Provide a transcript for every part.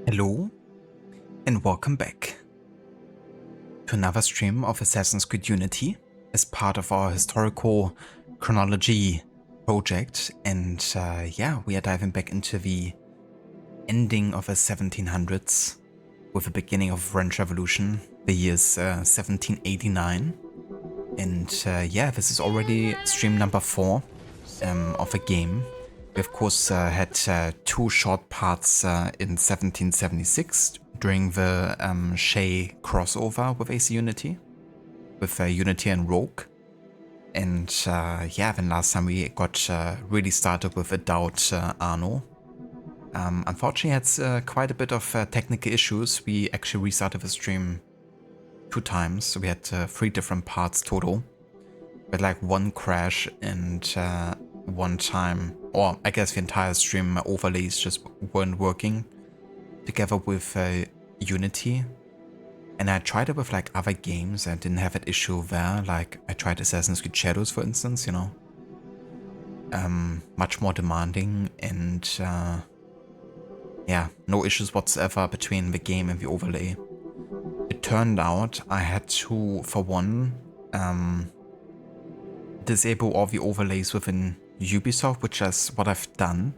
Hello and welcome back to another stream of Assassin's Creed Unity as part of our historical chronology project, and yeah, we are diving back into the ending of the 1700s with the beginning of French Revolution, the year's 1789, and yeah, this is already stream number 4 of the game. We of course had 2 short parts in 1776 during the Shay crossover with AC Unity, with Unity and Rogue. And yeah, then last time we got really started with Adult Arno. Unfortunately, had quite a bit of technical issues. We actually restarted the stream 2 times, so we had 3 different parts total. But like 1 crash and 1 time, or I guess the entire stream overlays just weren't working together with Unity. And I tried it with like other games and didn't have an issue there. Like I tried Assassin's Creed Shadows, for instance, you know. Much more demanding, and yeah, no issues whatsoever between the game and the overlay. It turned out I had to, for one, disable all the overlays within Ubisoft, which is what I've done.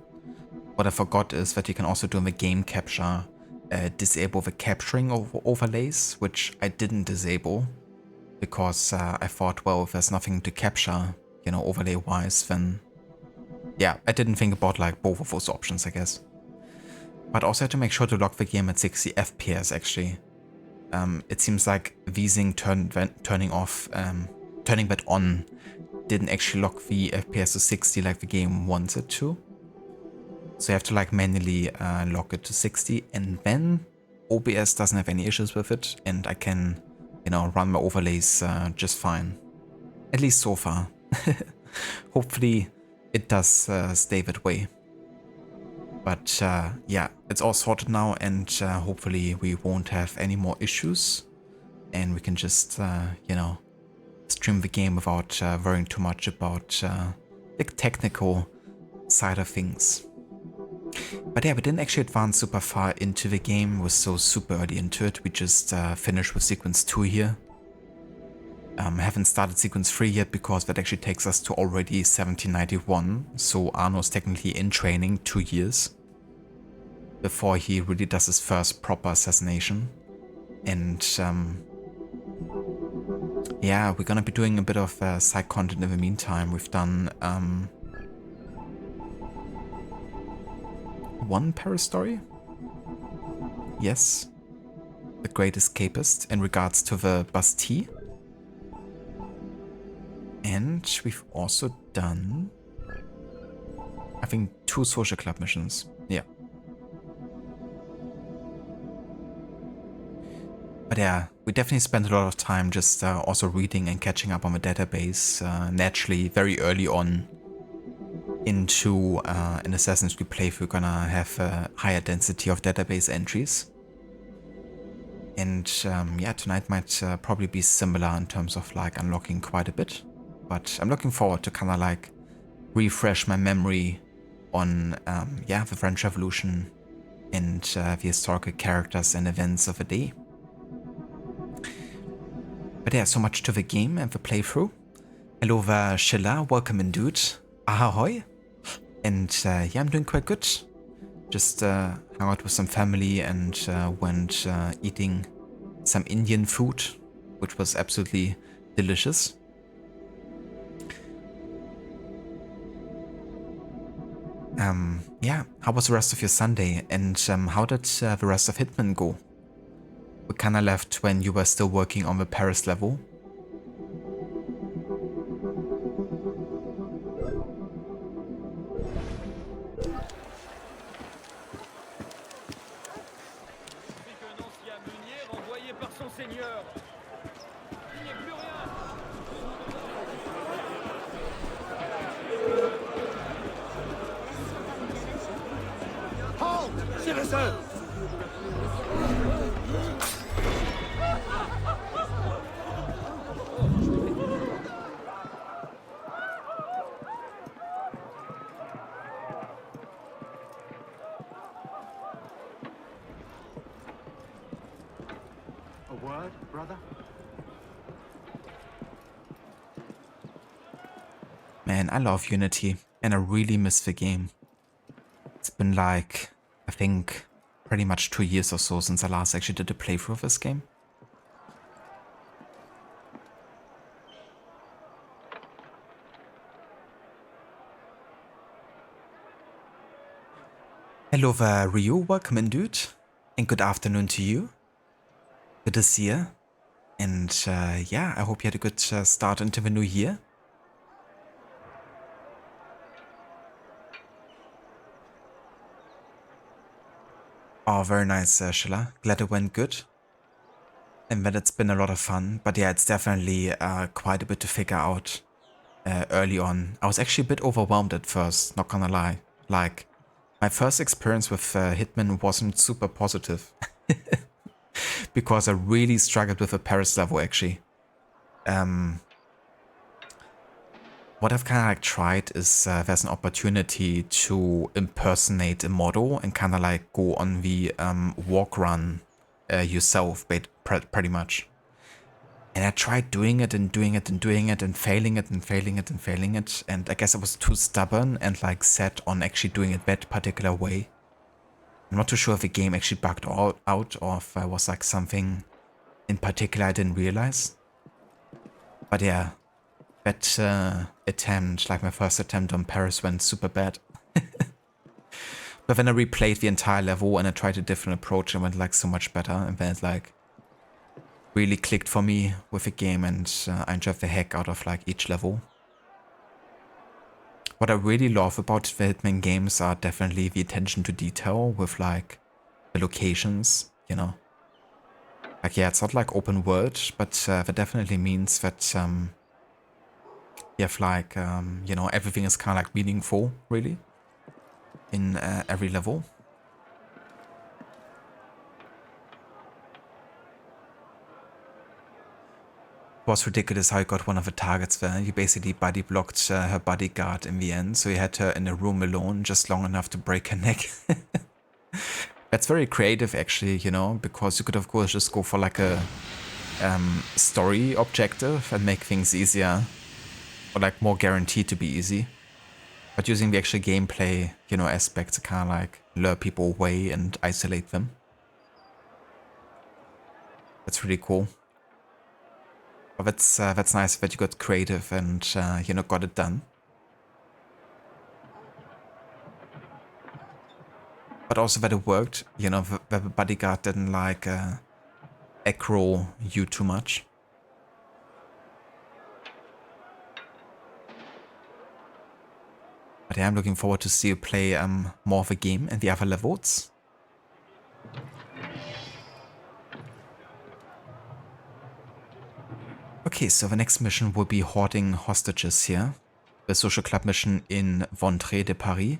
What I forgot is that you can also do in the game capture, disable the capturing of overlays, which I didn't disable because I thought, well, if there's nothing to capture, you know, overlay wise, then yeah, I didn't think about like both of those options, I guess. But also had to make sure to lock the game at 60 FPS actually. It seems like VSync turning that on didn't actually lock the FPS to 60 like the game wants it to. So you have to like manually lock it to 60, and then OBS doesn't have any issues with it, and I can, you know, run my overlays just fine. At least so far. Hopefully it does stay that way. But yeah, it's all sorted now, and hopefully we won't have any more issues, and we can just, you know, stream the game without worrying too much about the technical side of things. But yeah, we didn't actually advance super far into the game. We're so super early into it. We just finished with sequence 2 here. Haven't started sequence 3 yet because that actually takes us to already 1791, so Arno's technically in training 2 years before he really does his first proper assassination. And yeah, we're gonna be doing a bit of side content in the meantime. We've done one Paris story? Yes. The Great Escapist in regards to the Bastille. And we've also done, I think, 2 social club missions. Yeah. But yeah, we definitely spent a lot of time just also reading and catching up on the database. Naturally, very early on into an Assassin's Creed playthrough, we're gonna have a higher density of database entries. And yeah, tonight might probably be similar in terms of like unlocking quite a bit. But I'm looking forward to kind of like refresh my memory on yeah, the French Revolution and the historical characters and events of the day. But yeah, so much to the game and the playthrough. Hello there, Schiller, welcome in, dude. Ahoy. And yeah, I'm doing quite good. Just hung out with some family and went eating some Indian food, which was absolutely delicious. Yeah, how was the rest of your Sunday, and how did the rest of Hitman go? We kinda left when you were still working on the Paris level. Man, I love Unity, and I really miss the game. It's been like, I think, pretty much 2 years or so since I last actually did a playthrough of this game. Hello there, Ryu, welcome in, dude, and good afternoon to you. Good to see you, and yeah, I hope you had a good start into the new year. Oh, very nice, Schiller. Glad it went good. And that it's been a lot of fun. But yeah, it's definitely quite a bit to figure out early on. I was actually a bit overwhelmed at first, not gonna lie. Like, my first experience with Hitman wasn't super positive. Because I really struggled with the Paris level, actually. What I've kind of like tried is there's an opportunity to impersonate a model and kind of like go on the walk run yourself, pretty much. And I tried doing it and doing it and doing it and failing it and failing it and failing it. And I guess I was too stubborn and like set on actually doing it that particular way. I'm not too sure if the game actually bugged out or if there was like something in particular I didn't realize. But yeah. That attempt, like my first attempt on Paris, went super bad. But then I replayed the entire level and I tried a different approach and went like so much better. And then it like really clicked for me with the game and I enjoyed the heck out of like each level. What I really love about the Hitman games are definitely the attention to detail with like the locations, you know. Like yeah, it's not like open world, but that definitely means that you have like, you know, everything is kind of like meaningful, really, in every level. It was ridiculous how you got one of the targets there. You basically body blocked her bodyguard in the end, so you had her in a room alone just long enough to break her neck. That's very creative, actually, you know, because you could of course just go for like a story objective and make things easier, or like more guaranteed to be easy. But using the actual gameplay, you know, aspects to kind of like lure people away and isolate them. That's really cool. But that's nice that you got creative and you know, got it done. But also that it worked, you know, that the bodyguard didn't like aggro you too much. But yeah, I'm looking forward to see you play more of a game in the other levels. Okay, so the next mission will be hoarding hostages here. The social club mission in Ventre de Paris.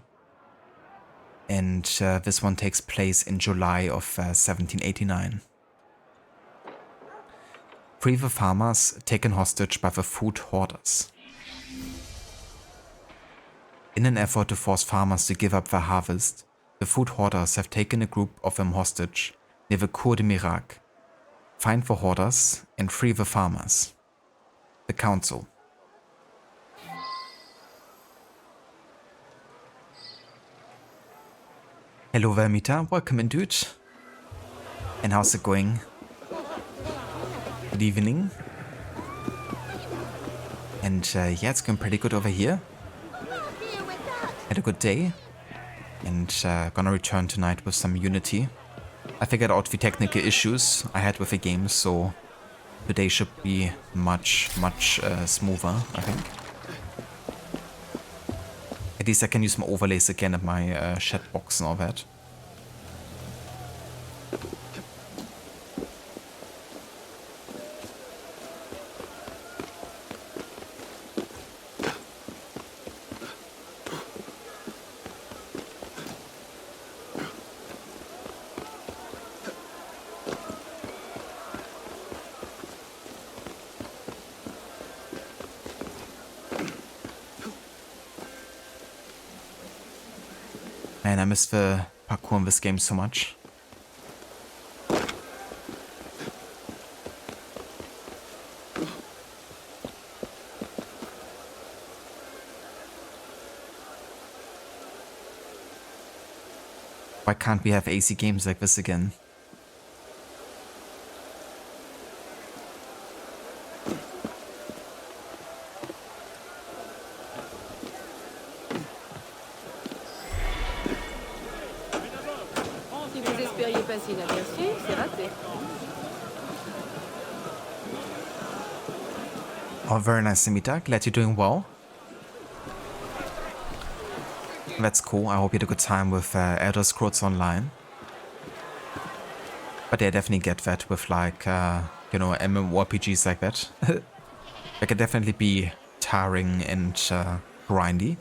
And this one takes place in July of 1789. Free the farmers taken hostage by the food hoarders. In an effort to force farmers to give up their harvest, the food hoarders have taken a group of them hostage near the Cour des Miracles. Find the hoarders and free the farmers. The Council. Hello Vermita, welcome in dude. And how's it going? Good evening. And yeah, it's going pretty good over here. Had a good day. And gonna return tonight with some Unity. I figured out the technical issues I had with the game, so today should be much smoother, I think. At least I can use my overlays again at my chat box and all that. Man, I miss the parkour in this game so much. Why can't we have AC games like this again? Oh, very nice, Simita. Glad you're doing well. That's cool. I hope you had a good time with Elder Scrolls Online. But yeah, I definitely get that with like, you know, MMORPGs like that. They can definitely be tiring and grindy.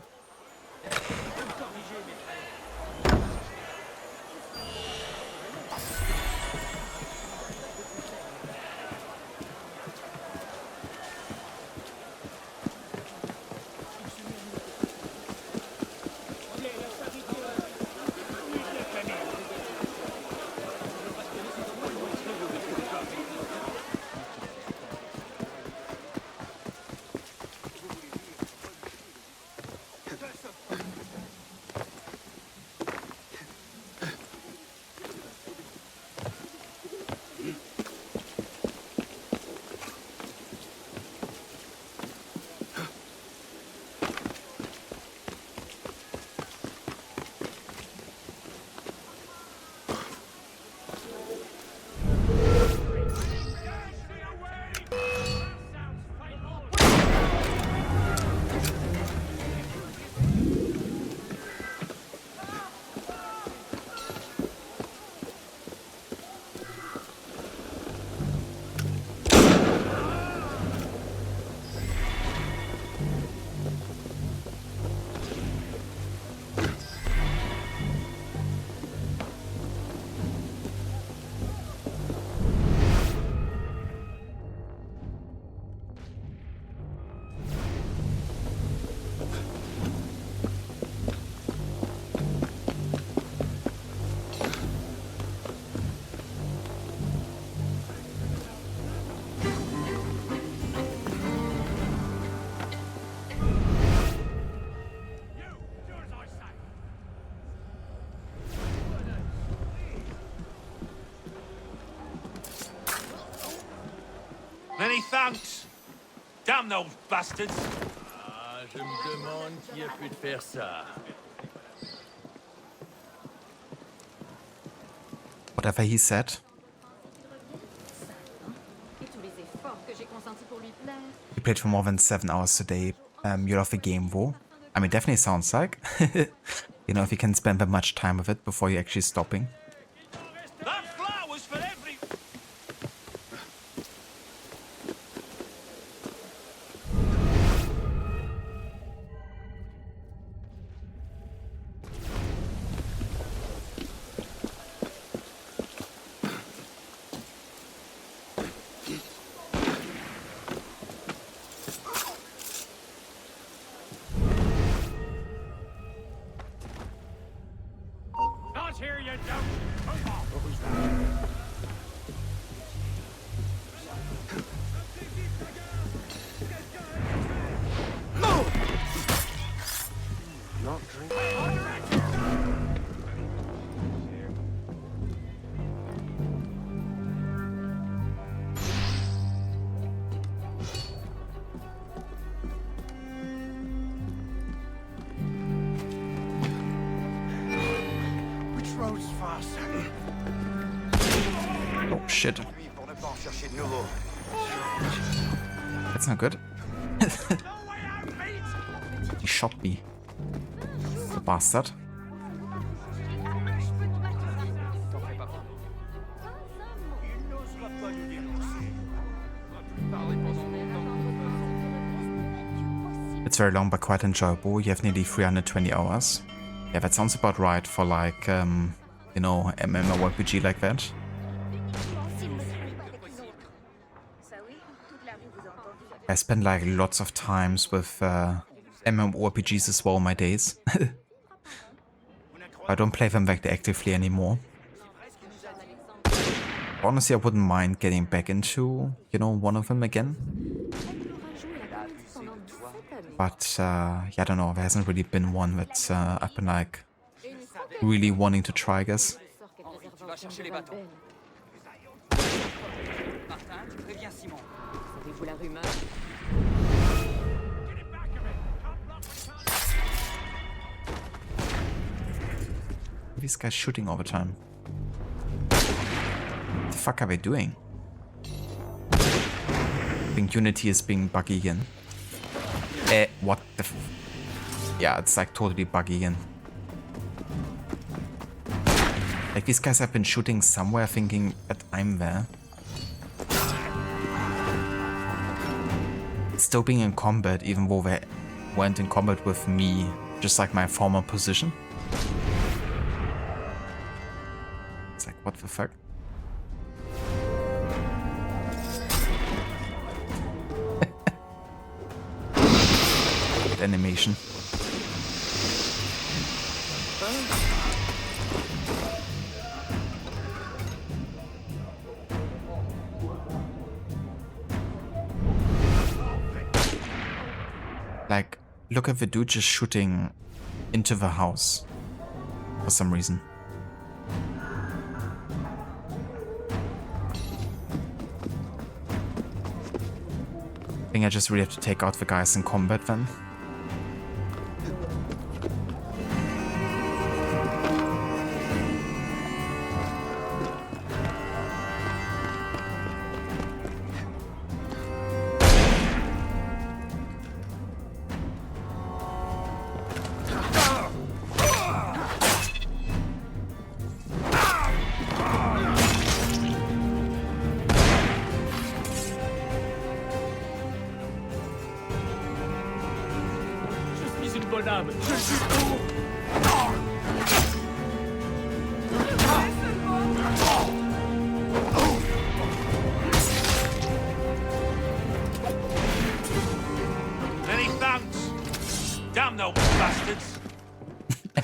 thanks. Damn those bastards. Ah, je me demande qui a pu te faire ça. Whatever he said. He played for more than 7 hours today. You're off the game, Wo. I mean, definitely sounds like. You know, if you can spend that much time with it before you're actually stopping. That flower's for every... Not here, you don't. What was that? Not drinking. Which road's faster? Oh, shit. That's not good. He shot me. The bastard. It's very long but quite enjoyable. You have nearly 320 hours. Yeah, that sounds about right for like, you know, MMORPG like that. I spend like lots of times with MMORPGs as well in my days. I don't play them like actively anymore. Honestly, I wouldn't mind getting back into, you know, one of them again. But, yeah, I don't know, there hasn't really been one that I've been like really wanting to try, I guess. These guys shooting all the time. What the fuck are they doing? I think Unity is being buggy again. What the f... Yeah, it's like totally buggy again. Like these guys have been shooting somewhere thinking that I'm there. Still being in combat even though they weren't in combat with me, just like my former position. It's like, what the fuck? Animation. Like, look at the dude just shooting into the house for some reason. I think I just really have to take out the guys in combat then.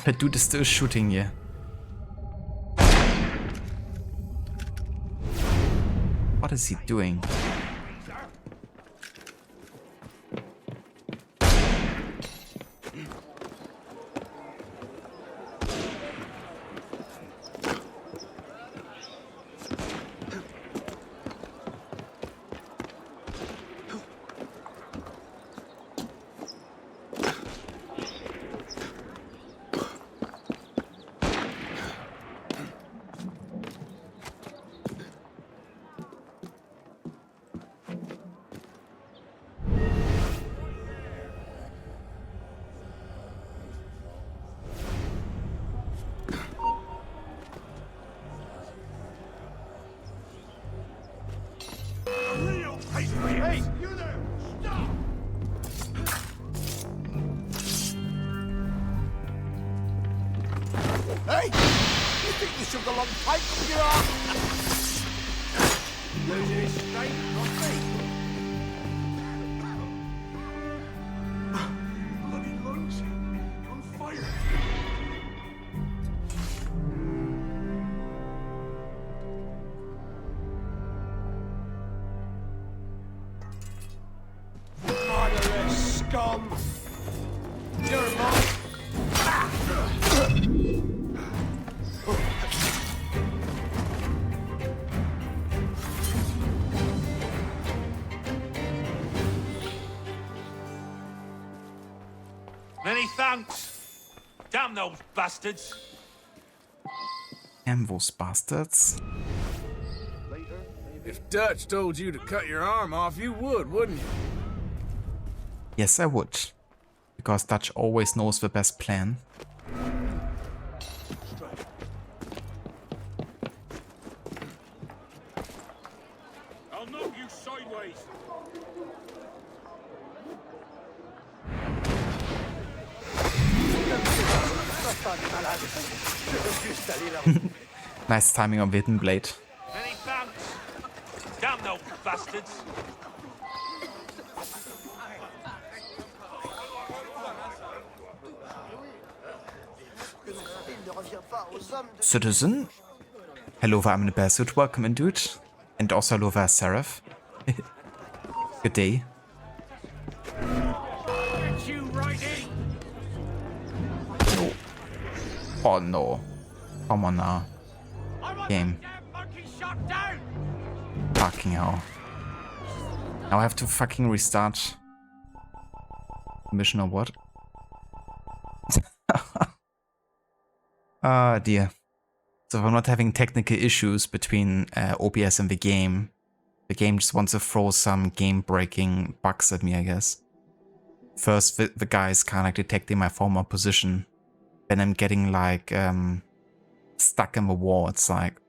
The dude is still shooting you. What is he doing? Hey! You think you shoved a long pipe up your arse? Losing his straight, not me. Bloody lungs on fire. Murderous scum! You're mine! Many thanks. Damn those bastards. Damn those bastards. If Dutch told you to cut your arm off, you would, wouldn't you? Yes, I would. Because Dutch always knows the best plan. I'll knock you sideways. Nice timing on Witten Blade. Many thanks. Damn those bastards. Citizen. Hello there, I'm in a bear suit. Welcome in, dude. And also hello there, Seraph. Good day. Get you right in. No. Oh no. Come on now. Game. Damn monkey shot down. Fucking hell. Now I have to fucking restart mission or what? Ah dear. So if I'm not having technical issues between OBS and the game just wants to throw some game-breaking bugs at me, I guess. First, the guy is kind of like detecting my former position. Then I'm getting like stuck in the wall. It's like,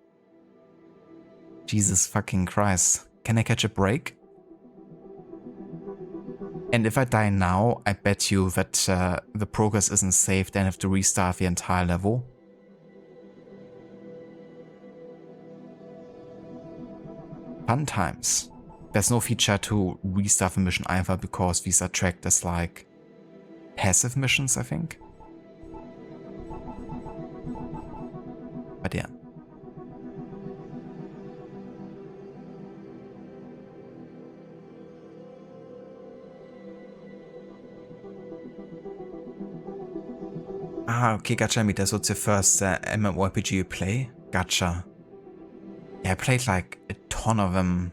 Jesus fucking Christ. Can I catch a break? And if I die now, I bet you that the progress isn't saved and I have to restart the entire level. Fun times. There's no feature to restart the mission either because these are tracked as like passive missions, I think. But yeah. Ah, okay, gotcha, Mita. So it's your first MMORPG you play? Gotcha. Yeah, I played like a ton of them.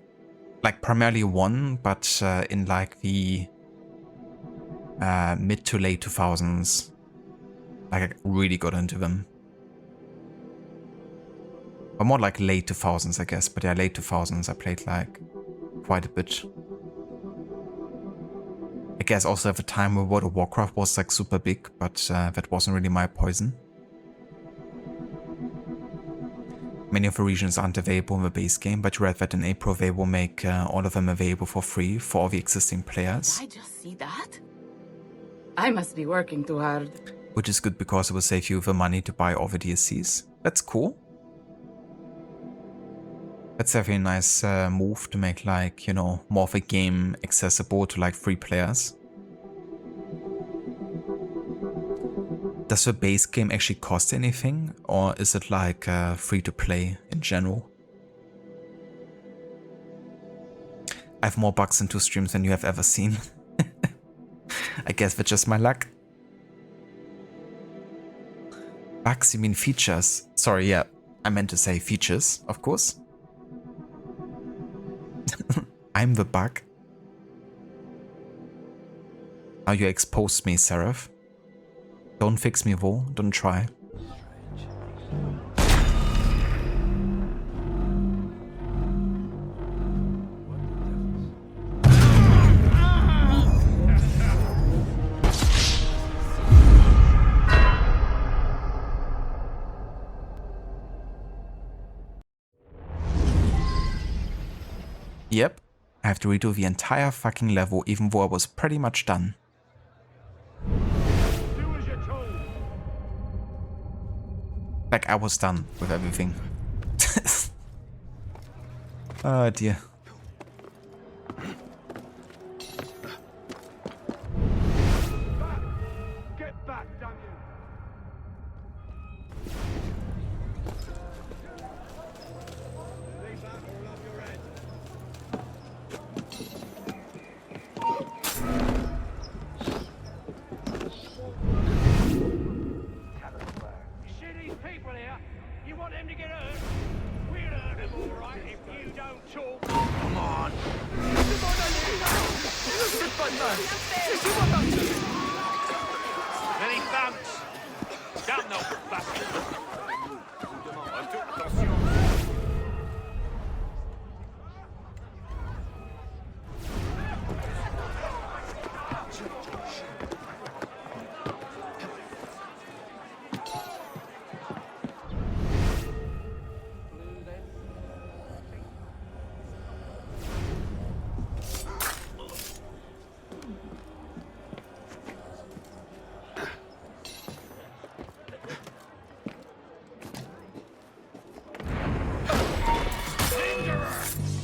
Like primarily one, but in like the mid to late 2000s. Like I really got into them. Or more like late 2000s, I guess. But yeah, late 2000s I played like quite a bit. I guess also at the time where World of Warcraft was like super big, but that wasn't really my poison. Many of the regions aren't available in the base game, but you read that in April they will make all of them available for free for all the existing players. I just see that? I must be working too hard. Which is good because it will save you the money to buy all the DLCs. That's cool. That's definitely a nice move to make like, you know, more of a game accessible to like free players. Does the base game actually cost anything, or is it like free to play in general? I have more bugs in 2 streams than you have ever seen. I guess that's just my luck. Bugs, you mean features? Sorry, yeah, I meant to say features, of course. I'm the bug. Now you exposed me, Seraph. Don't fix me, Vo. Don't try. Yep. I have to redo the entire fucking level, even though I was pretty much done. Like I was done with everything. Oh dear. Get back, damn you! Leave that or I'll have your head. You see these people here? You want them to get hurt? We'll hurt them all right if you don't talk. Come on! Many thanks. Damn no bastard.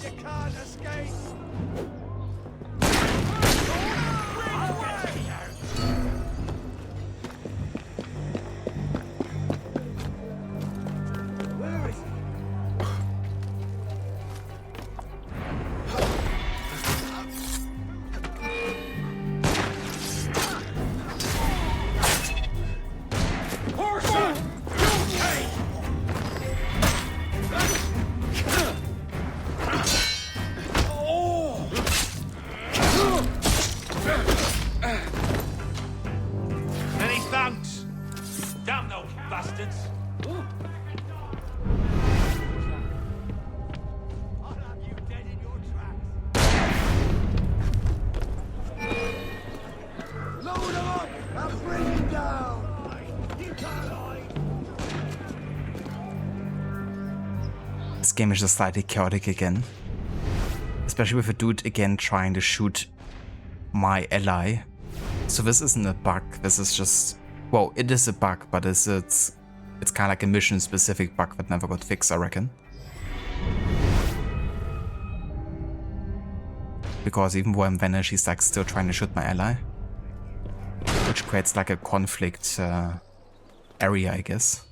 You can't escape! Where is he? Many thanks. Damn those bastards. I'll have you dead in your tracks. Load him up and bring him down. You can't hide. This game is just slightly chaotic again. Especially with a dude again trying to shoot my ally. So this isn't a bug, this is just... Well, it is a bug, but it's kind of like a mission-specific bug that never got fixed, I reckon. Because even though I'm vanished, he's like still trying to shoot my ally. Which creates like a conflict area, I guess.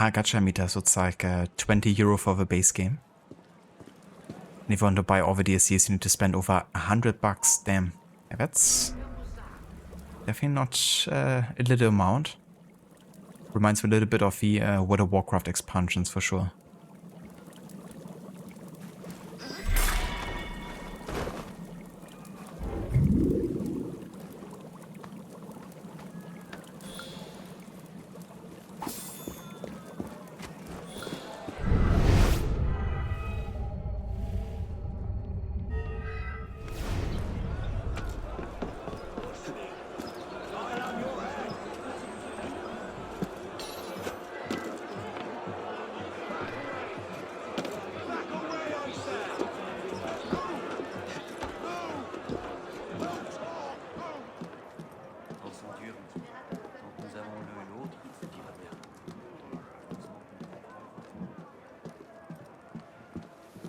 Gacha meter, so it's like €20 for the base game. And if you want to buy all the DLCs, you need to spend over $100. Damn, yeah, that's definitely not a little amount. Reminds me a little bit of the World of Warcraft expansions for sure.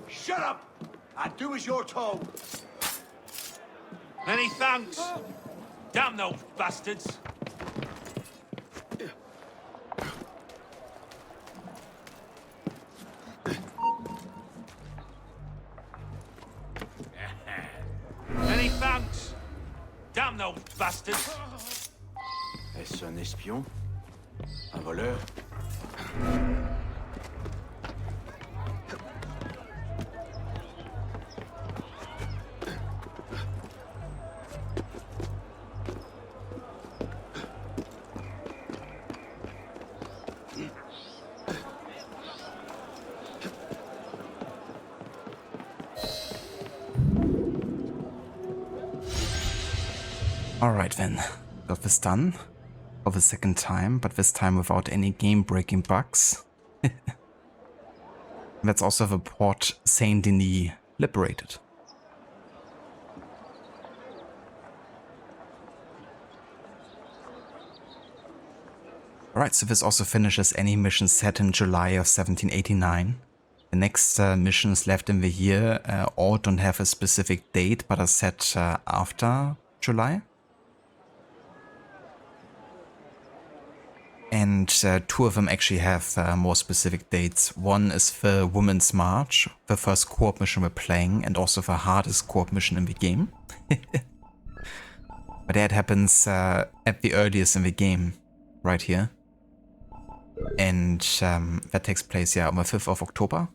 Shut up and do as you're told. Many thanks. Damn those bastards. Many thanks. Damn those bastards. Est-ce un espion? Un voleur? Alright then, got this done for the second time, but this time without any game-breaking bugs. That's also the port Saint Denis liberated. Alright, so this also finishes any mission set in July of 1789. The next missions left in the year all don't have a specific date, but are set after July. And two of them actually have more specific dates. One is the Women's March, the first co-op mission we're playing, and also the hardest co-op mission in the game. But that happens at the earliest in the game, right here. And that takes place, yeah, on the 5th of October.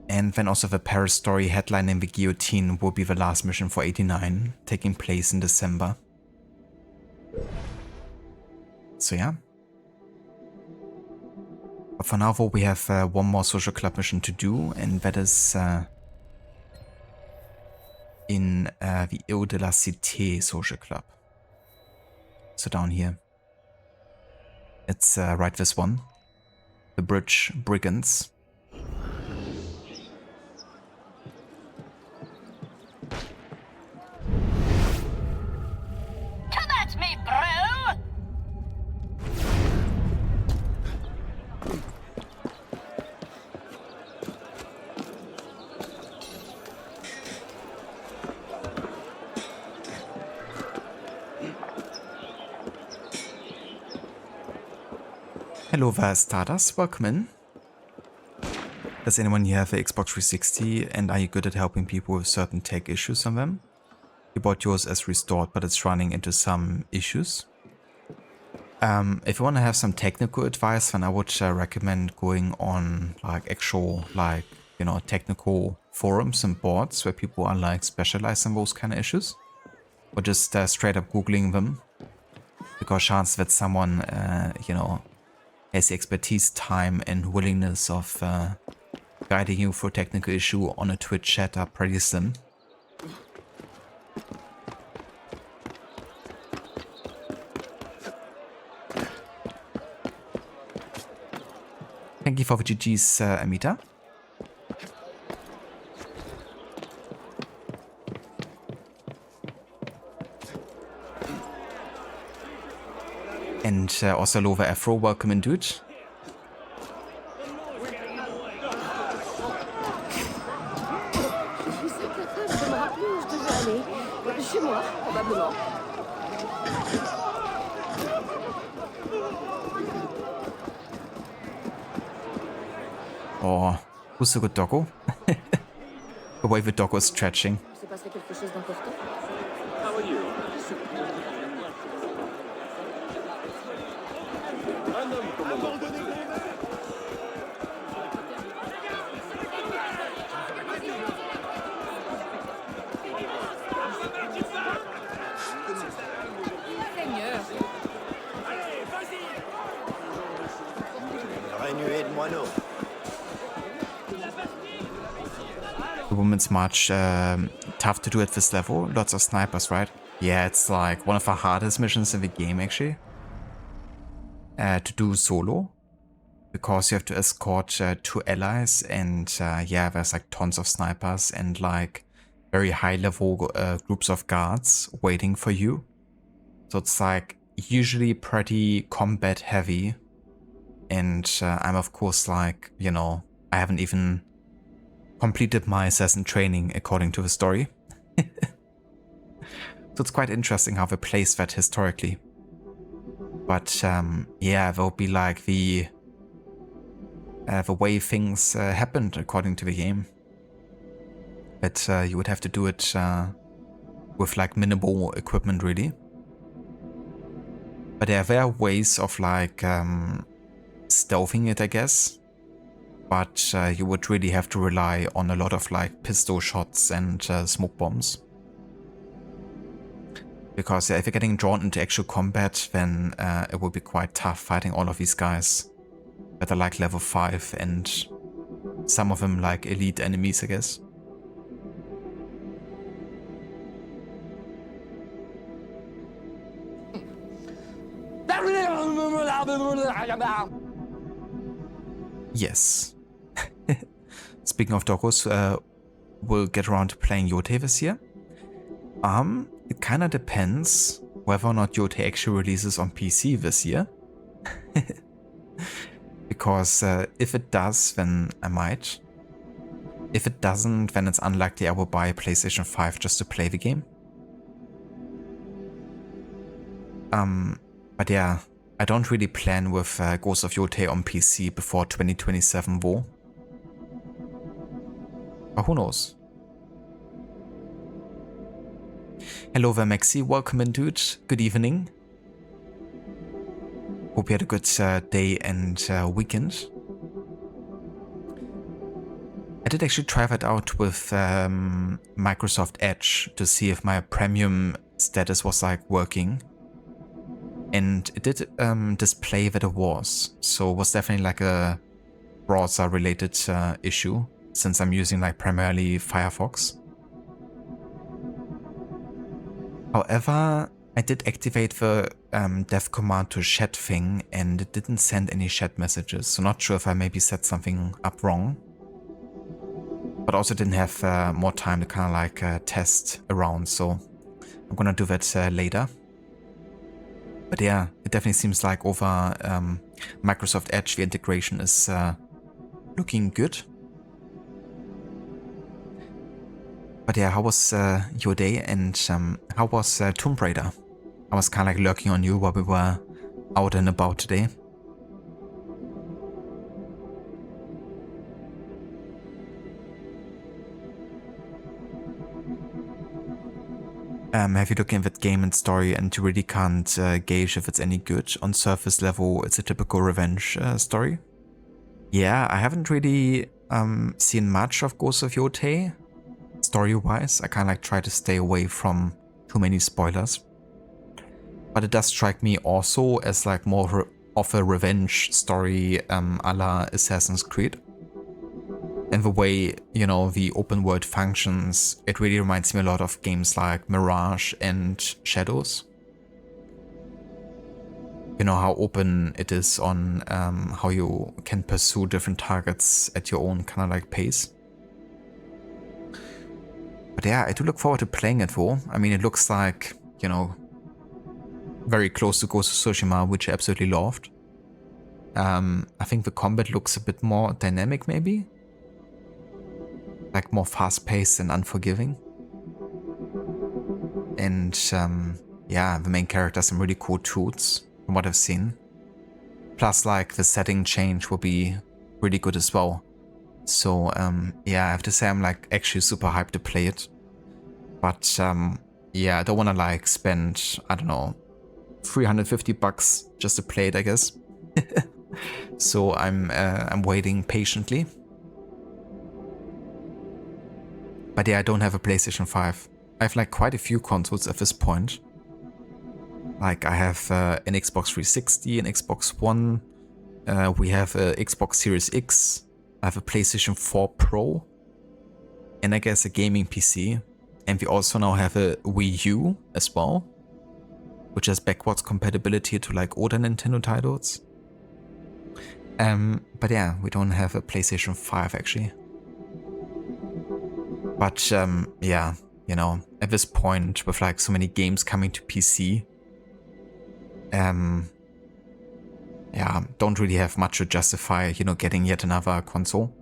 And then also the Paris story headlining the Guillotine will be the last mission for 89, taking place in December. So yeah. But for now, though, we have one more social club mission to do, and that is in the Eau de la Cité social club. So down here. It's right this one. The bridge Brigands. Come at me, bro! Hello there, Stardust. Welcome in. Does anyone here have the Xbox 360, and are you good at helping people with certain tech issues on them? You bought yours as restored, but it's running into some issues. If you want to have some technical advice, then I would recommend going on like actual, like, you know, technical forums and boards where people are like specialized in those kind of issues, or just straight up Googling them, because chance that someone, you know, has the expertise, time, and willingness of guiding you through a technical issue on a Twitch chat are pretty slim. Thank you for the GG's, Amita. And also Lova Afro, welcome in, dude. Je suis incapable de me rappeler où je devais aller. Chez moi, probablement. Oh, who's a good doggo? The way the doggo is stretching. Il se passerait quelque chose d'important. Renuée de moineaux. The Women's March, tough to do at this level. Lots of snipers, right? Yeah, it's like one of the hardest missions in the game, actually. To do solo. Because you have to escort 2 allies, and yeah, there's like tons of snipers and like very high level groups of guards waiting for you. So it's like usually pretty combat heavy. And I'm of course like, you know, I haven't even completed my assassin training according to the story. So it's quite interesting how they place that historically. But yeah, there'll be like the way things happened according to the game. But you would have to do it with like minimal equipment, really. But yeah, there are ways of like stealthing it, I guess. But you would really have to rely on a lot of like pistol shots and smoke bombs. Because yeah, if you're getting drawn into actual combat, then it will be quite tough fighting all of these guys that are like level 5 and some of them like elite enemies, I guess. Yes. Speaking of doggos, we'll get around to playing Yote this year. It kinda depends whether or not Yote actually releases on PC this year. Because if it does, then I might. If it doesn't, then it's unlikely I will buy a PlayStation 5 just to play the game. But yeah, I don't really plan with Ghost of Yote on PC before 2027 though. But who knows? Hello there, Maxi. Welcome in, dude. Good evening. Hope you had a good day and weekend. I did actually try that out with Microsoft Edge to see if my premium status was like working. And it did display that it was. So it was definitely like a browser related issue, since I'm using like primarily Firefox. However, I did activate the dev command to chat thing and it didn't send any chat messages. So not sure if I maybe set something up wrong. But also didn't have more time to kind of like test around. So I'm gonna do that later. But yeah, it definitely seems like over Microsoft Edge the integration is looking good. But yeah, how was your day and how was Tomb Raider? I was kind of like lurking on you while we were out and about today. Have you looked in that game and story and you really can't gauge if it's any good? On surface level, it's a typical revenge story. Yeah, I haven't really seen much of Ghost of Yote story-wise. I kind of like try to stay away from too many spoilers. But it does strike me also as like more of a revenge story a la Assassin's Creed. And the way, you know, the open world functions, it really reminds me a lot of games like Mirage and Shadows. You know, how open it is on how you can pursue different targets at your own kind of like pace. But yeah, I do look forward to playing it though. I mean, it looks like, you know, very close to Ghost of Tsushima, which I absolutely loved. I think the combat looks a bit more dynamic maybe. Like more fast-paced and unforgiving. And yeah, the main character has some really cool tools from what I've seen. Plus like the setting change will be really good as well. So yeah, I have to say I'm like actually super hyped to play it. But yeah, I don't want to like spend, I don't know, $350 just to play it, I guess. So I'm waiting patiently. But yeah, I don't have a PlayStation 5. I have like quite a few consoles at this point. Like I have an Xbox 360, an Xbox One. We have a Xbox Series X. I have a PlayStation 4 Pro. And I guess a gaming PC. And we also now have a Wii U as well. Which has backwards compatibility to like older Nintendo titles. But yeah, we don't have a PlayStation 5 actually. But yeah, you know, at this point with like so many games coming to PC, yeah, don't really have much to justify, you know, getting yet another console.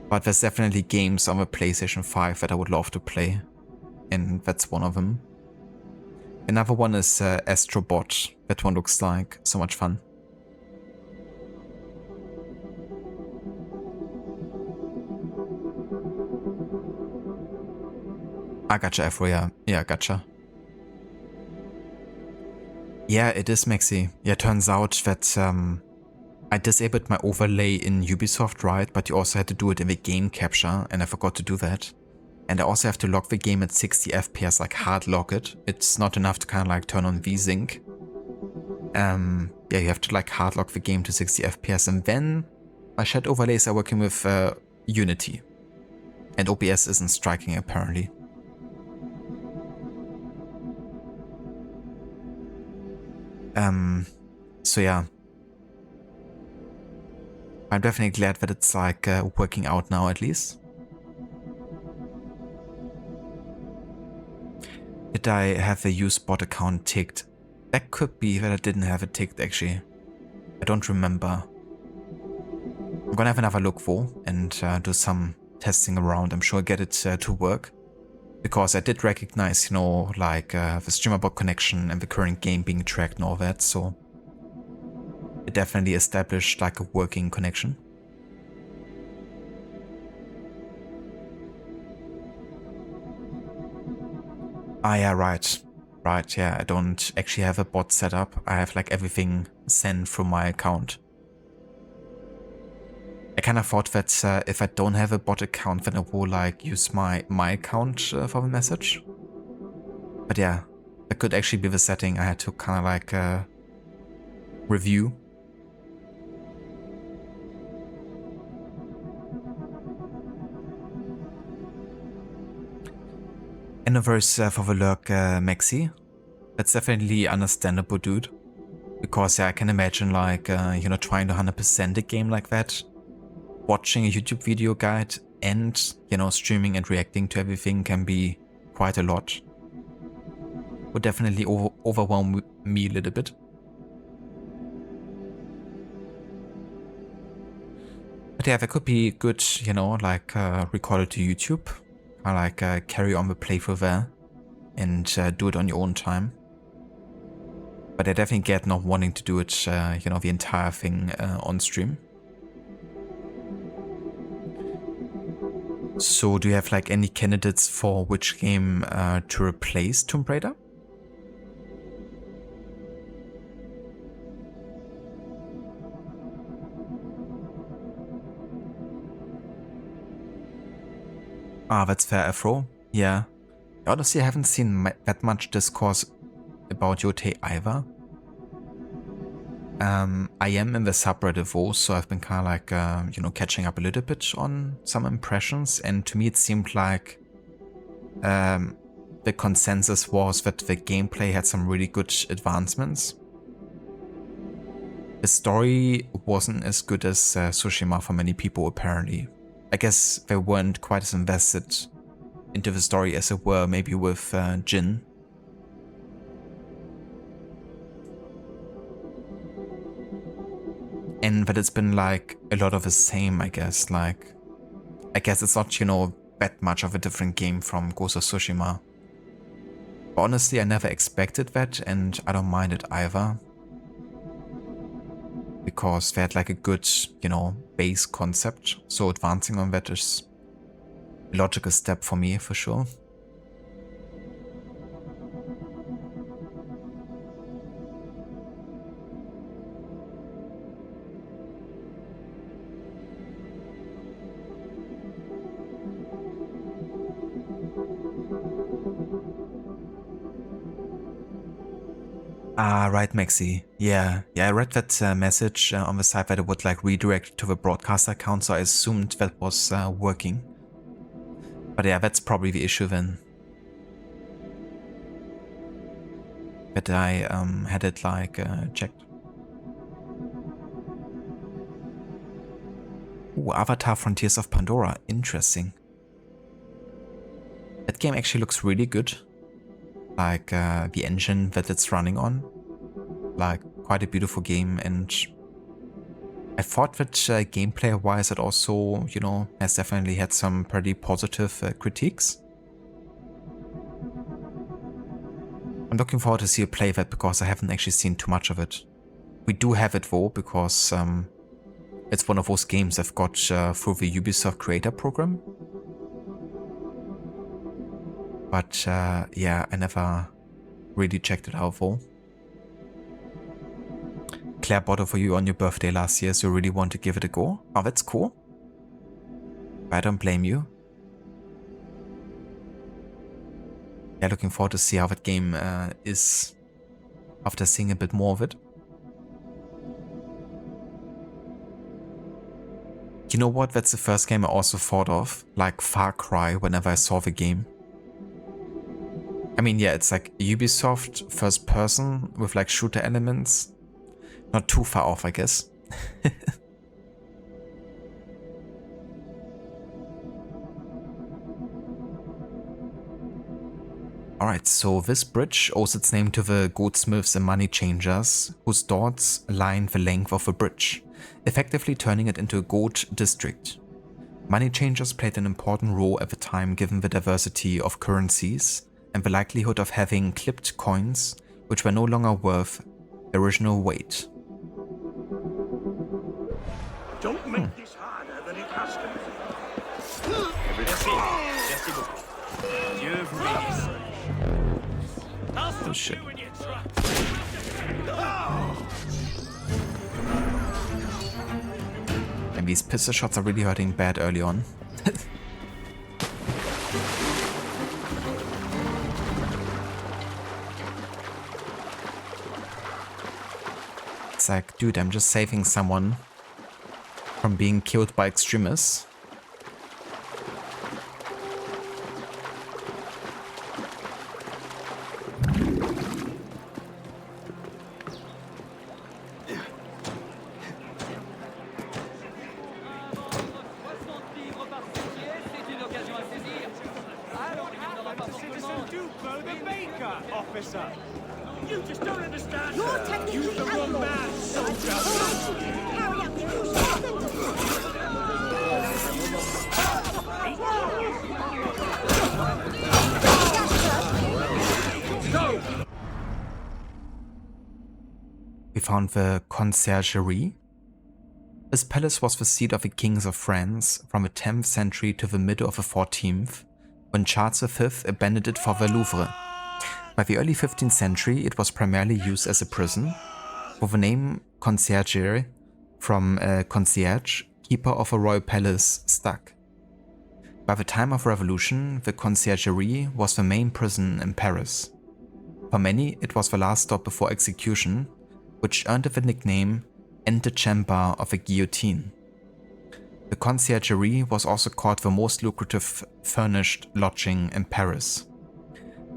But there's definitely games on the PlayStation 5 that I would love to play, and that's one of them. Another one is Astrobot. That one looks like so much fun. I gotcha, Afro, yeah. Yeah, gotcha. Yeah, it is, Maxi. Yeah, turns out that I disabled my overlay in Ubisoft, right? But you also had to do it in the game capture, and I forgot to do that. And I also have to lock the game at 60 FPS, like hard lock it. It's not enough to kind of like turn on VSync. Yeah, you have to like hard lock the game to 60 FPS, and then my shared overlays are working with Unity. And OBS isn't striking apparently. So yeah. I'm definitely glad that it's like working out now at least. Did I have a use bot account ticked? That could be that I didn't have it ticked actually. I don't remember. I'm gonna have another look for and do some testing around. I'm sure I'll get it to work. Because I did recognize, you know, like the streamer bot connection and the current game being tracked and all that, so it definitely established like a working connection. Ah yeah, right. Right, yeah, I don't actually have a bot set up. I have like everything sent through my account. I kind of thought that if I don't have a bot account, then I will like use my account for the message. But yeah, that could actually be the setting I had to kind of like review. And a verse for the lurk, Maxi. That's definitely understandable, dude. Because yeah, I can imagine like, you know, trying to 100% a game like that. Watching a YouTube video guide and, you know, streaming and reacting to everything can be quite a lot. Would definitely overwhelm me a little bit. But yeah, that could be good, you know, like record it to YouTube. Or like carry on the playthrough there and do it on your own time. But I definitely get not wanting to do it, you know, the entire thing on stream. So do you have like any candidates for which game to replace Tomb Raider? Ah, that's fair, Afro. Yeah. Honestly, I haven't seen that much discourse about Yote either. I am in the subreddit though, so I've been kind of like, you know, catching up a little bit on some impressions, and to me it seemed like the consensus was that the gameplay had some really good advancements. The story wasn't as good as Tsushima for many people apparently. I guess they weren't quite as invested into the story as they were maybe with Jin. And that it's been like a lot of the same, I guess. Like, I guess it's not, you know, that much of a different game from Ghost of Tsushima. But honestly, I never expected that, and I don't mind it either. Because they had like a good, you know, base concept. So advancing on that is a logical step for me, for sure. Ah, right, Maxi. Yeah, I read that message on the side that it would like redirect to the broadcaster account, so I assumed that was working. But yeah, that's probably the issue then. That I had it like checked. Ooh, Avatar Frontiers of Pandora. Interesting. That game actually looks really good. Like the engine that it's running on. Like quite a beautiful game, and I thought that gameplay wise it also, you know, has definitely had some pretty positive critiques. I'm looking forward to see you play that because I haven't actually seen too much of it. We do have it though because it's one of those games I've got through the Ubisoft Creator Program. But yeah, I never really checked it out though. Claire bought it for you on your birthday last year, so you really want to give it a go? Oh, that's cool. I don't blame you. Yeah, looking forward to see how that game is after seeing a bit more of it. You know what? That's the first game I also thought of, like Far Cry, whenever I saw the game. I mean, yeah, it's like Ubisoft first person with like shooter elements. Not too far off, I guess. Alright, so this bridge owes its name to the goldsmiths and money changers, whose doors line the length of the bridge, effectively turning it into a gold district. Money changers played an important role at the time given the diversity of currencies and the likelihood of having clipped coins which were no longer worth their original weight. Don't make this harder than it has to be. Oh shit. And these pistol shots are really hurting bad early on. It's like, dude, I'm just saving someone from being killed by extremists. You just don't understand. You're technically Use the wrong outlawed. man, soldier. Carry out the usual We found the Conciergerie. This palace was the seat of the kings of France from the 10th century to the middle of the 14th, when Charles V abandoned it for the Louvre. By the early 15th century, it was primarily used as a prison, with the name concierge from concierge, keeper of a royal palace, stuck. By the time of Revolution, the Conciergerie was the main prison in Paris. For many, it was the last stop before execution, which earned it the nickname Antechamber of a Guillotine. The Conciergerie was also called the most lucrative furnished lodging in Paris.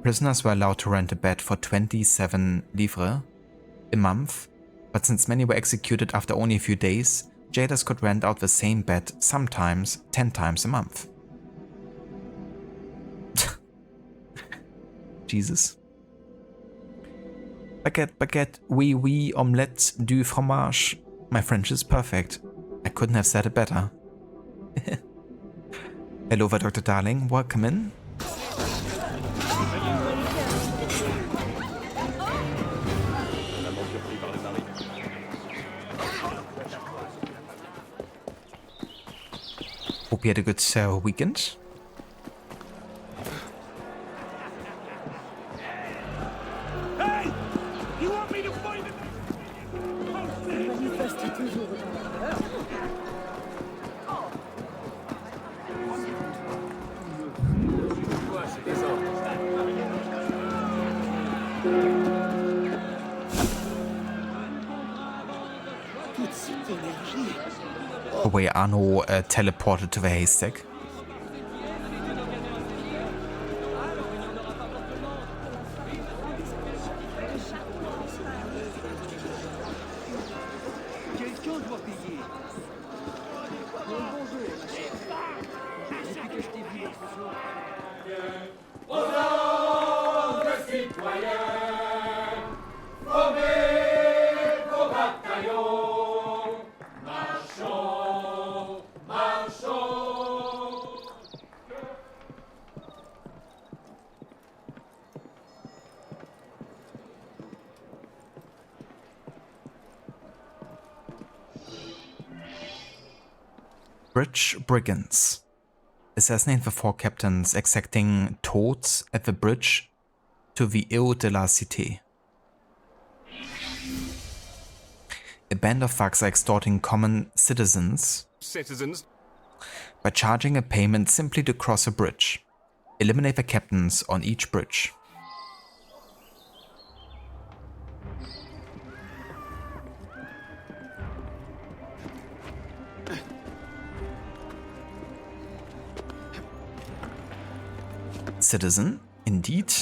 Prisoners were allowed to rent a bed for 27 livres a month, but since many were executed after only a few days, jailers could rent out the same bed sometimes 10 times a month. Jesus. Baguette, baguette, oui, oui, omelette du fromage. My French is perfect. I couldn't have said it better. Hello there, Dr. Darling. Welcome in. Hope you had a good weekend. Hey! You want me to find it? manifeste toujours toute cette énergie. The way Arno teleported to the haystack. Brigands. Assassinate the 4 captains exacting tolls at the bridge to the Île de la Cité. A band of thugs are extorting common citizens by charging a payment simply to cross a bridge. Eliminate the captains on each bridge. Citizen, indeed.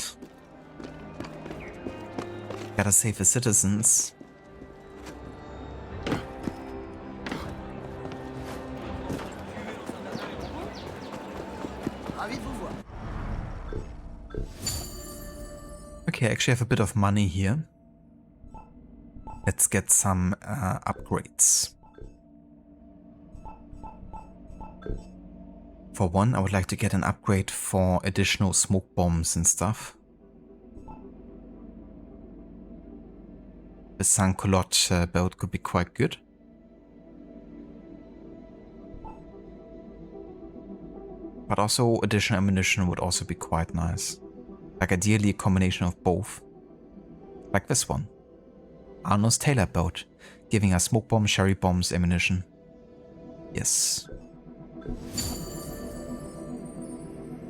Gotta save the citizens. Okay, I actually have a bit of money here. Let's get some upgrades. For one, I would like to get an upgrade for additional smoke bombs and stuff. The sans-culotte belt could be quite good. But also additional ammunition would also be quite nice. Like ideally a combination of both. Like this one. Arno's Taylor boat, giving us smoke bombs, sherry bombs, ammunition. Yes.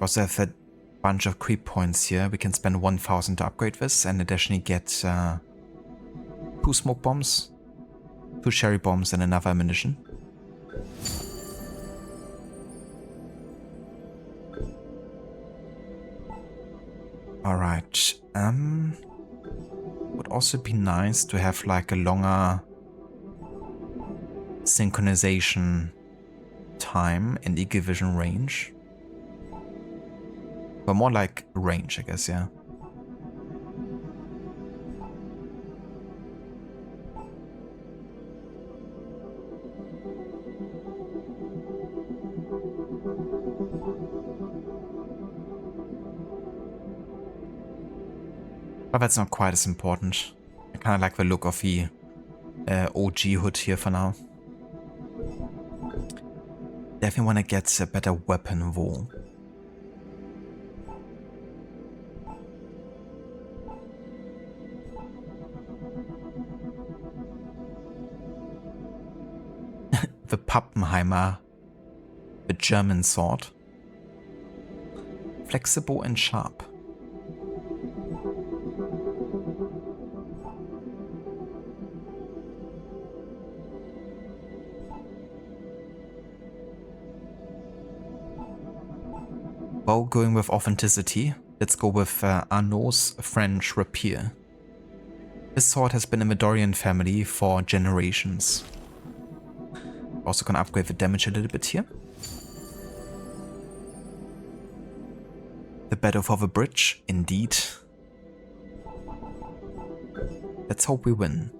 Also have a bunch of creep points here. We can spend 1000 to upgrade this and additionally get 2 smoke bombs, 2 sherry bombs and enough ammunition. Alright, would also be nice to have like a longer synchronization time in eagle vision range. But more like range, I guess, yeah. But that's not quite as important. I kind of like the look of the OG hood here for now. Definitely want to get a better weapon though. The Pappenheimer, the German sword. Flexible and sharp. Well, going with authenticity, let's go with Arnaud's French rapier. This sword has been in the Dorian family for generations. Also gonna upgrade the damage a little bit here. The battle for the bridge, indeed. Let's hope we win.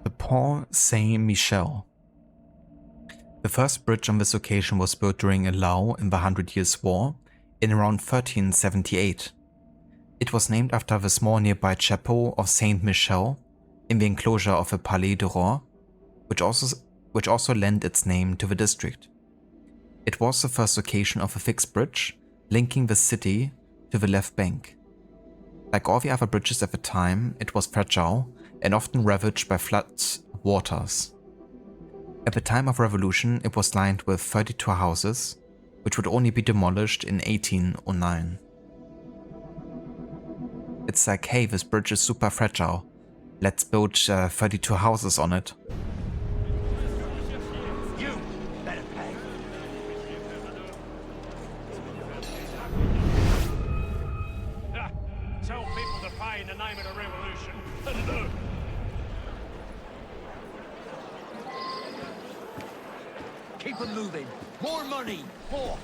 The Pont Saint-Michel. The first bridge on this occasion was built during a lull in the 100 Years' War in around 1378. It was named after the small nearby chapel of Saint-Michel in the enclosure of the Palais de Roi, which also lent its name to the district. It was the first occasion of a fixed bridge linking the city to the left bank. Like all the other bridges at the time, it was fragile and often ravaged by flood waters. At the time of revolution, it was lined with 32 houses, which would only be demolished in 1809. It's like, hey, this bridge is super fragile. Let's build 32 houses on it. Tell people to pay in the name of the revolution, and look. Keep them moving. More money. More.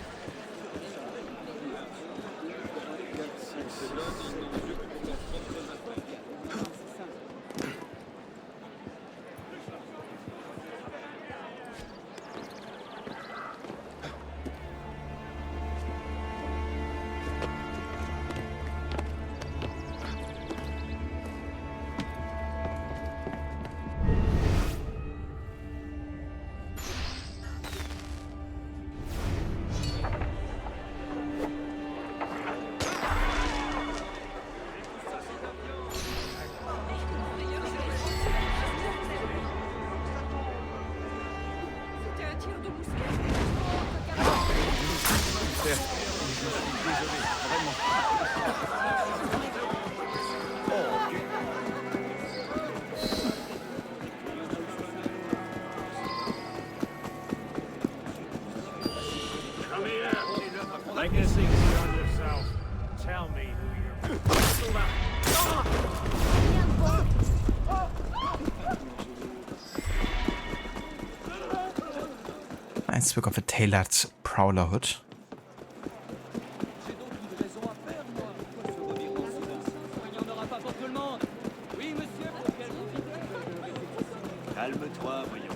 Come here. Make this easy on yourself. Tell me who you're. Nice look of a tailored prowler hood. Calme-toi, voyons.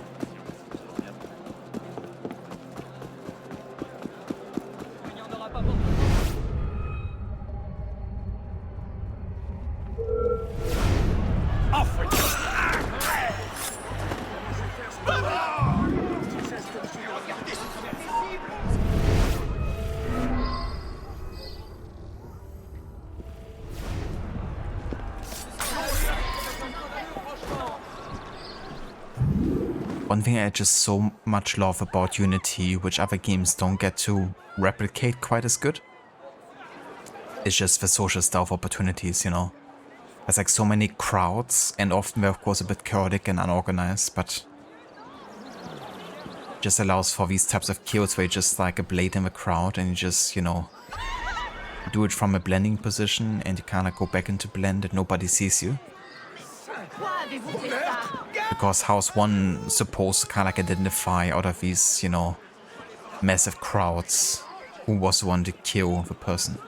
One thing I just so much love about Unity, which other games don't get to replicate quite as good, is just the social stealth opportunities, you know. There's like so many crowds, and often they're of course a bit chaotic and unorganized, but just allows for these types of kills where you just like a blade in the crowd and you just, you know, do it from a blending position and you kind of go back into blend and nobody sees you. Because how's one supposed to kind of like identify out of these, you know, massive crowds who was the one to kill the person?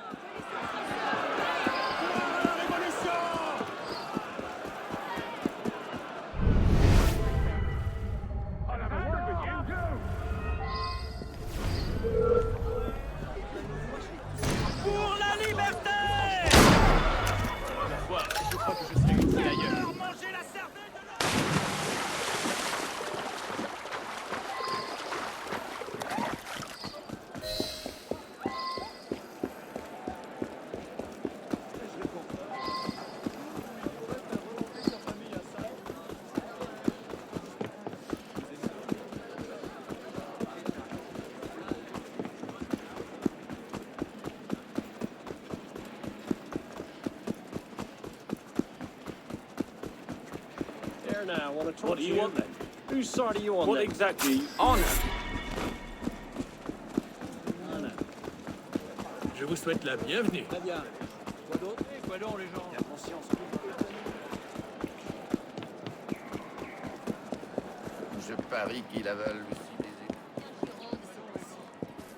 Now, I want to talk what do you want then? Whose side are you on? What then? exactly? On. Je vous souhaite la bienvenue. Très bien. Quoi d'autre? Quoi donc, les gens? La conscience. Je parie qu'il avale aussi des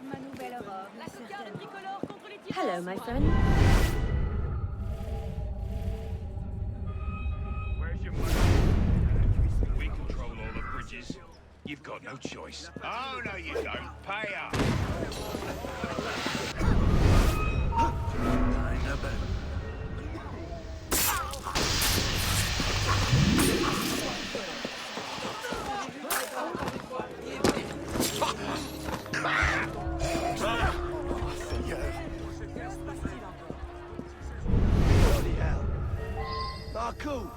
Ma nouvelle robe. La cocarde tricolore contre les tyrans. Hello, my friend. Where's your money? We control all the bridges. You've got no choice. Oh, no, you don't. Pay up. Bloody hell. Marco!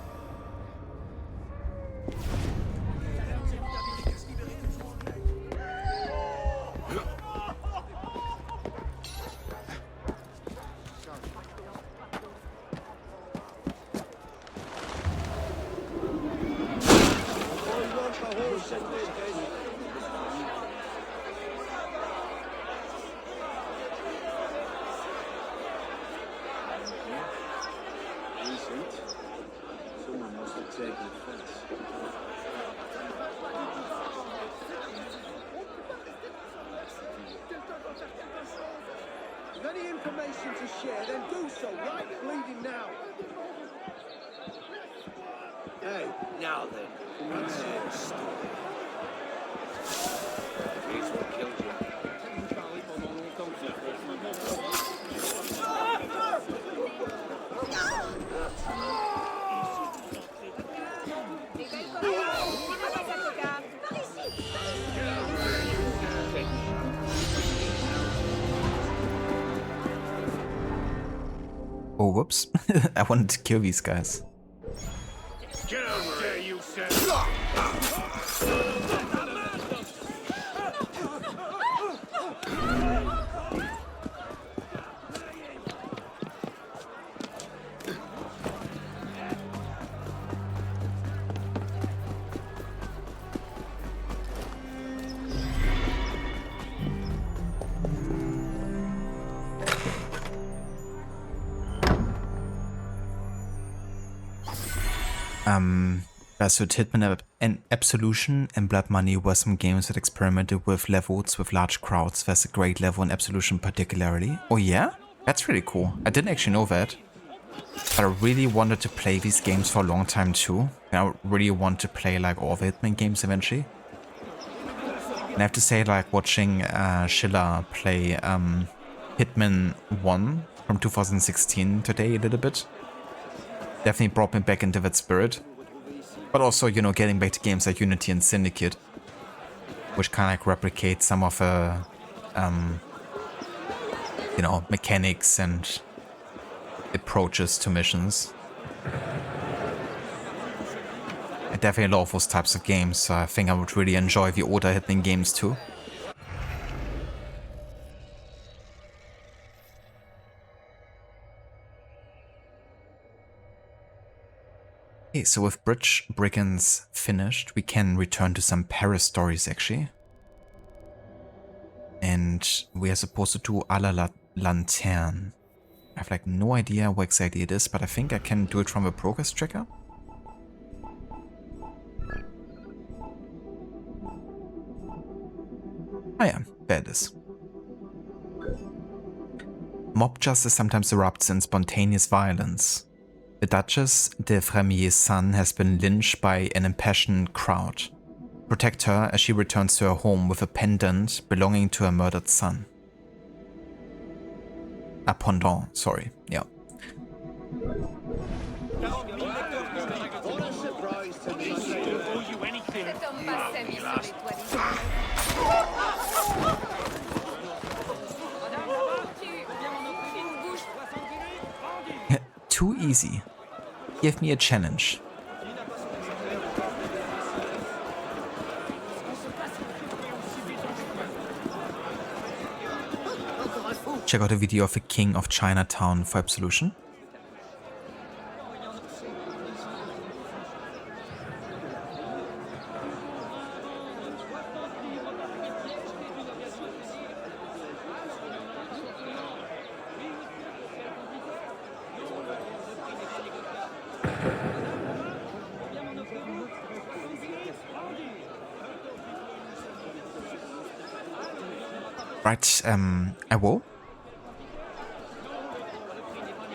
Someone must have taken offense. If any information to share, then do so right bleeding now. Hey, now then. Let's hear the story. Here's what killed you. Oh, whoops. I wanted to kill these guys. Get over here, you said. Basut Hitman and Absolution and Blood Money were some games that experimented with levels with large crowds. There's a great level in Absolution particularly. Oh yeah? That's really cool. I didn't actually know that. But I really wanted to play these games for a long time too. I really want to play like all the Hitman games eventually. And I have to say, like, watching Schiller play Hitman 1 from 2016 today a little bit definitely brought me back into that spirit. But also, you know, getting back to games like Unity and Syndicate, which kind of like replicate some of the, you know, mechanics and approaches to missions. I definitely love those types of games, so I think I would really enjoy the older Hitman games too. Okay, so with Brigands finished, we can return to some Paris stories actually. And we are supposed to do a la Lanterne. I have like no idea where exactly it is, but I think I can do it from the progress tracker. Oh yeah, there it is. Mob justice sometimes erupts in spontaneous violence. The Duchess de Frémier's son has been lynched by an impassioned crowd. Protect her as she returns to her home with a pendant belonging to her murdered son. A pendant, sorry, yeah. Too easy. Give me a challenge. Check out a video of the King of Chinatown for Absolution. Right, I will.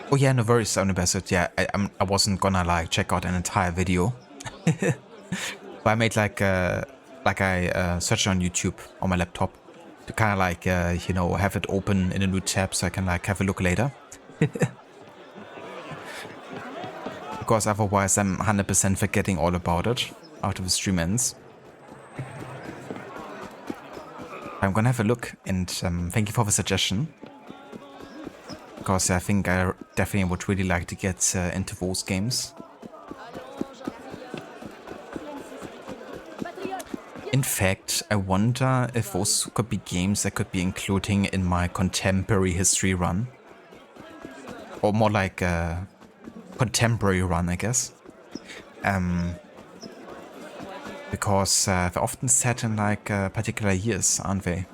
Oh yeah, no worries, Onibasset. Yeah, I wasn't gonna like check out an entire video. But I made like I searched on YouTube on my laptop to kind of like you know, have it open in a new tab so I can like have a look later. Because otherwise I'm 100% forgetting all about it after the stream ends. I'm gonna have a look, and thank you for the suggestion. Because I think I definitely would really like to get into those games. In fact, I wonder if those could be games I could be including in my contemporary history run. Or more like a contemporary run, I guess. Because they're often set in like particular years, aren't they?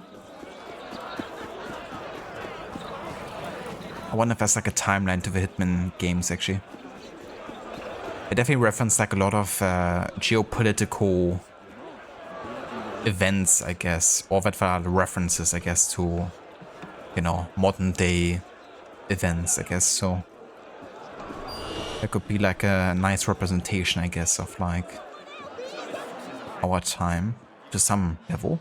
I wonder if there's like a timeline to the Hitman games actually. They definitely reference like a lot of geopolitical events, I guess. Or that are references, I guess, to, you know, modern day events, I guess. So that could be like a nice representation, I guess, of like our time to some level.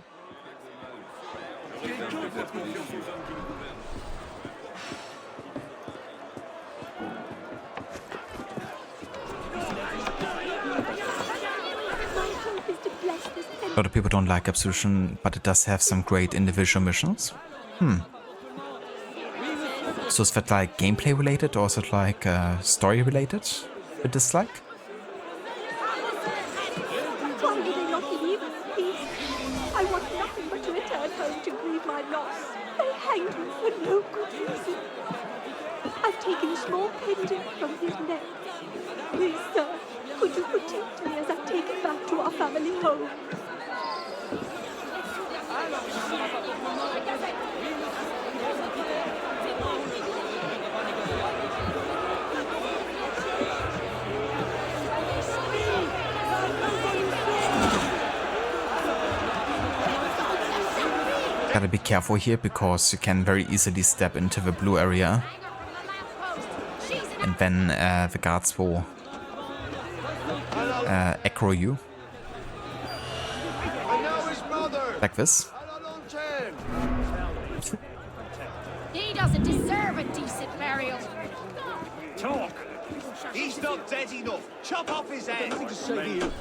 A lot of people don't like Absolution, but it does have some great individual missions. So is that like gameplay related, or is it like story related? A dislike? Why do they not believe us, please? I want nothing but to return home to grieve my loss. They hanged me for no good reason. I've taken a small pendant from his neck. Please, sir, could you protect me as I take it back to our family home? Gotta be careful here because you can very easily step into the blue area. And then the guards will aggro you. Like this. He doesn't deserve a decent burial. Talk. He's not dead enough. Chop off his head. Nothing to say to you.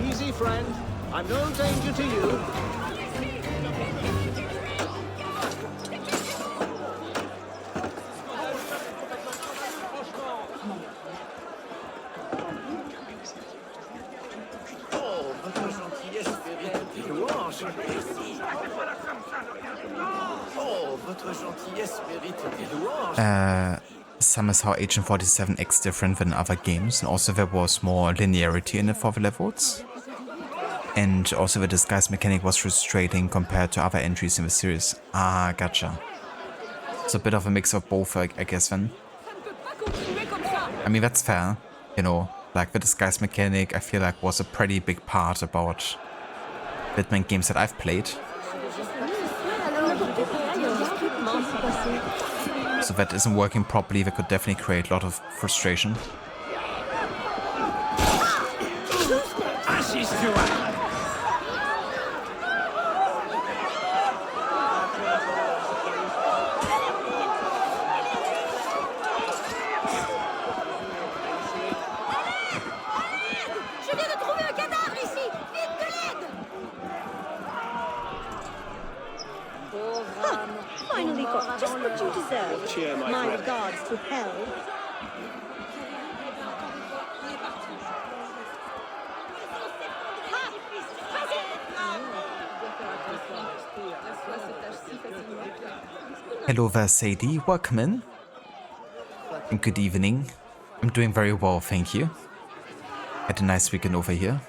Easy, friend. I'm no danger to you. Some is how Agent 47 acts different than other games, and also there was more linearity in it for the levels. And also the disguise mechanic was frustrating compared to other entries in the series. Ah, gotcha. So a bit of a mix of both, I guess then. I mean, that's fair. You know, like the disguise mechanic I feel like was a pretty big part about Batman games that I've played. So if that isn't working properly, that could definitely create a lot of frustration. Finally got just what you deserve. Cheer, my My friend. regards to hell. Hello there, Sadie. Welcome in. And good evening. I'm doing very well, thank you. Had a nice weekend over here.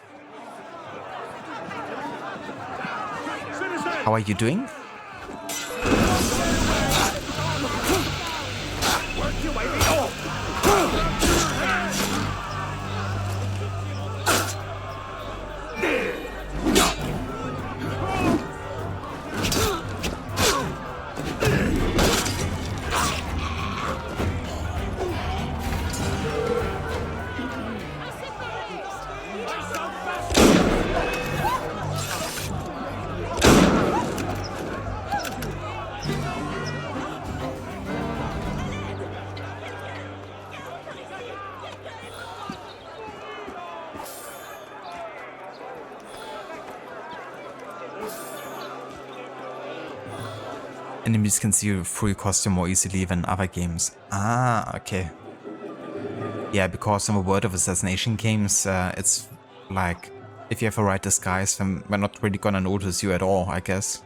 How are you doing? Enemies can see through your costume more easily than other games. Ah, okay. Yeah, because in the world of assassination games, it's like, if you have a right disguise, then we're not really gonna notice you at all, I guess.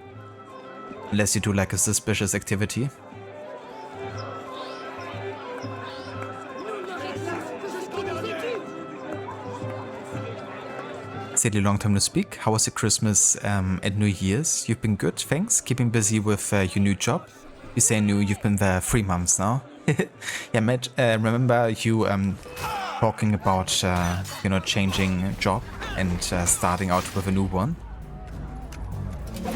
Unless you do like a suspicious activity. Sadie, long time no speak. How was your Christmas and New Year's? You've been good, thanks. Keeping busy with your new job. You say new, you've been there 3 months now. Yeah, Matt, remember you talking about, you know, changing job and starting out with a new one?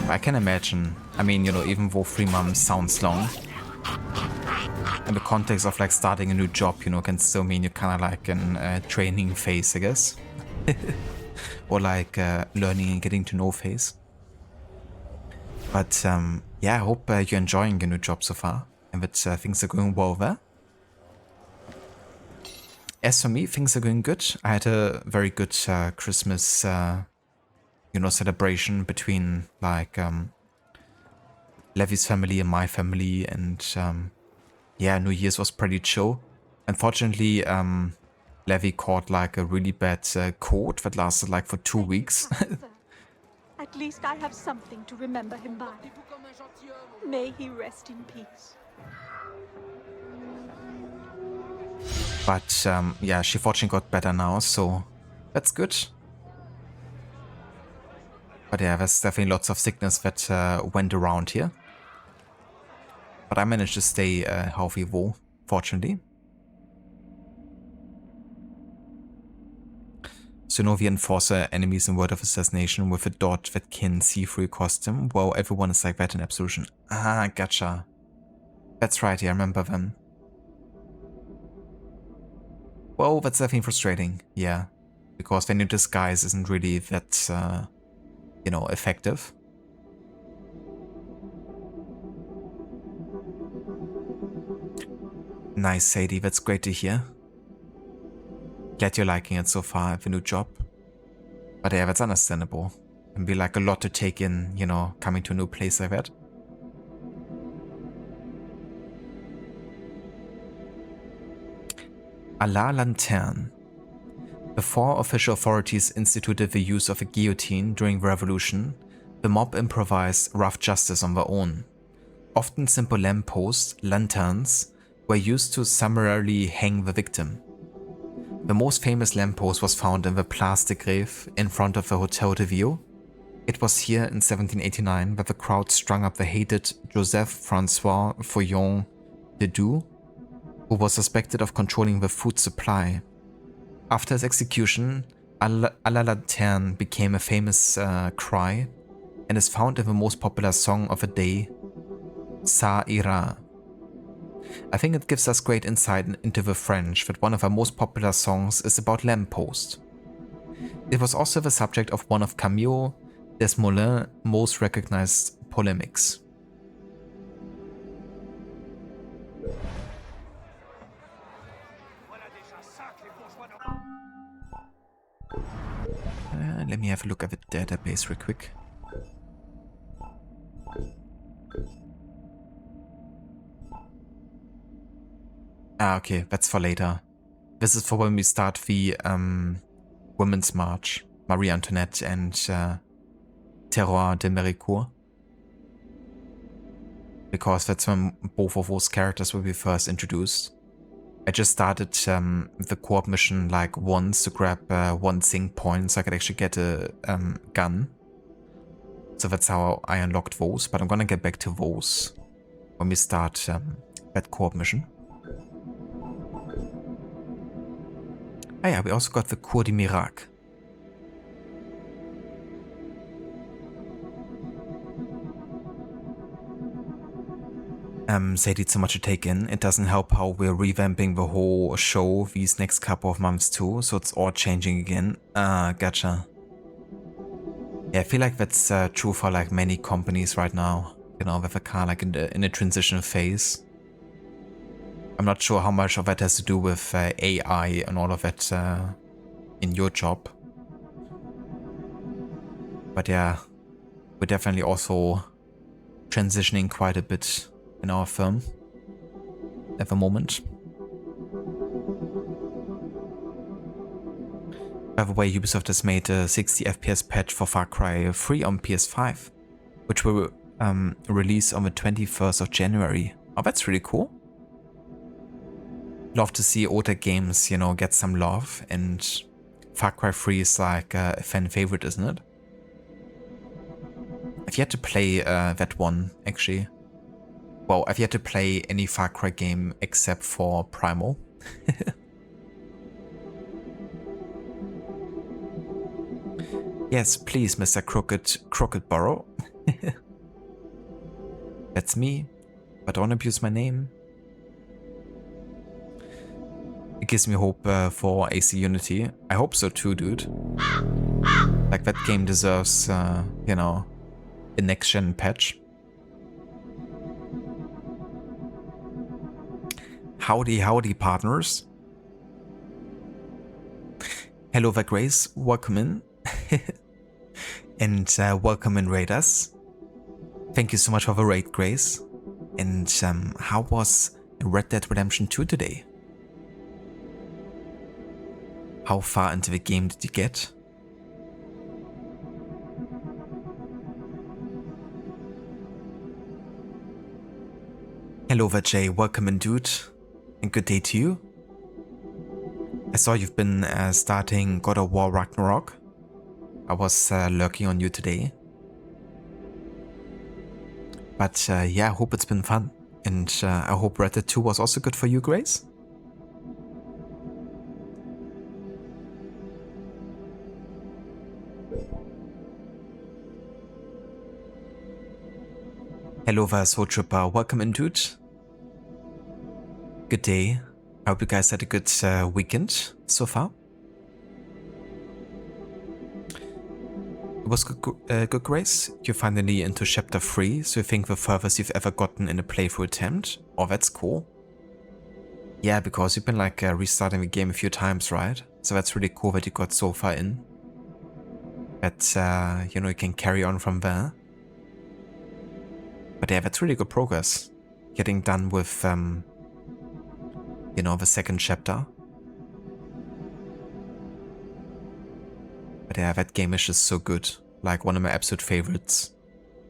I can imagine. I mean, you know, even though 3 months sounds long, in the context of like starting a new job, you know, can still mean you're kind of like in a training phase, I guess. Or like learning and getting to know phase. But yeah, I hope you're enjoying your new job so far and that things are going well there. As for me, things are going good. I had a very good Christmas, you know, celebration between like Levy's family and my family, and yeah, New Year's was pretty chill. Unfortunately, Levy caught like a really bad cold that lasted like for 2 weeks. At least I have something to remember him by. May he rest in peace. But yeah, she fortunately got better now, so that's good. But yeah, there's definitely lots of sickness that went around here. But I managed to stay healthy though, fortunately. Synovian enforcer enemies in Word of Assassination with a dot that can see through your costume. Well, everyone is like that in Absolution. Ah, gotcha. That's right, yeah, I remember them. Well, that's definitely frustrating, yeah. Because then your disguise isn't really that, you know, effective. Nice, Sadie, that's great to hear. Glad you're liking it so far, the new job. But yeah, that's understandable. It can be like a lot to take in, you know, coming to a new place like that. A la Lanterne. Before official authorities instituted the use of a guillotine during the revolution, the mob improvised rough justice on their own. Often simple lampposts, lanterns, were used to summarily hang the victim. The most famous lamppost was found in the Place de Grève in front of the Hotel de Ville. It was here in 1789 that the crowd strung up the hated Joseph-François Fouillon de Doux, who was suspected of controlling the food supply. After his execution, a la Lanterne became a famous cry and is found in the most popular song of the day, Ça ira. I think it gives us great insight into the French that one of our most popular songs is about lamppost. It was also the subject of one of Camille Desmoulins' most recognized polemics. Let me have a look at the database real quick. Ah, okay, that's for later. This is for when we start the Women's March, Marie Antoinette and Terroir de Méricourt. Because that's when both of those characters will be first introduced. I just started the co-op mission like once to grab one sync point so I could actually get a gun. So that's how I unlocked those, but I'm gonna get back to those when we start that co-op mission. Ah yeah, we also got the Cour des Miracles. Sadie, so much to take in. It doesn't help how we're revamping the whole show these next couple of months too, so it's all changing again. Ah, gotcha. Yeah, I feel like that's true for like many companies right now. You know, with a car like in a transition phase. I'm not sure how much of that has to do with AI and all of that in your job. But yeah, we're definitely also transitioning quite a bit in our firm at the moment. By the way, Ubisoft has made a 60 FPS patch for Far Cry 3 on PS5, which will release on the 21st of January. Oh, that's really cool. Love to see older games, you know, get some love, and Far Cry 3 is like a fan favorite, isn't it? I've yet to play that one, actually. Well, I've yet to play any Far Cry game except for Primal. Yes, please, Mr. Crookedborough. That's me, but don't abuse my name. It gives me hope for AC Unity. I hope so too, dude. Like, that game deserves, you know, a next-gen patch. Howdy, howdy, partners. Hello there, Grace. Welcome in. And welcome in, Raiders. Thank you so much for the raid, Grace. And how was Red Dead Redemption 2 today? How far into the game did you get? Hello there, Jay. Welcome in, dude. And good day to you. I saw you've been starting God of War Ragnarok. I was lurking on you today. But yeah, I hope it's been fun. And I hope Red Dead 2 was also good for you, Grace. Hello, Soul Trooper. Welcome in, dude. Good day. I hope you guys had a good weekend so far. It was good, Grace. You're finally into chapter 3, so you think the furthest you've ever gotten in a playthrough attempt? Oh, that's cool. Yeah, because you've been like restarting the game a few times, right? So that's really cool that you got so far in. That, you know, you can carry on from there. But yeah, that's really good progress. Getting done with, you know, the second chapter. But yeah, that game is just so good. Like one of my absolute favorites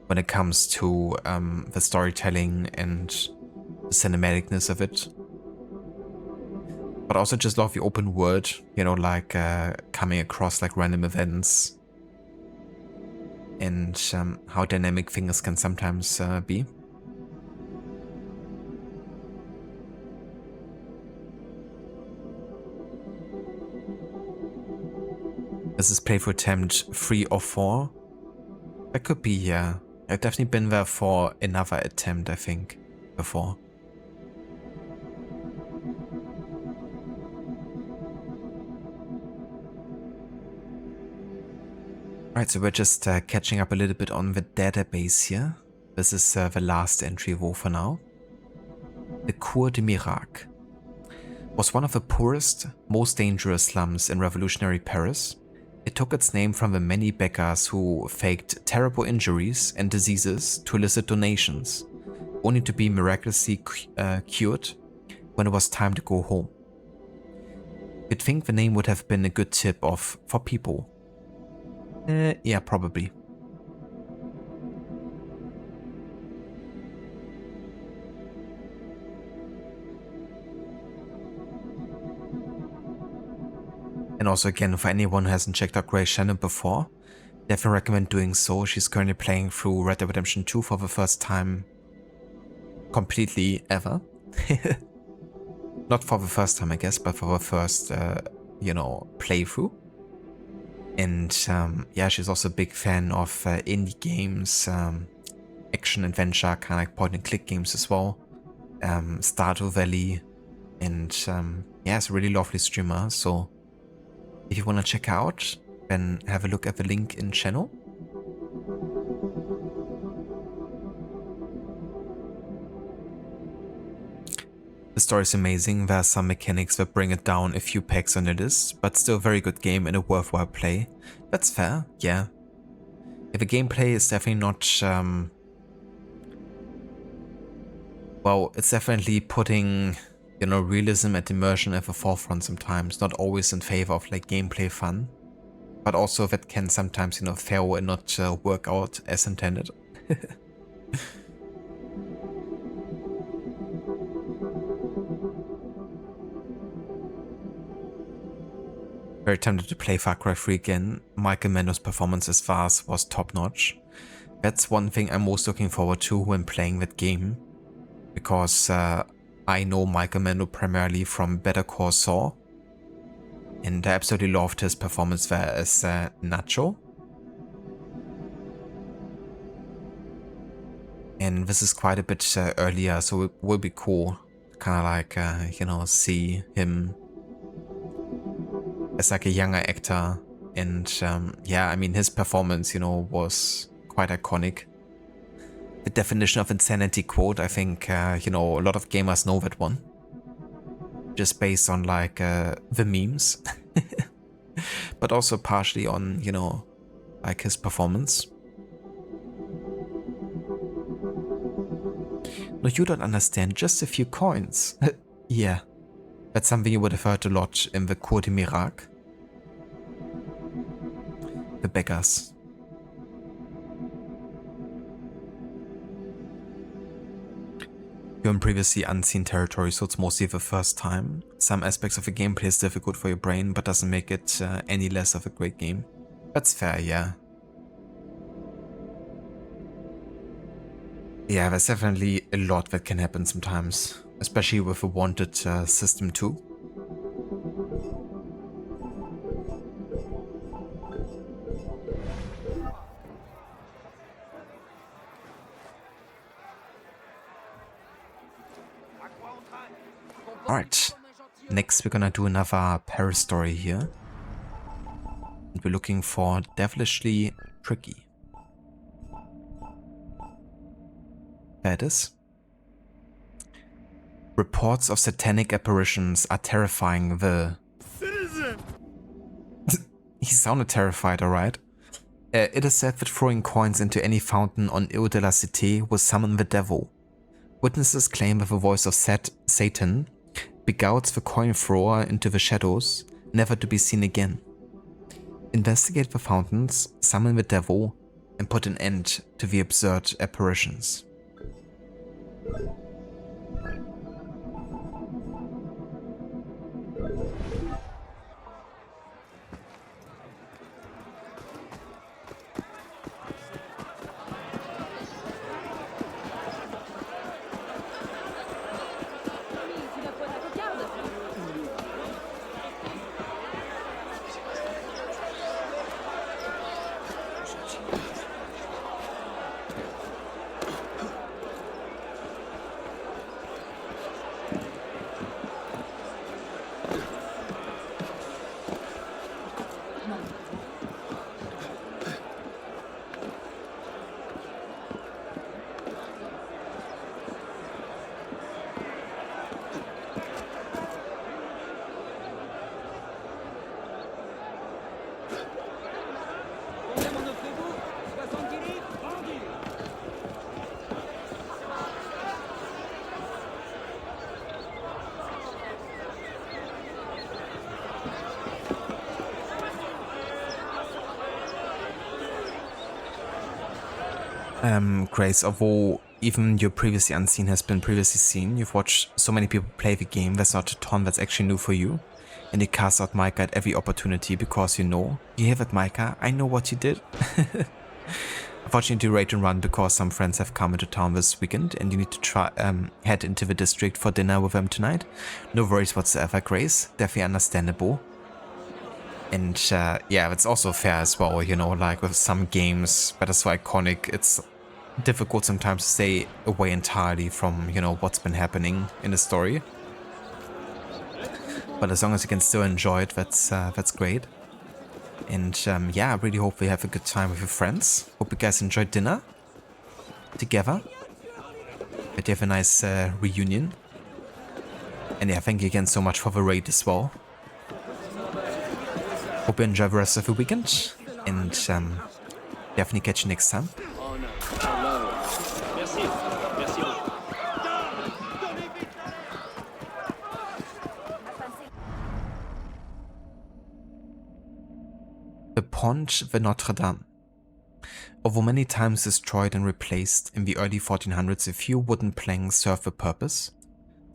when it comes to the storytelling and the cinematicness of it. But also just love the open world, you know, like coming across like random events. And how dynamic things can sometimes be. This is playthrough attempt 3 or 4. That could be, yeah. I've definitely been there for another attempt, I think, before. Right, so we're just catching up a little bit on the database here. This is the last entry though for now. The Cour des Miracles was one of the poorest, most dangerous slums in revolutionary Paris. It took its name from the many beggars who faked terrible injuries and diseases to elicit donations, only to be miraculously cured when it was time to go home. You'd think the name would have been a good tip off for people. Yeah, probably. And also again, for anyone who hasn't checked out Grace's channel before, definitely recommend doing so. She's currently playing through Red Dead Redemption 2 for the first time completely ever. Not for the first time, I guess, but for the first, you know, playthrough. And yeah, she's also a big fan of indie games, action adventure, kind of like point and click games as well. Stardew Valley, and yeah, it's a really lovely streamer. So if you want to check out, then have a look at the link in channel. The story is amazing. There are some mechanics that bring it down a few pegs on the list, but still a very good game and a worthwhile play. That's fair, yeah. If the gameplay is definitely not, well, it's definitely putting, you know, realism and immersion at the forefront sometimes, not always in favor of like gameplay fun, but also that can sometimes, you know, fail and not work out as intended. Very tempted to play Far Cry 3 again. Michael Mando's performance as Vaz was top notch. That's one thing I'm most looking forward to when playing that game, because I know Michael Mando primarily from Better Call Saul, and I absolutely loved his performance there as Nacho. And this is quite a bit earlier, so it will be cool, kind of like, you know, see him as like a younger actor. And yeah, I mean, his performance, you know, was quite iconic. The definition of insanity quote, I think, you know, a lot of gamers know that one. Just based on like the memes. But also partially on, you know, like his performance. No, you don't understand, just a few coins. Yeah. That's something you would have heard a lot in the Cour des Miracles. The beggars. You're in previously unseen territory, so it's mostly the first time. Some aspects of the gameplay is difficult for your brain, but doesn't make it any less of a great game. That's fair, yeah. Yeah, there's definitely a lot that can happen sometimes, especially with a wanted system too. Alright, next we're gonna do another Paris story here. And we're looking for Devilishly Tricky. There it is. Reports of satanic apparitions are terrifying the... Citizen! He sounded terrified, alright. It is said that throwing coins into any fountain on Eau de la Cité will summon the devil. Witnesses claim that the voice of Satan begouts the coin thrower into the shadows, never to be seen again. Investigate the fountains, summon the devil, and put an end to the absurd apparitions. Grace, although even your previously unseen has been previously seen, you've watched so many people play the game, there's not a ton that's actually new for you. And you cast out Micah at every opportunity because you hear that, Micah, I know what you did. Unfortunately, rate and run because some friends have come into town this weekend and you need to head into the district for dinner with them tonight. No worries whatsoever, Grace, definitely understandable. And yeah, it's also fair as well, like with some games that are so iconic, it's difficult sometimes to stay away entirely from, what's been happening in the story. But as long as you can still enjoy it, that's great. And yeah, I really hope you have a good time with your friends. Hope you guys enjoyed dinner together. That you have a nice reunion. And yeah, thank you again so much for the raid as well. Hope you enjoy the rest of the weekend, and definitely catch you next time. The Pont de Notre Dame. Although many times destroyed and replaced, in the early 1400s a few wooden planks served the purpose.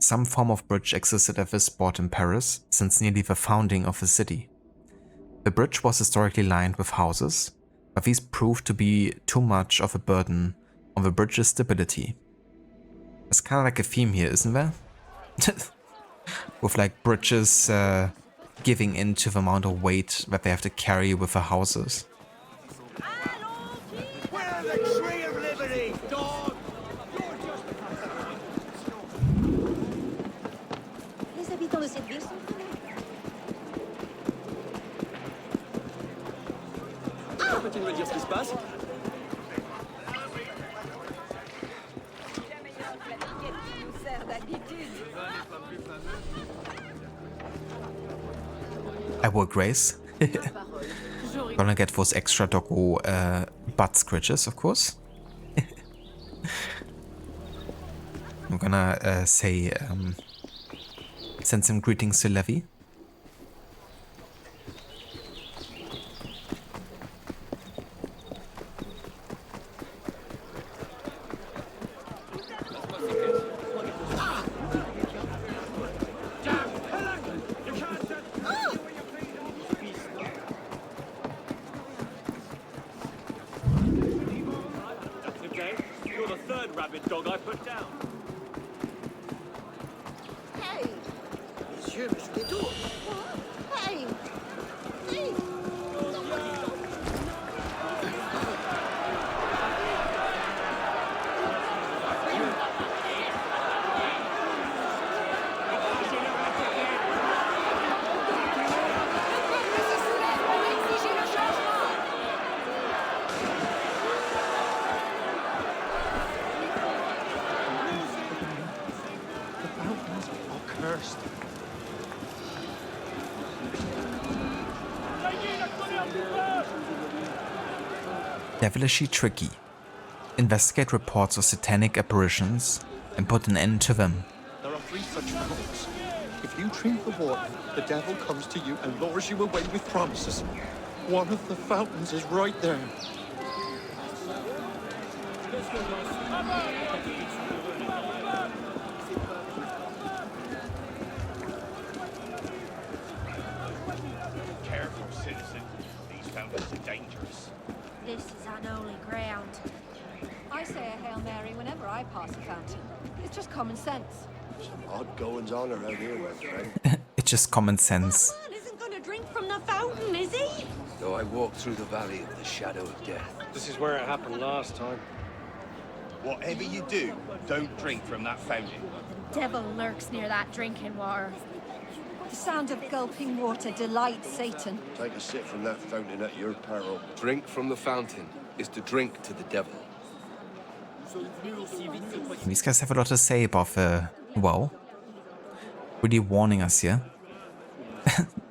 Some form of bridge existed at this spot in Paris since nearly the founding of the city. The bridge was historically lined with houses, but these proved to be too much of a burden on the bridge's stability. It's kind of like a theme here, isn't there? With like bridges giving in to the amount of weight that they have to carry with the houses. Where the tree of liberty, dog? Les habitants de cette ville sont Peux-tu me dire ce qui se passe? I will, Grace. Gonna get those extra doggo butt scratches, of course. I'm gonna send some greetings to Levy. Devilishly Tricky. Investigate reports of satanic apparitions and put an end to them. There are 3 such rules. If you drink the water, the devil comes to you and lures you away with promises. One of the fountains is right there. Careful, citizen. These fountains are dangerous. This is unholy ground. I say a Hail Mary whenever I pass a fountain. It's just common sense. Some odd goings on around here, my friend. It's just common sense. Man isn't going to drink from the fountain, is he? Though I walk through the valley of the shadow of death. This is where it happened last time. Whatever you do, don't drink from that fountain. Devil lurks near that drinking water. The sound of gulping water delights Satan. Take a sip from that fountain at your peril. Drink from the fountain is to drink to the devil. These guys have a lot to say about the well. Really warning us here.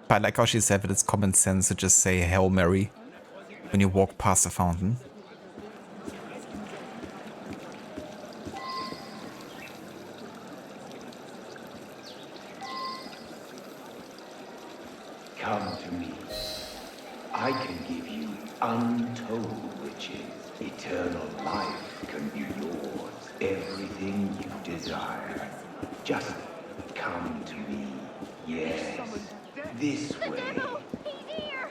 But I like how she said that it's common sense to just say Hail Mary when you walk past the fountain. Come to me. I can give you untold riches. Eternal life can be yours. Everything you desire. Just come to me. Yes. This way. He's here!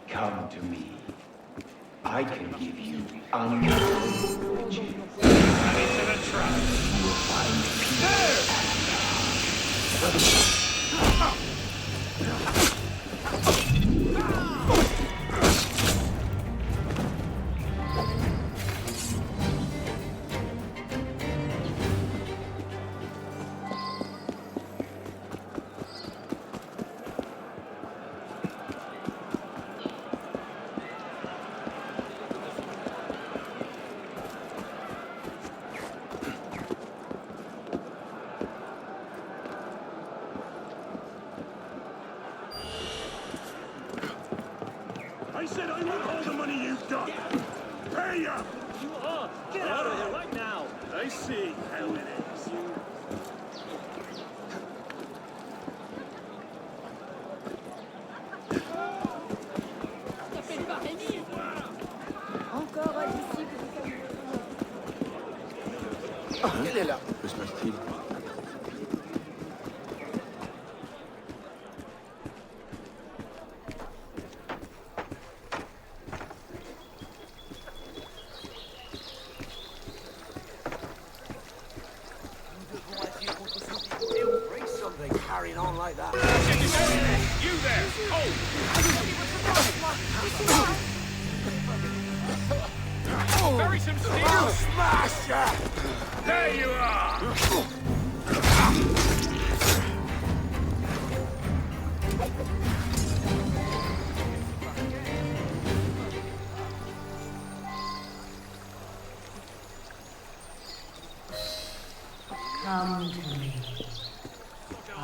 Come to me. I can give you untold riches. Into the trap. You will find peace. I said I want all the money you've got. Pay up! You are! Get out of here right now! I see how it is. Encore un disciple. Il est là. Que se passe-t-il? Carrying on like that. You there! Oh! Bury some steel! Smash ya! There you are! Come to me.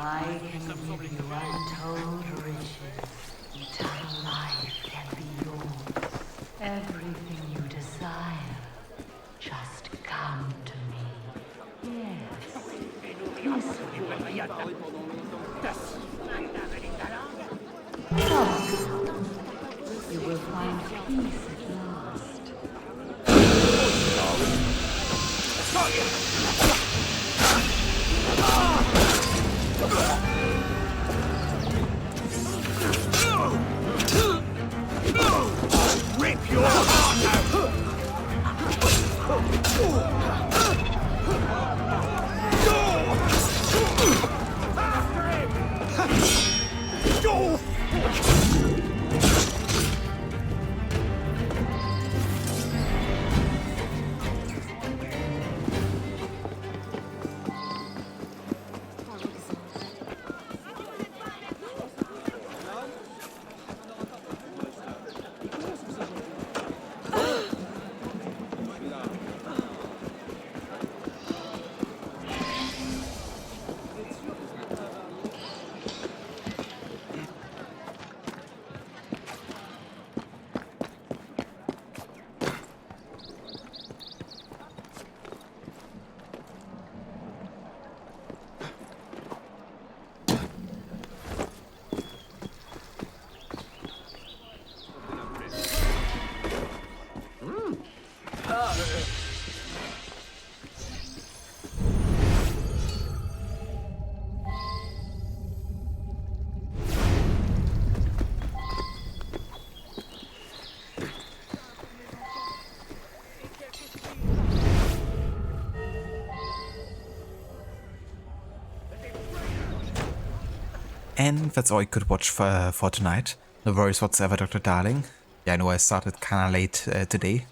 I can give you untold riches. Eternal life can be yours. Everything you desire. Just come to me. Yes. This way. Oh, you will find peace at last. Rip your heart out! After him! Go! And that's all you could watch for tonight. No worries whatsoever, Dr. Darling. Yeah, I know I started kinda late today.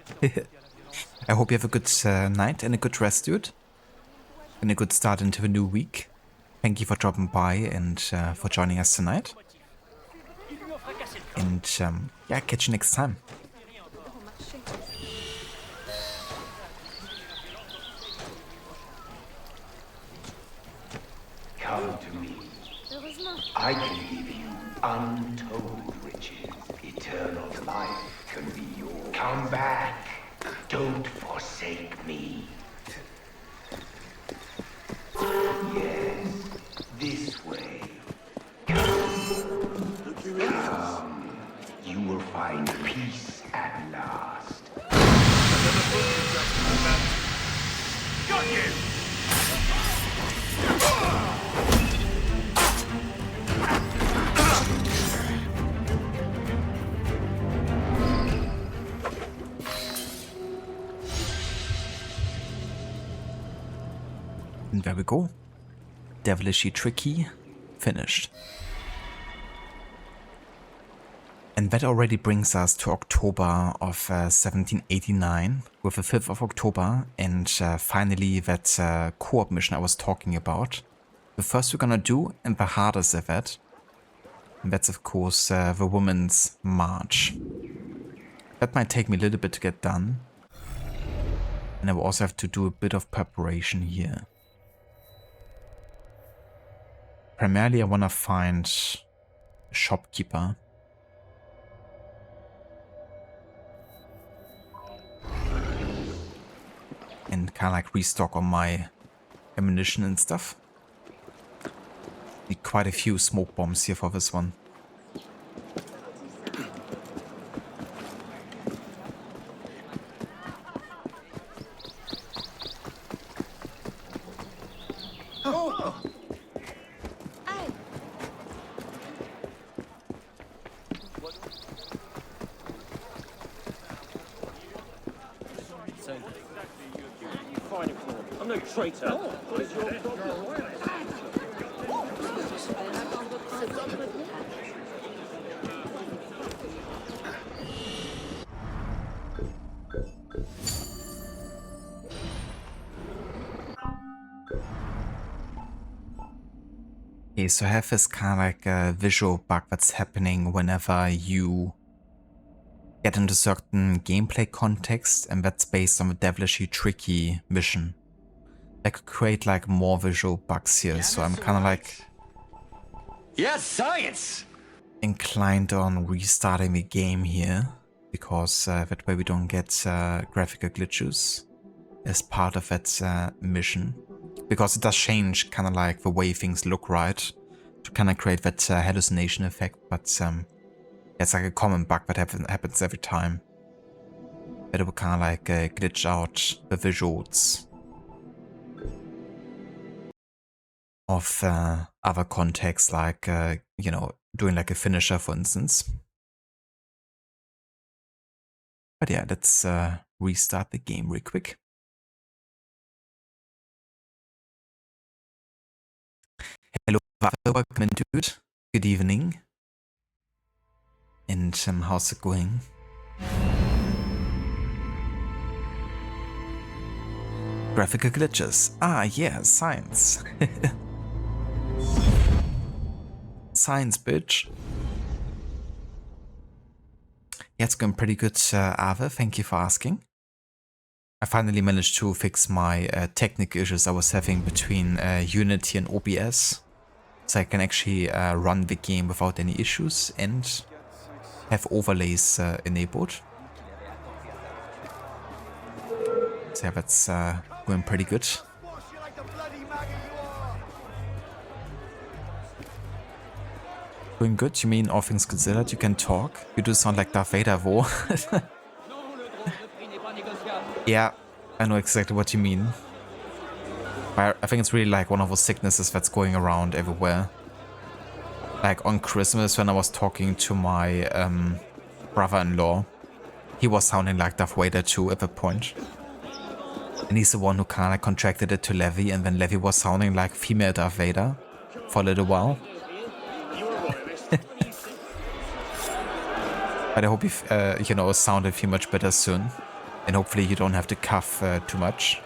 I hope you have a good night and a good rest, dude. And a good start into the new week. Thank you for dropping by and for joining us tonight. And yeah, catch you next time. Come to me. I can give you untold riches. Eternal life can be yours. Come back. Don't forsake me. Yes, this way. Come. You will find peace at last. Got you! And there we go. Devilishly Tricky finished. And that already brings us to October of 1789 with the 5th of October and finally that co-op mission I was talking about. The first we're gonna do and the hardest of it. And that's of course the Women's March. That might take me a little bit to get done. And I will also have to do a bit of preparation here. Primarily I want to find a shopkeeper. And kind of like restock on my ammunition and stuff. Need quite a few smoke bombs here for this one. I'm no traitor. What is your problem? Okay, so I have this kind of like a visual bug that's happening whenever you get into certain gameplay context, and that's based on the Devilishly Tricky mission. I could create like more visual bugs here, so I'm kind of like... Yes, science! Inclined on restarting the game here, because that way we don't get graphical glitches as part of that mission. Because it does change kind of like the way things look, right? To kind of create that hallucination effect, but it's like a common bug that happens every time. That it will kind of like glitch out the visuals of other contexts, like, you know, doing like a finisher, for instance. But yeah, let's restart the game real quick. Hello, welcome in, dude. Good evening. And how's it going? Graphical glitches. Ah, yeah, science. Science, bitch. Yeah, it's going pretty good, Ave. Thank you for asking. I finally managed to fix my technical issues I was having between Unity and OBS. So I can actually run the game without any issues and have overlays enabled. So yeah, that's going pretty good. Doing good? You mean all things considered, you can talk? You do sound like Darth Vader, though. Yeah, I know exactly what you mean. I think it's really like one of those sicknesses that's going around everywhere. Like on Christmas when I was talking to my brother-in-law, he was sounding like Darth Vader too at that point. And he's the one who kind of contracted it to Levi, and then Levi was sounding like female Darth Vader for a little while. But I hope you've, sound a few much better soon. And hopefully you don't have to cough too much.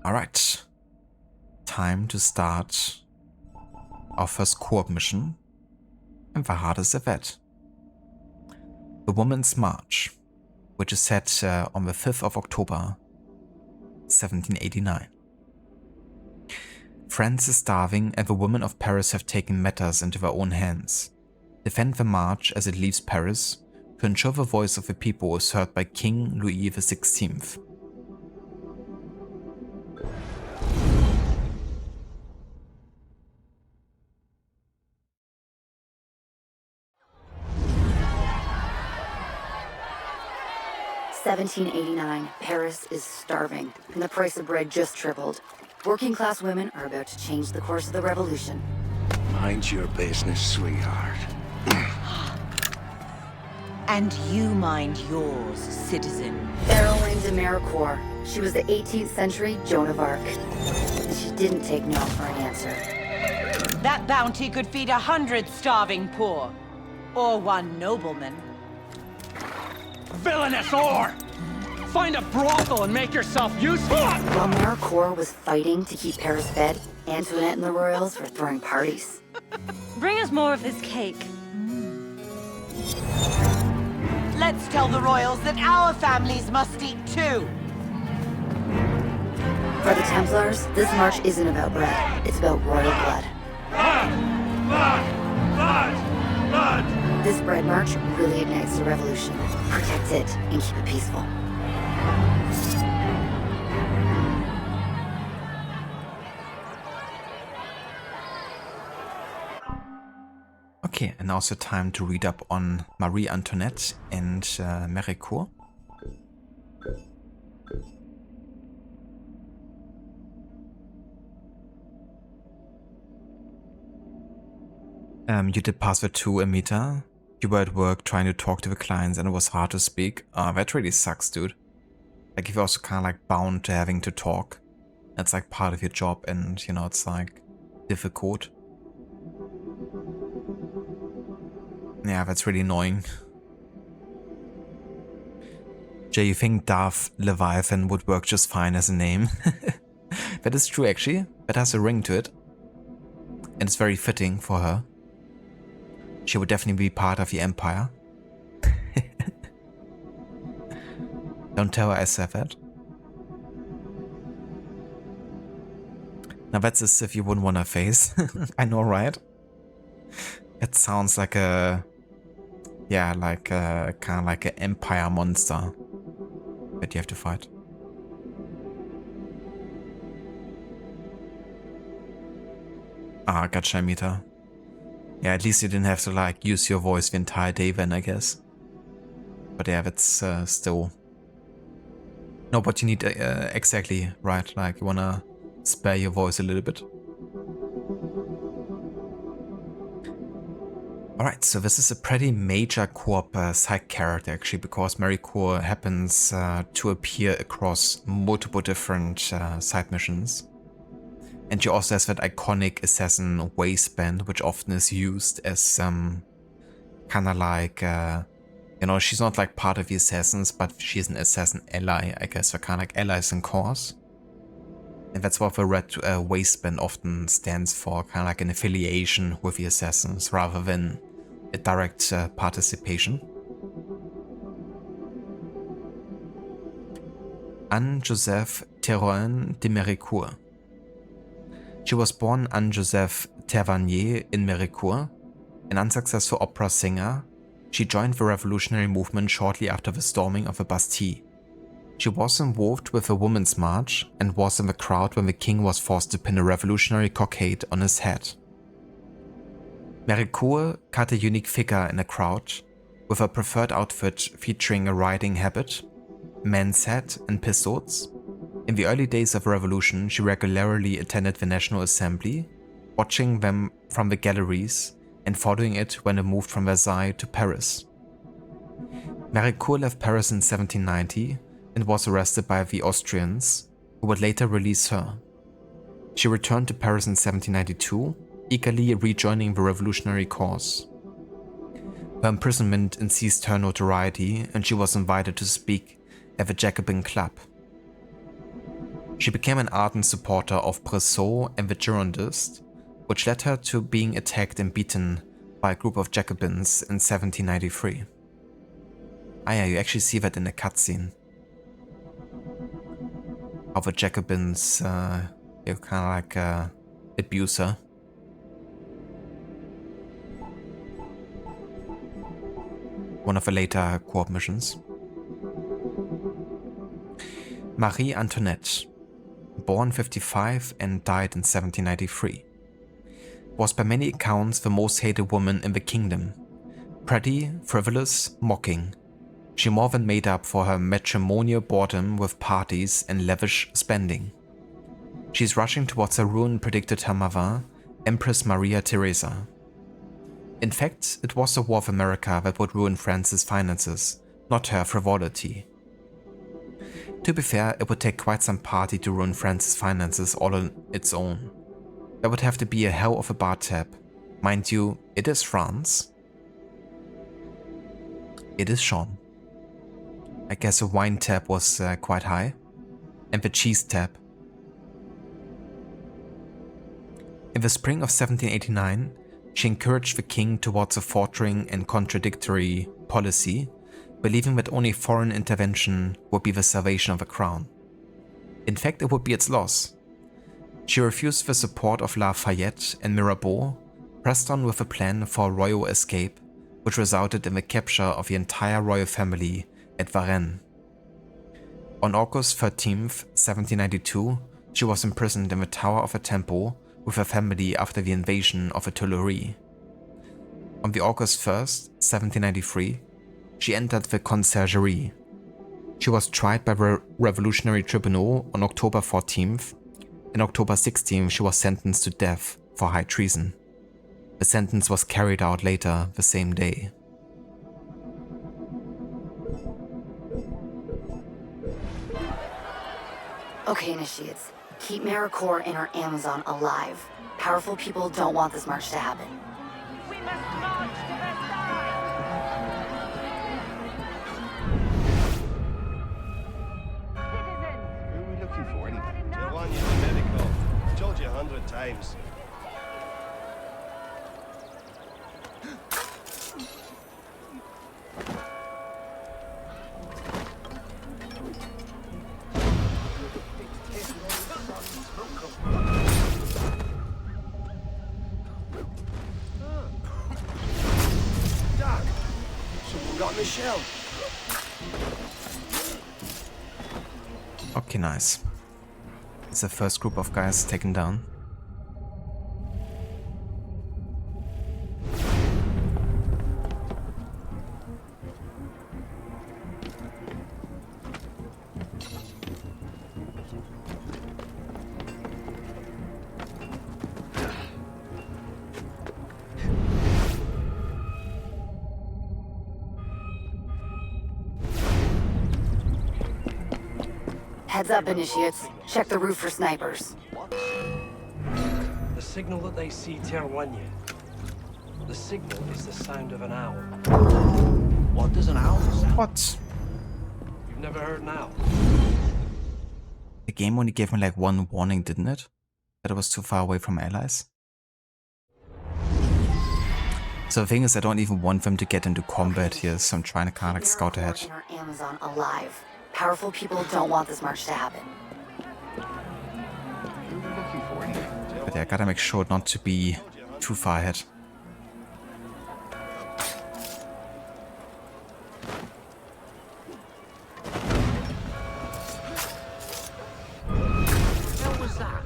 Alright. Time to start our first co-op mission. And the hardest of it. The Women's March, which is set on the 5th of October, 1789. France is starving and the women of Paris have taken matters into their own hands. Defend the march as it leaves Paris to ensure the voice of the people is heard by King Louis XVI. $1789. Paris is starving, and the price of bread just tripled. Working class women are about to change the course of the revolution. Mind your business, sweetheart. And you mind yours, citizen. Caroline de Méricourt. She was the 18th century Joan of Arc. And she didn't take no for an answer. That bounty could feed 100 starving poor. Or one nobleman. Villainous whore! Find a brothel and make yourself useful! While Méricourt was fighting to keep Paris fed, Antoinette and the royals were throwing parties. Bring us more of this cake. Let's tell the royals that our families must eat too. For the Templars, this march isn't about bread. It's about royal blood. Blood! Blood! Blood! Blood! This bread march really ignites the revolution. Protect it and keep it peaceful. Okay, and also time to read up on Marie Antoinette and Méricourt. You did password 2, Amita. You were at work trying to talk to the clients and it was hard to speak. That really sucks, dude. Like, if you're also kind of like bound to having to talk. That's like part of your job and, you know, it's like difficult. Yeah, that's really annoying. Jay, you think Darth Leviathan would work just fine as a name? That is true, actually. That has a ring to it. And it's very fitting for her. She would definitely be part of the Empire. Don't tell her I said that. Now that's as if you wouldn't want her face. I know, right? It sounds like a... yeah, like a... kind of like an Empire monster that you have to fight. Ah, gotcha, Amita. Yeah, at least you didn't have to like use your voice the entire day then, I guess. But yeah, that's still... not what you need exactly, right? Like, you wanna spare your voice a little bit. Alright, so this is a pretty major co-op side character actually, because Méricourt happens to appear across multiple different side missions. And she also has that iconic assassin waistband, which often is used as kind of like, you know, she's not like part of the assassins, but she's an assassin ally, I guess, so kind of like allies in cause. And that's what the red waistband often stands for, kind of like an affiliation with the assassins rather than a direct participation. Anne-Joseph Théroigne de Méricourt. She was born Anne-Joseph Tavernier in Méricourt, an unsuccessful opera singer. She joined the revolutionary movement shortly after the storming of the Bastille. She was involved with the Women's March and was in the crowd when the king was forced to pin a revolutionary cockade on his head. Méricourt cut a unique figure in the crowd, with her preferred outfit featuring a riding habit, men's hat and pistols. In the early days of the revolution, she regularly attended the National Assembly, watching them from the galleries and following it when it moved from Versailles to Paris. Méricourt left Paris in 1790 and was arrested by the Austrians, who would later release her. She returned to Paris in 1792, eagerly rejoining the revolutionary cause. Her imprisonment increased her notoriety, and she was invited to speak at the Jacobin Club. She became an ardent supporter of Brissot and the Girondists, which led her to being attacked and beaten by a group of Jacobins in 1793. Ah yeah, you actually see that in the cutscene. How the Jacobins, you're kind of like abuse her. One of the later co-op missions. Marie Antoinette, born 55 and died in 1793, was by many accounts the most hated woman in the kingdom. Pretty, frivolous, mocking, she more than made up for her matrimonial boredom with parties and lavish spending. She's rushing towards her ruin, predicted her mother, Empress Maria Theresa. In fact, it was the War of America that would ruin France's finances, not her frivolity. To be fair, it would take quite some party to ruin France's finances all on its own. There would have to be a hell of a bar tab. Mind you, it is France. It is Sean. I guess the wine tab was quite high. And the cheese tab. In the spring of 1789, she encouraged the king towards a faltering and contradictory policy, believing that only foreign intervention would be the salvation of the crown. In fact, it would be its loss. She refused the support of Lafayette and Mirabeau, pressed on with a plan for a royal escape, which resulted in the capture of the entire royal family at Varennes. On August 13th, 1792, she was imprisoned in the tower of a temple with her family after the invasion of the Tuileries. On the August 1st, 1793, she entered the Conciergerie. She was tried by the Revolutionary Tribunal on October 14th. In October 16th, she was sentenced to death for high treason. The sentence was carried out later the same day. Okay, initiates. Keep Maricore and our Amazon alive. Powerful people don't want this march to happen. We must march to Versailles! Who are we looking for anyway? The one you're the medical. Told you 100 times. Doc, someone got Michelle. Okay, nice. It's the first group of guys taken down. Heads up, initiates. Check the roof for snipers. The signal that they see Terwanye. The signal is the sound of an owl. What does an owl sound? What? You've never heard an owl? The game only gave me like one warning, didn't it? That it was too far away from allies. So the thing is, I don't even want them to get into combat here, so I'm trying to kind of like scout ahead. And our Amazon alive. Powerful people don't want this march to happen. But yeah, I gotta make sure not to be too far ahead. What was that?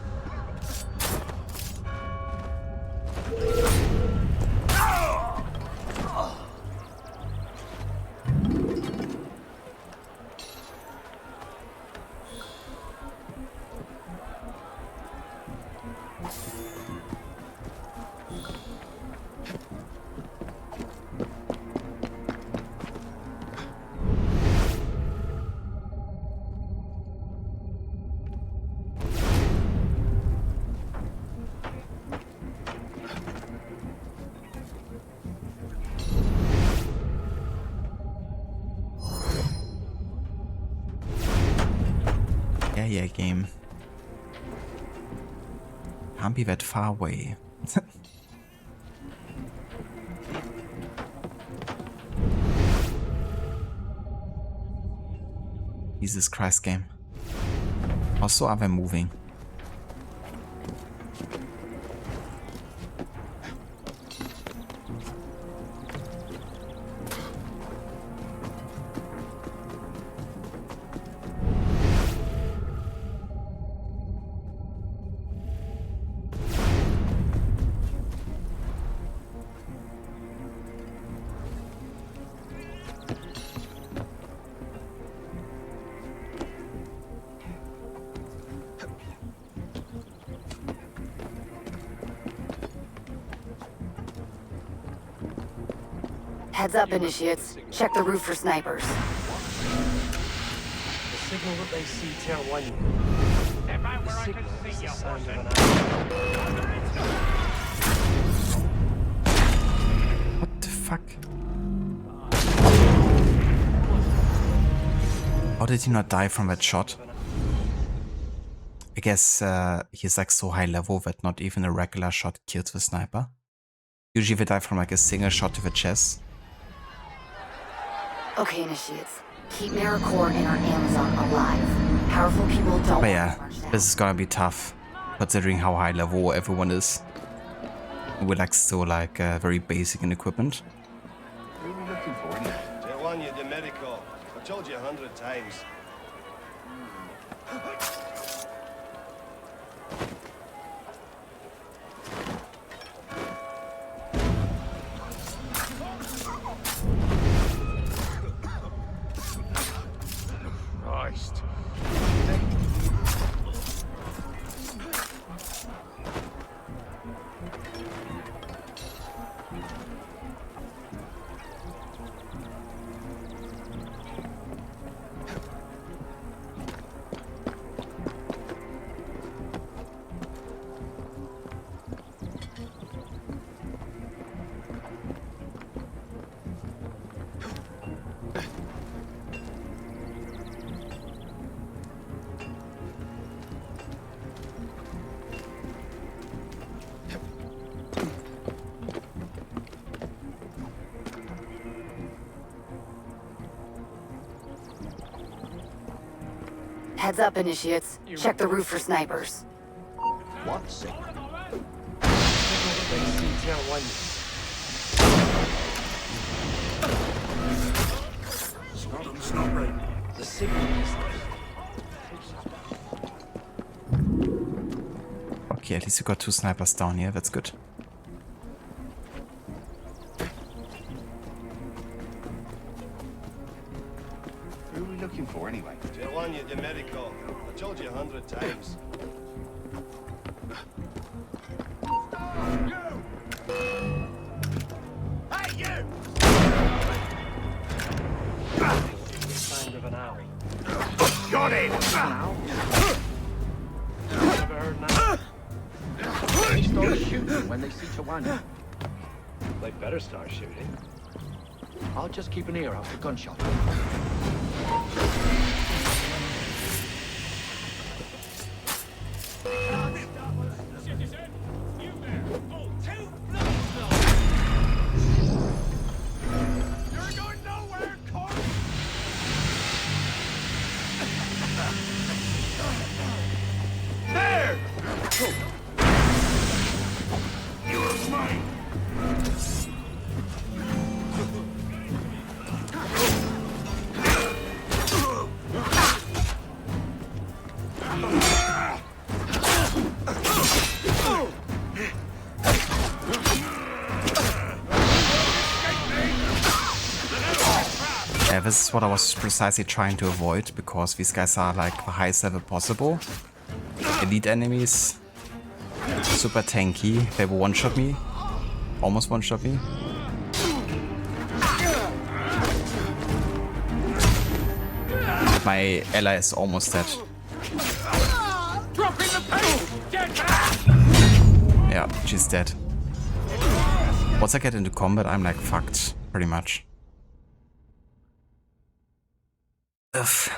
yeah, game. Can't be that far away. Jesus Christ, game. Also, are they moving? Heads up, initiates. Check the roof for snipers. The signal that they see tell one you. The signal is the sound of an What the fuck? How did he not die from that shot? I guess he's like so high level that not even a regular shot kills the sniper. Usually they die from like a single shot to the chest. Okay, initiates. Keep Maricore and our Amazon alive. Powerful people don't But yeah, this is gonna be tough, considering how high level everyone is. We're like still like very basic in equipment. Who are we looking for anyway? One, you're the medical. I've told you 100 times. Christ. Heads up, initiates. Check the roof for snipers. What signal? The signal that they see tell one you. It's not right. The signal is Okay, at least we got 2 snipers down here, that's good. Who are we looking for anyway? One, you're the medical. I told you 100 times. Hey, you! the sound of an owl. Got it! Never heard that. They start shooting when they see Tawana. They better start shooting. I'll just keep an ear out for gunshot. This is what I was precisely trying to avoid, because these guys are like the highest level possible. Elite enemies, super tanky, they will one-shot me, almost one-shot me. My ally is almost dead. Yeah, she's dead. Once I get into combat, I'm like fucked, pretty much. Ugh.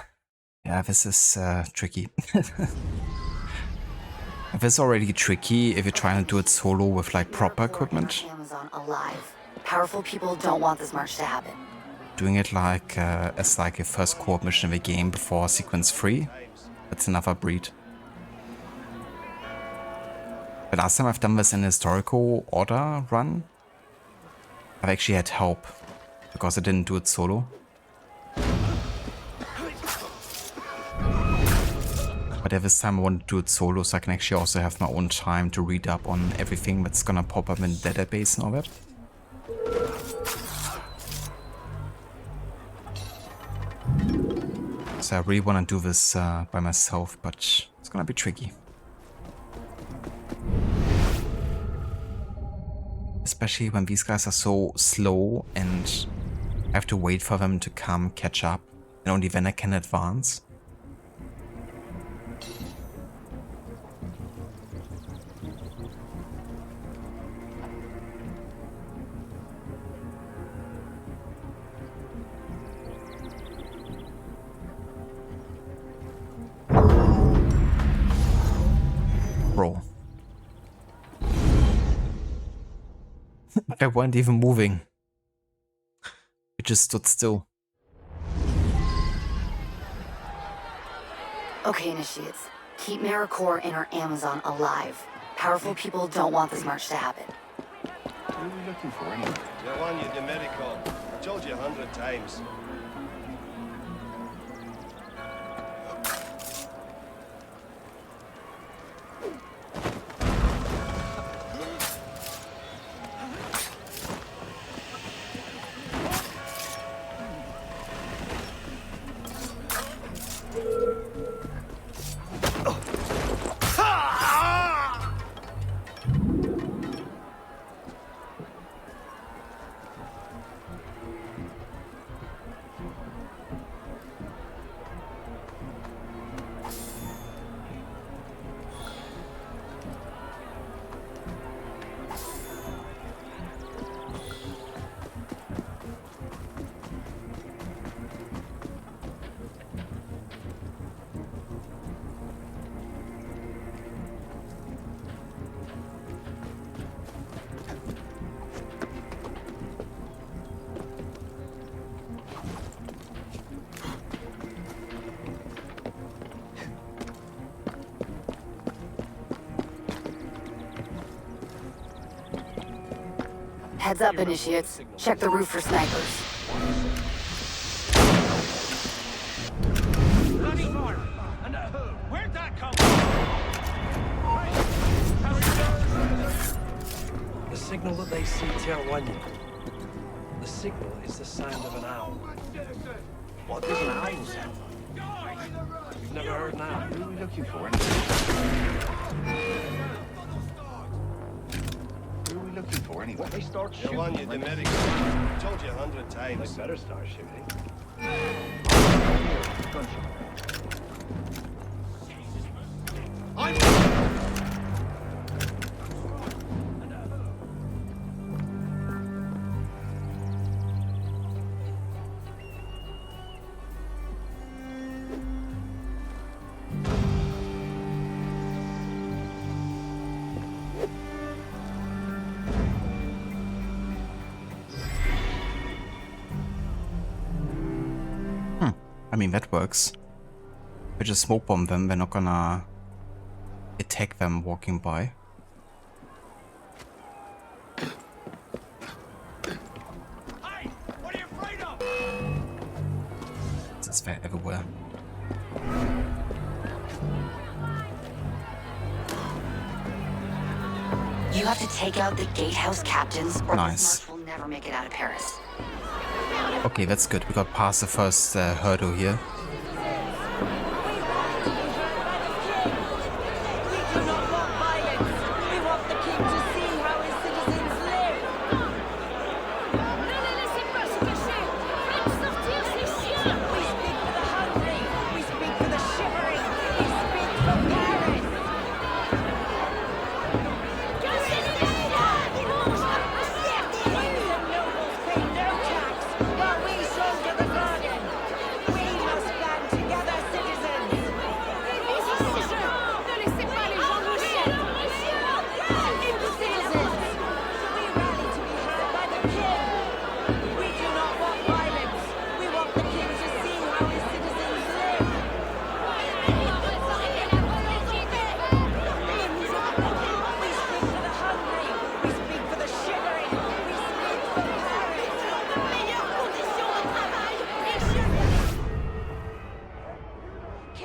Yeah, this is tricky. This is already tricky if you're trying to do it solo with like proper equipment. Amazon alive. Powerful people don't want this march to happen. Doing it like as like a first co-op mission of the game before sequence 3, that's another breed. The last time I've done this in a historical order run, I've actually had help because I didn't do it solo. But this time I want to do it solo so I can actually also have my own time to read up on everything that's gonna pop up in the database and all that. So I really want to do this by myself, but it's gonna be tricky. Especially when these guys are so slow and I have to wait for them to come catch up and only then I can advance. Bro. They weren't even moving. It just stood still. Okay, initiates. Keep Maricore and our Amazon alive. Powerful people don't want this march to happen. What are we looking for anyway? You're on your medical. I told you 100 times. Heads up, initiates. Check the roof for snipers. Bloody fire! And where'd that come from? The signal that they see Tier-1. The signal is the sound of an owl. What does an owl sound like? You've never heard an owl? Who are we looking for anyway? Looking for anyway. What they start shooting? You're on your medical. I told you 100 times. They better start shooting. I mean, that works. We just smoke bomb them, we're not gonna attack them walking by. Hey, what are you afraid of? It's fair everywhere. You have to take out the gatehouse captains or Nice. this march will never make it out of Paris. Okay, that's good. We got past the first hurdle here.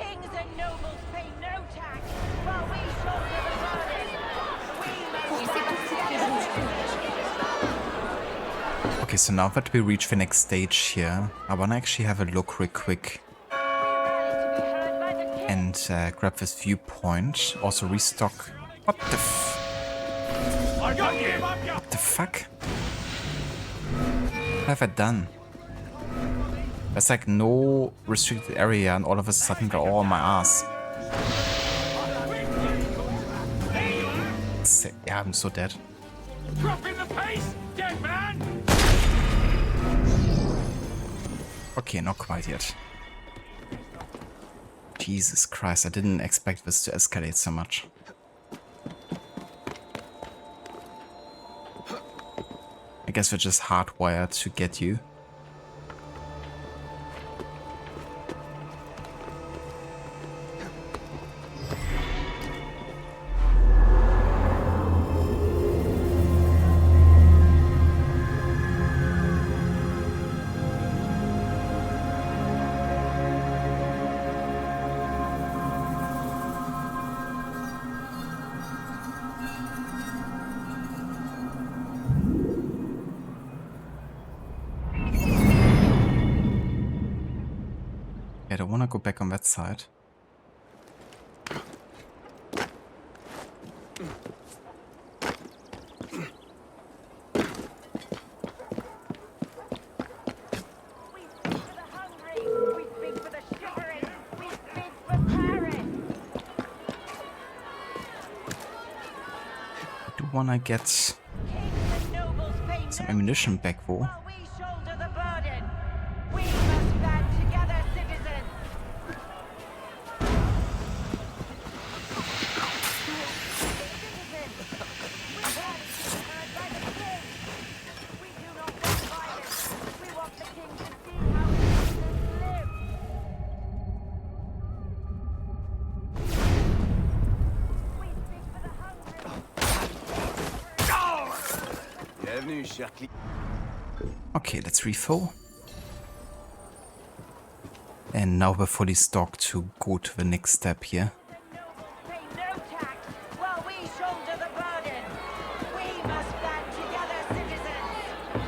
Kings and nobles pay no tax, while we shoulder the burden. Okay, so now that we reach the next stage here, I wanna actually have a look real quick. And grab this viewpoint. Also restock. What the What the fuck? What have I done? There's like no restricted area and all of a sudden they're all on my ass. Yeah, I'm so dead. Dropping the pace, dead man! Okay, not quite yet. Jesus Christ, I didn't expect this to escalate so much. I guess we're just hardwired to get you. I don't want to go back on that side. I do want to get some ammunition back though. Okay, let's refill. And now we're fully stocked to go to the next step here.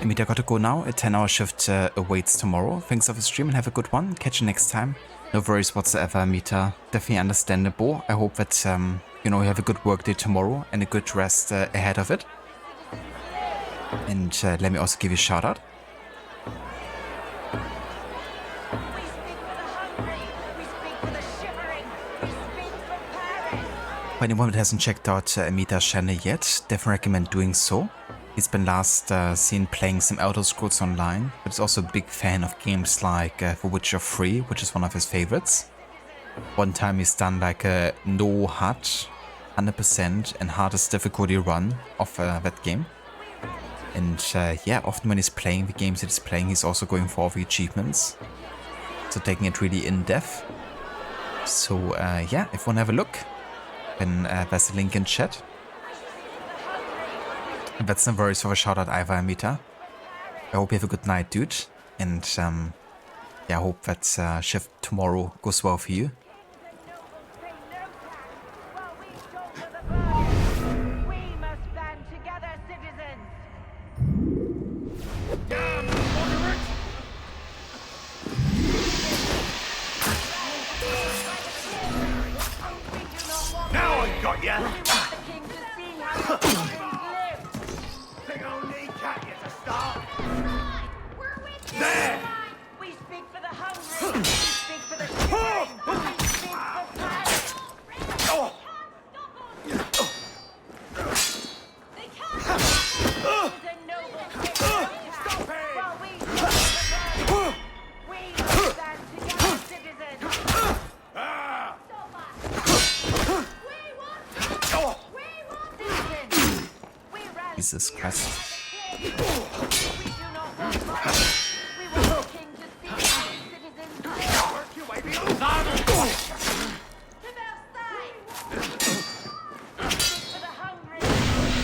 Amita gotta go now. A 10-hour shift awaits tomorrow. Thanks for the stream and have a good one. Catch you next time. No worries whatsoever, Amita. Definitely understandable. I hope that you know, you have a good work day tomorrow and a good rest ahead of it. And let me also give you a shout out. For anyone that hasn't checked out Amita's channel yet, definitely recommend doing so. He's been last seen playing some Elder Scrolls Online, but he's also a big fan of games like The Witcher 3, which is one of his favorites. One time he's done like a no HUD, 100% and hardest difficulty run of that game. And yeah, often when he's playing the games that he's playing, he's also going for all the achievements. So taking it really in depth. So yeah, if you want to have a look, then there's a link in chat. And that's no worries for the shout out either, Amita. I hope you have a good night, dude. And yeah, I hope that shift tomorrow goes well for you. Now I got ya! Big old kneecap you to start! There! We speak for the hungry, we speak for the shivering, we speak for pirates! They can't the noble take no tax, while we shoulder the burden. We must stand together, citizens! Jesus Christ. We do not want violence. We want the king to see our citizens live. Work your way beyond To Versailles! We speak for the hungry, we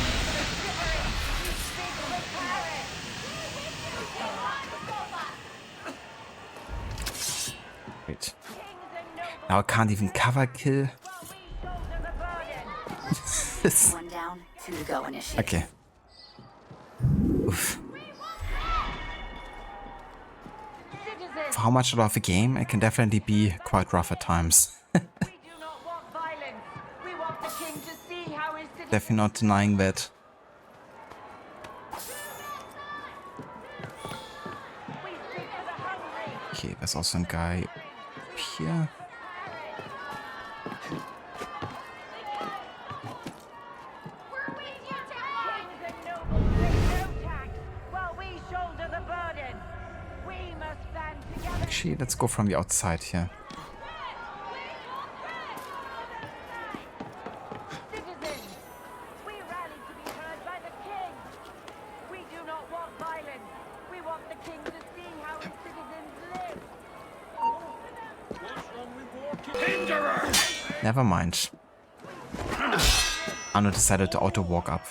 speak for the shivering, we speak for Paris. Wait. Kings and nobles Now I can't even cover kill. One down, two to go, initiate. Okay. Oof. For how much I love the game, it can definitely be quite rough at times. Definitely not denying that. Okay, there's also a guy up here. Actually, let's go from the outside here. Never mind. Arno decided to auto walk up.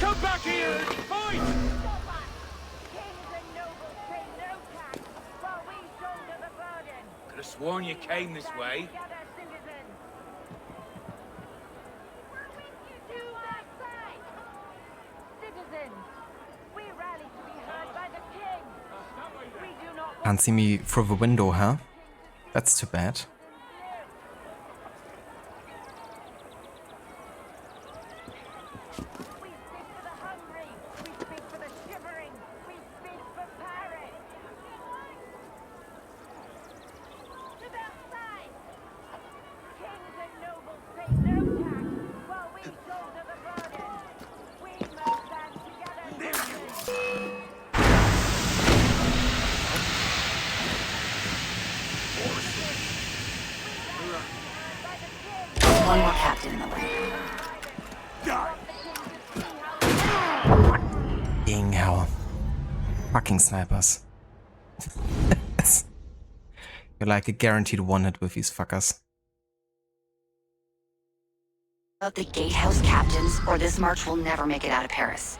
Come back here and fight! Could have sworn you came this way. Can't see me through the window, huh? That's too bad. One more captain in the way. Dang hell. Fucking snipers. You're like a guaranteed one-hit with these fuckers. About the gatehouse captains, or this march will never make it out of Paris.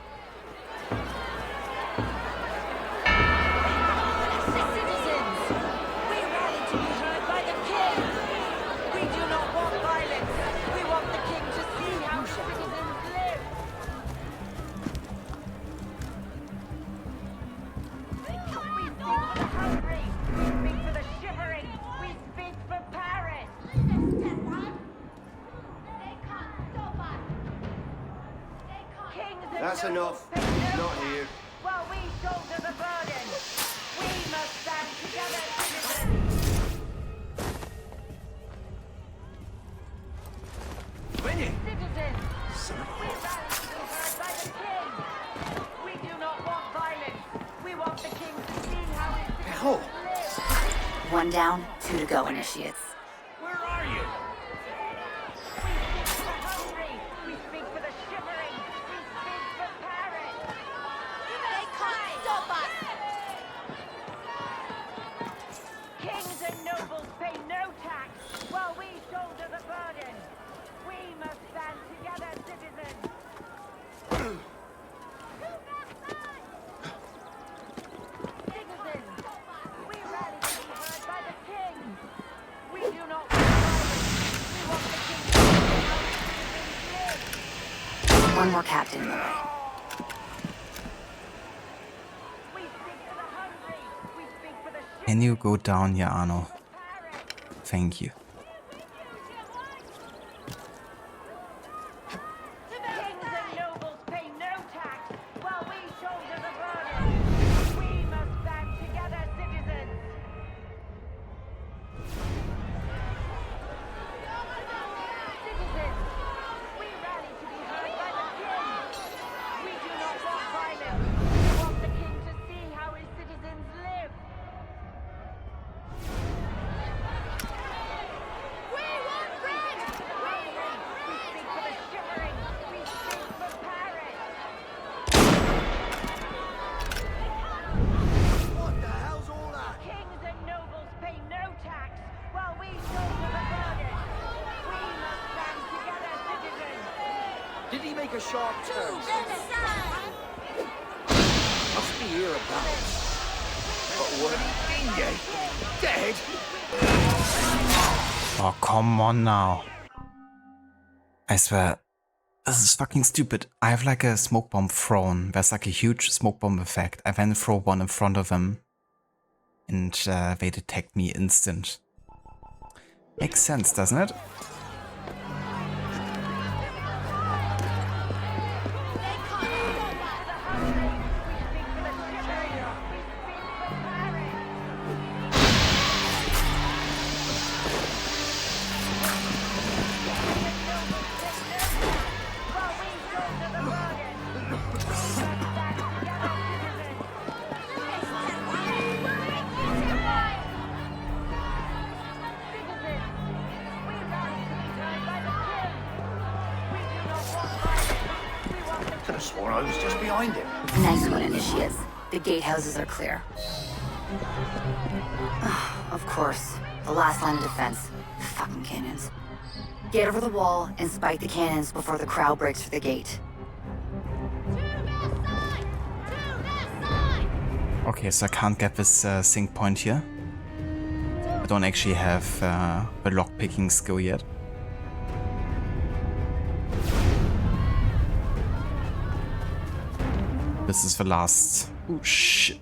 That's enough. He's not here. While we shoulder the burden, we must stand together, citizens. Winnie! Citizens, we rally to be heard by the king. We do not want violence. We want the king to see how his citizens live. One down, two to go, initiates. Where are you? We speak for the hungry. We speak for the shivering. We speak for Paris. They can't stop us. Kings and nobles pay no tax while we shoulder the burden. We must stand together, citizens. Citizens, we rally to be heard by the king. We do not want violence. We want the king to see how his citizens live. One more captain in the way. We speak for the hungry. We speak for the Can you go down here, Arno? Thank you. Kings and nobles pay no tax while we shoulder the burden. We must stand together, citizens. Citizens, we rally to be heard by the king. We do not want violence. We want the king to see how his citizens live. We want bread! We speak for the shivering. We speak for Paris. What the hell's all that? Kings and nobles pay no tax while we shoulder the burden. We must stand together, citizens. Did he make a sharp turn? Must be hereabouts. But Dead? Oh, come on now. I swear, this is fucking stupid. I have like a smoke bomb thrown. There's like a huge smoke bomb effect. I then throw one in front of them. And they detect me instant. Makes sense, doesn't it? Could have sworn I was just behind him. Nice one, Initiates. The gatehouses are clear. Of course. The last line of defense. Fucking cannons. Get over the wall and spike the cannons before the crowd breaks through the gate. Okay, so I can't get this sync point here. I don't actually have the lockpicking skill yet. This is the last... Oh, shit.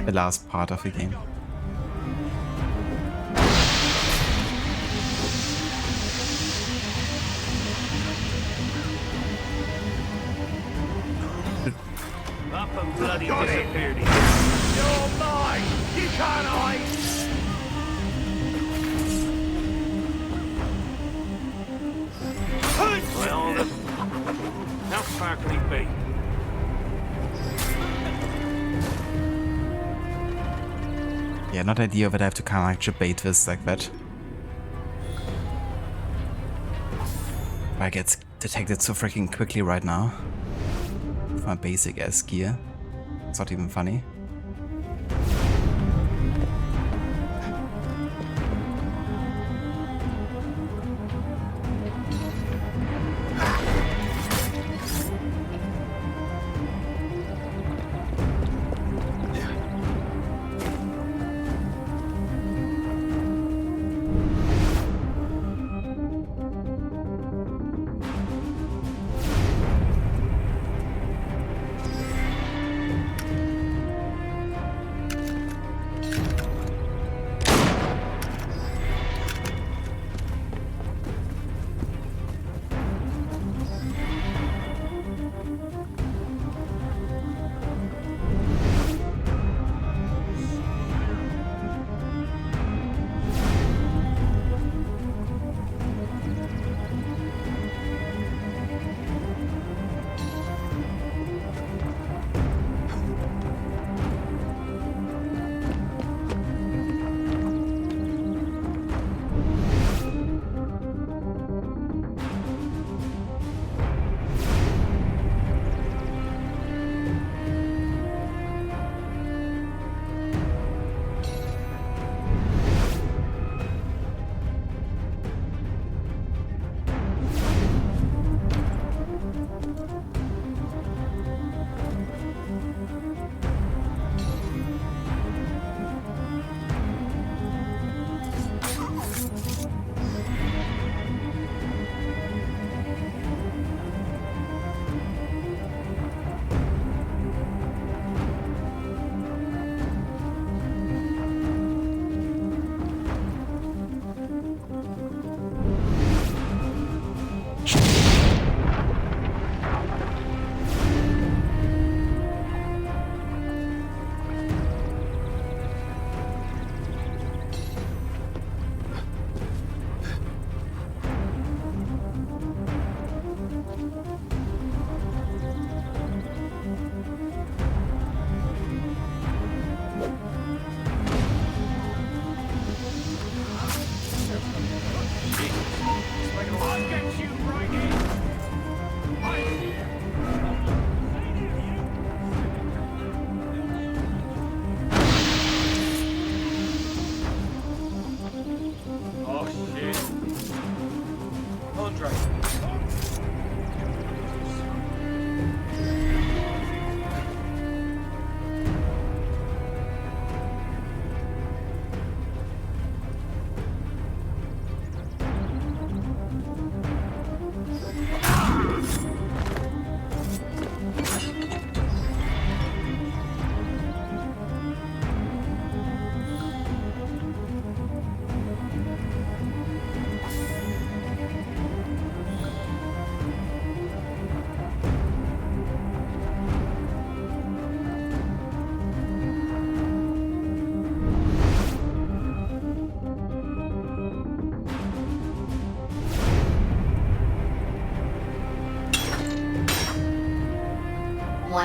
The last part of the game. Up and bloody disappeared. You're mine! You can't hide! Well, how far can he be? Yeah, not idea that I have to kind of like debate this like that. I get detected so freaking quickly right now. With my basic ass gear. It's not even funny.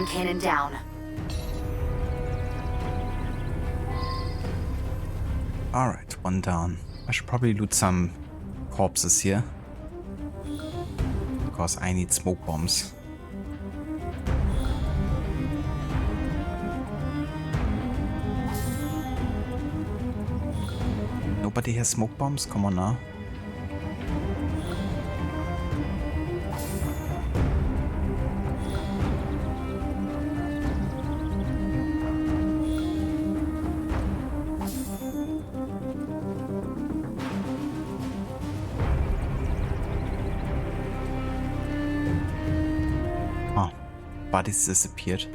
One cannon down. Alright, one down. I should probably loot some corpses here. Because I need smoke bombs. Nobody has smoke bombs? Come on now. Bodies disappeared.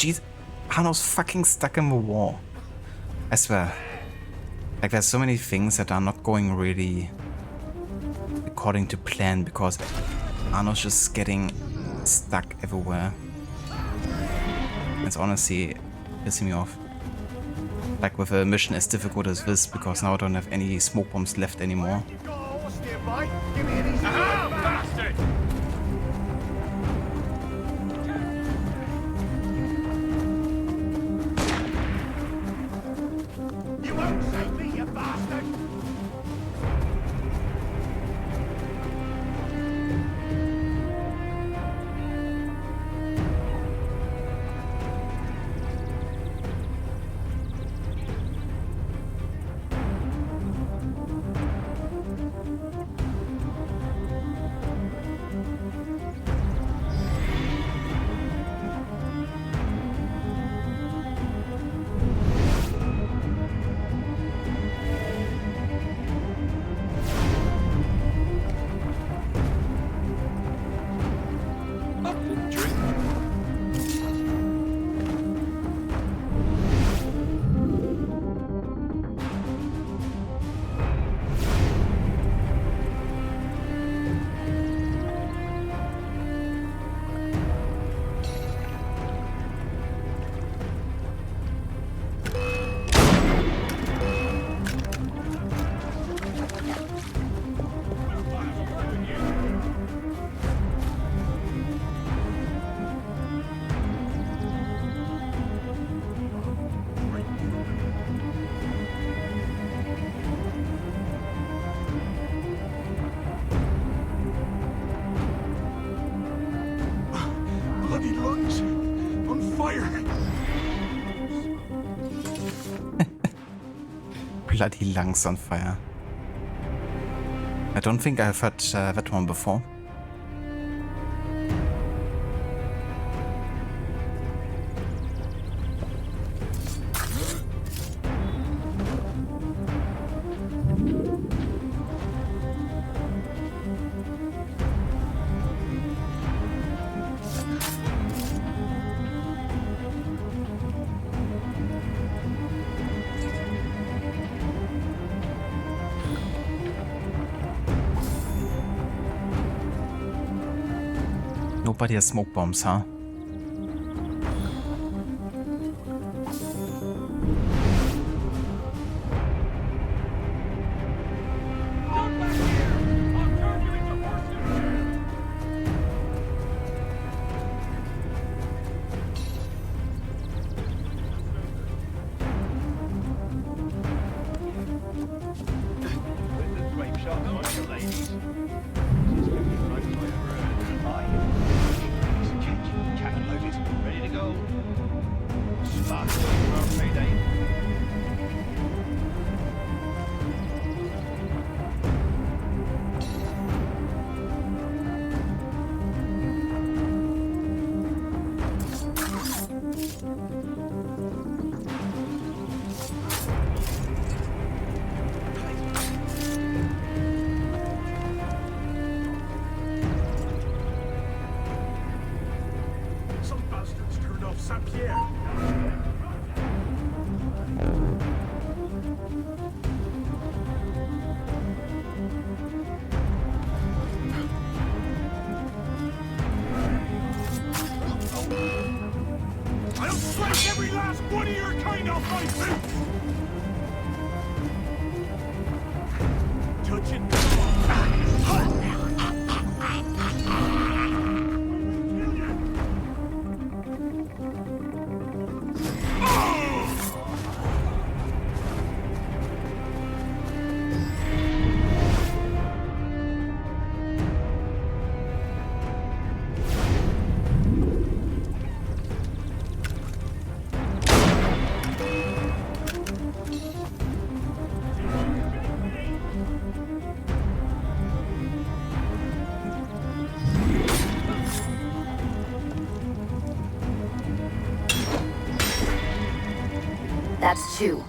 Jeez, Hanno's fucking stuck in the wall. I swear. Like, there's so many things that are not going really according to plan because Arno's just getting stuck everywhere. It's honestly pissing me off. Like with a mission as difficult as this, because now I don't have any smoke bombs left anymore. Bloody lungs on fire. I don't think I've heard that one before. Nobody has smoke bombs, huh? every last one of your kind off my feet! Touch it. That's 2.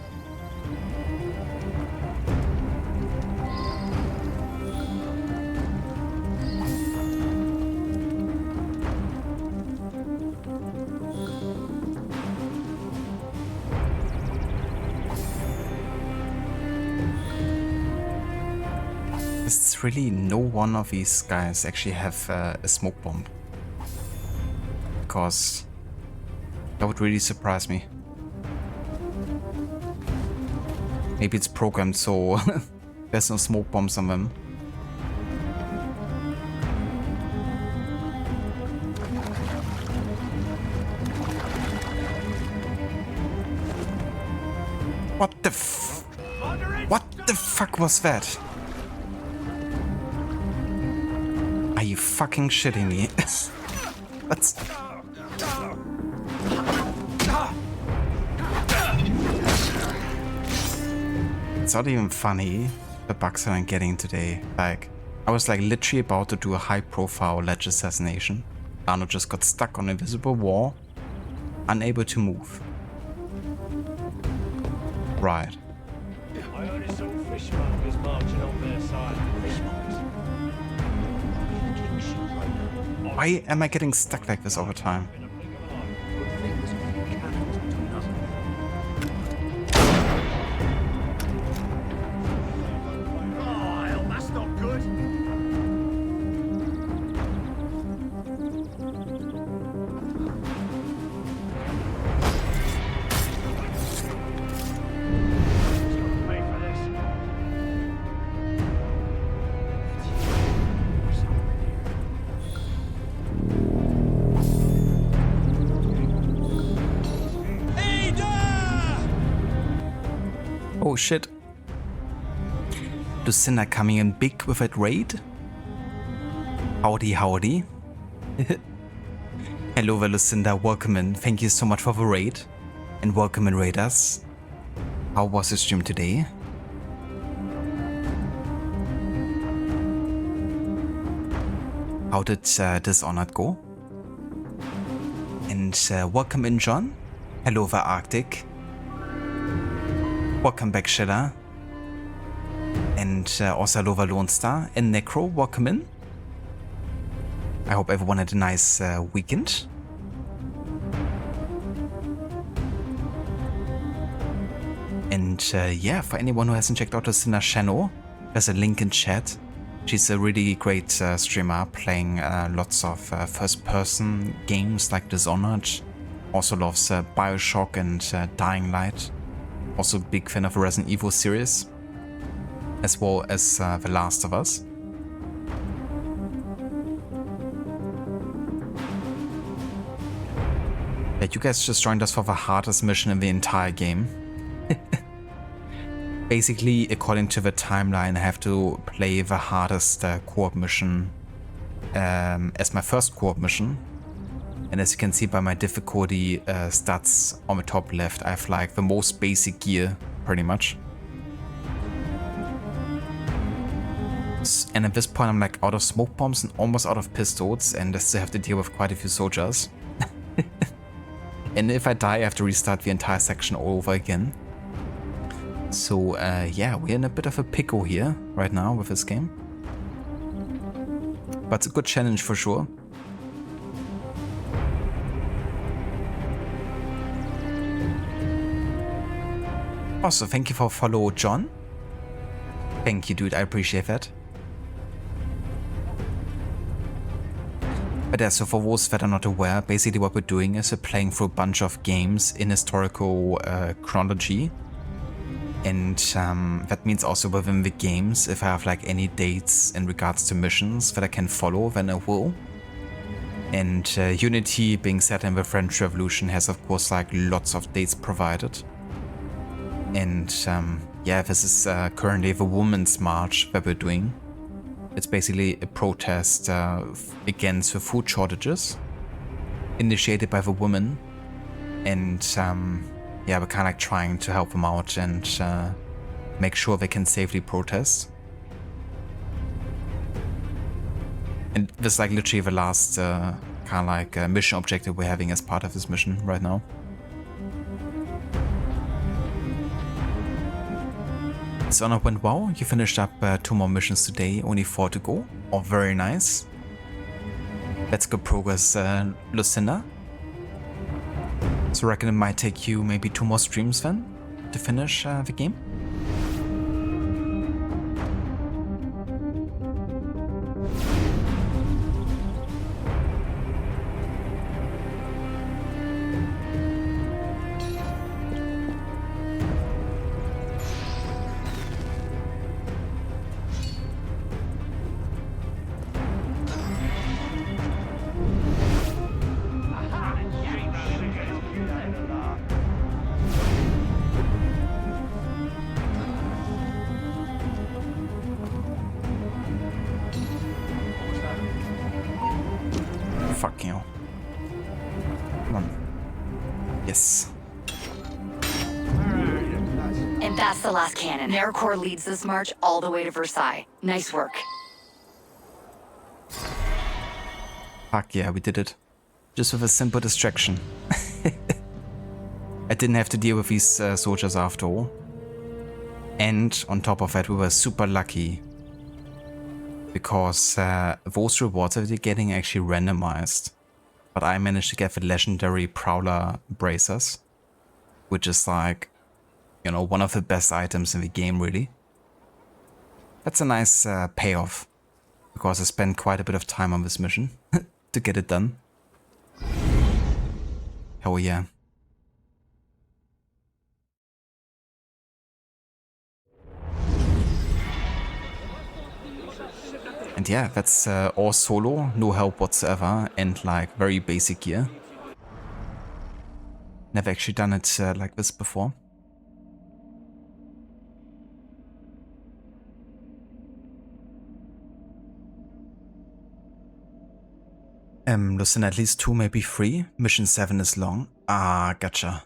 It's really no one of these guys actually have a smoke bomb. Because that would really surprise me. Maybe it's programmed so there's no smoke bombs on them. What the fuck was that? Are you fucking shitting me? That's... It's not even funny, the bugs that I'm getting today. Like, I was like literally about to do a high-profile ledge assassination. Arno just got stuck on an invisible wall, unable to move. Right. I heard it's some fishmongers marching on their side. Why am I getting stuck like this all the time? Oh shit. Lucinda coming in big with that raid? Howdy, howdy. Hello there, Lucinda, welcome in. Thank you so much for the raid. And welcome in, raiders. How was the stream today? How did Dishonored go? And welcome in, John. Hello there, Arctic. Welcome back, Shella. And also hello there, Lone Star. And Necro, welcome in. I hope everyone had a nice weekend. And yeah, for anyone who hasn't checked out Lucinda's channel, there's a link in chat. She's a really great streamer, playing lots of first-person games like Dishonored. Also loves Bioshock and Dying Light. Also a big fan of the Resident Evil series, as well as The Last of Us. Yeah, you guys just joined us for the hardest mission in the entire game. Basically, according to the timeline, I have to play the hardest co-op mission as my first co-op mission. And as you can see by my difficulty stats on the top left, I have like the most basic gear, pretty much. And at this point I'm like out of smoke bombs and almost out of pistols, and I still have to deal with quite a few soldiers. And if I die, I have to restart the entire section all over again. So yeah, we're in a bit of a pickle here right now with this game. But it's a good challenge for sure. Also, thank you for follow, John. Thank you, dude. I appreciate that. But yeah, so for those that are not aware, basically what we're doing is we're playing through a bunch of games in historical chronology. And that means also within the games, if I have like any dates in regards to missions that I can follow, then I will. And Unity being set in the French Revolution has of course like lots of dates provided. And yeah, this is currently the Women's March that we're doing. It's basically a protest against the food shortages, initiated by the women. And yeah, we're kind of like trying to help them out and make sure they can safely protest. And this is like literally the last kind of like mission objective we're having as part of this mission right now. So it went well. You finished up 2 more missions today, only 4 to go. Oh, very nice. That's good progress, Lucinda. So I reckon it might take you maybe 2 more streams then to finish the game. Fuck you. Come on. Yes. And that's the last cannon. AmeriCorps leads this march all the way to Versailles. Nice work. Fuck yeah, we did it. Just with a simple distraction. I didn't have to deal with these soldiers after all. And on top of that, we were super lucky. Because those rewards that you're getting are actually randomized. But I managed to get the legendary Prowler bracers. Which is like, you know, one of the best items in the game, really. That's a nice payoff. Because I spent quite a bit of time on this mission to get it done. Hell yeah. And yeah, that's all solo, no help whatsoever, and like very basic gear. Never actually done it like this before. Listen, at least 2, maybe 3. Mission 7 is long. Ah, gotcha.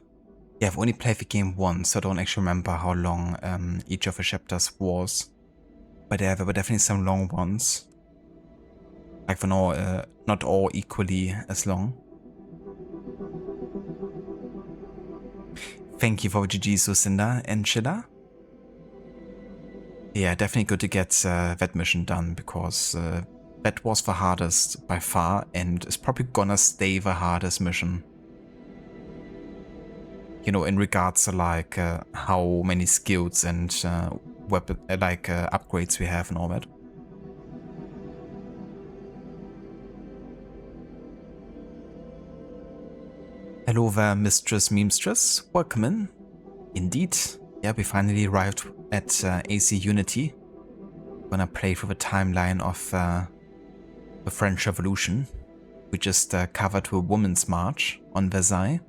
Yeah, I've only played the game once, so I don't actually remember how long each of the chapters was. But yeah, there were definitely some long ones. Like for now, not all equally as long. Thank you for GG's, Lucinda and Chilla. Yeah, definitely good to get that mission done, because that was the hardest by far, and is probably gonna stay the hardest mission. You know, in regards to like how many skills and weapon upgrades we have and all that. Hello there, Mistress Memstress. Welcome in. Indeed. Yeah, we finally arrived at AC Unity. Gonna play through the timeline of the French Revolution. We just covered the Women's March on Versailles.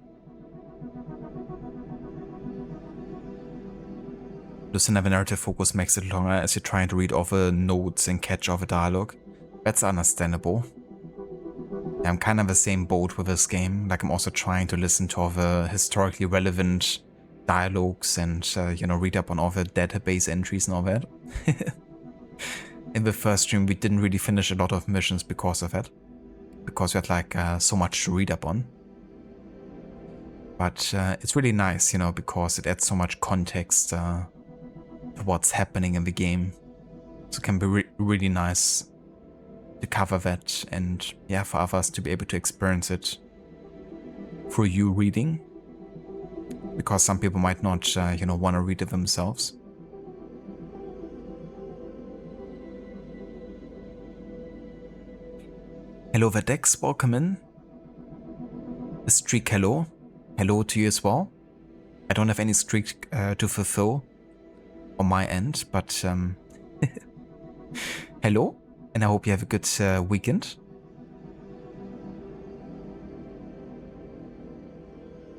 Lucinda, the narrative focus makes it longer as you're trying to read all the notes and catch all the dialogue. That's understandable. I'm kind of the same boat with this game. Like, I'm also trying to listen to all the historically relevant dialogues and, you know, read up on all the database entries and all that. In the first stream, we didn't really finish a lot of missions because of that. Because we had, like, so much to read up on. But it's really nice, you know, because it adds so much context to what's happening in the game. So it can be really nice to cover that, and yeah, for others to be able to experience it through you reading, because some people might not, you know, want to read it themselves. Hello Verdex, welcome in. A streak hello. Hello to you as well. I don't have any streak to fulfill on my end, but hello, and I hope you have a good weekend.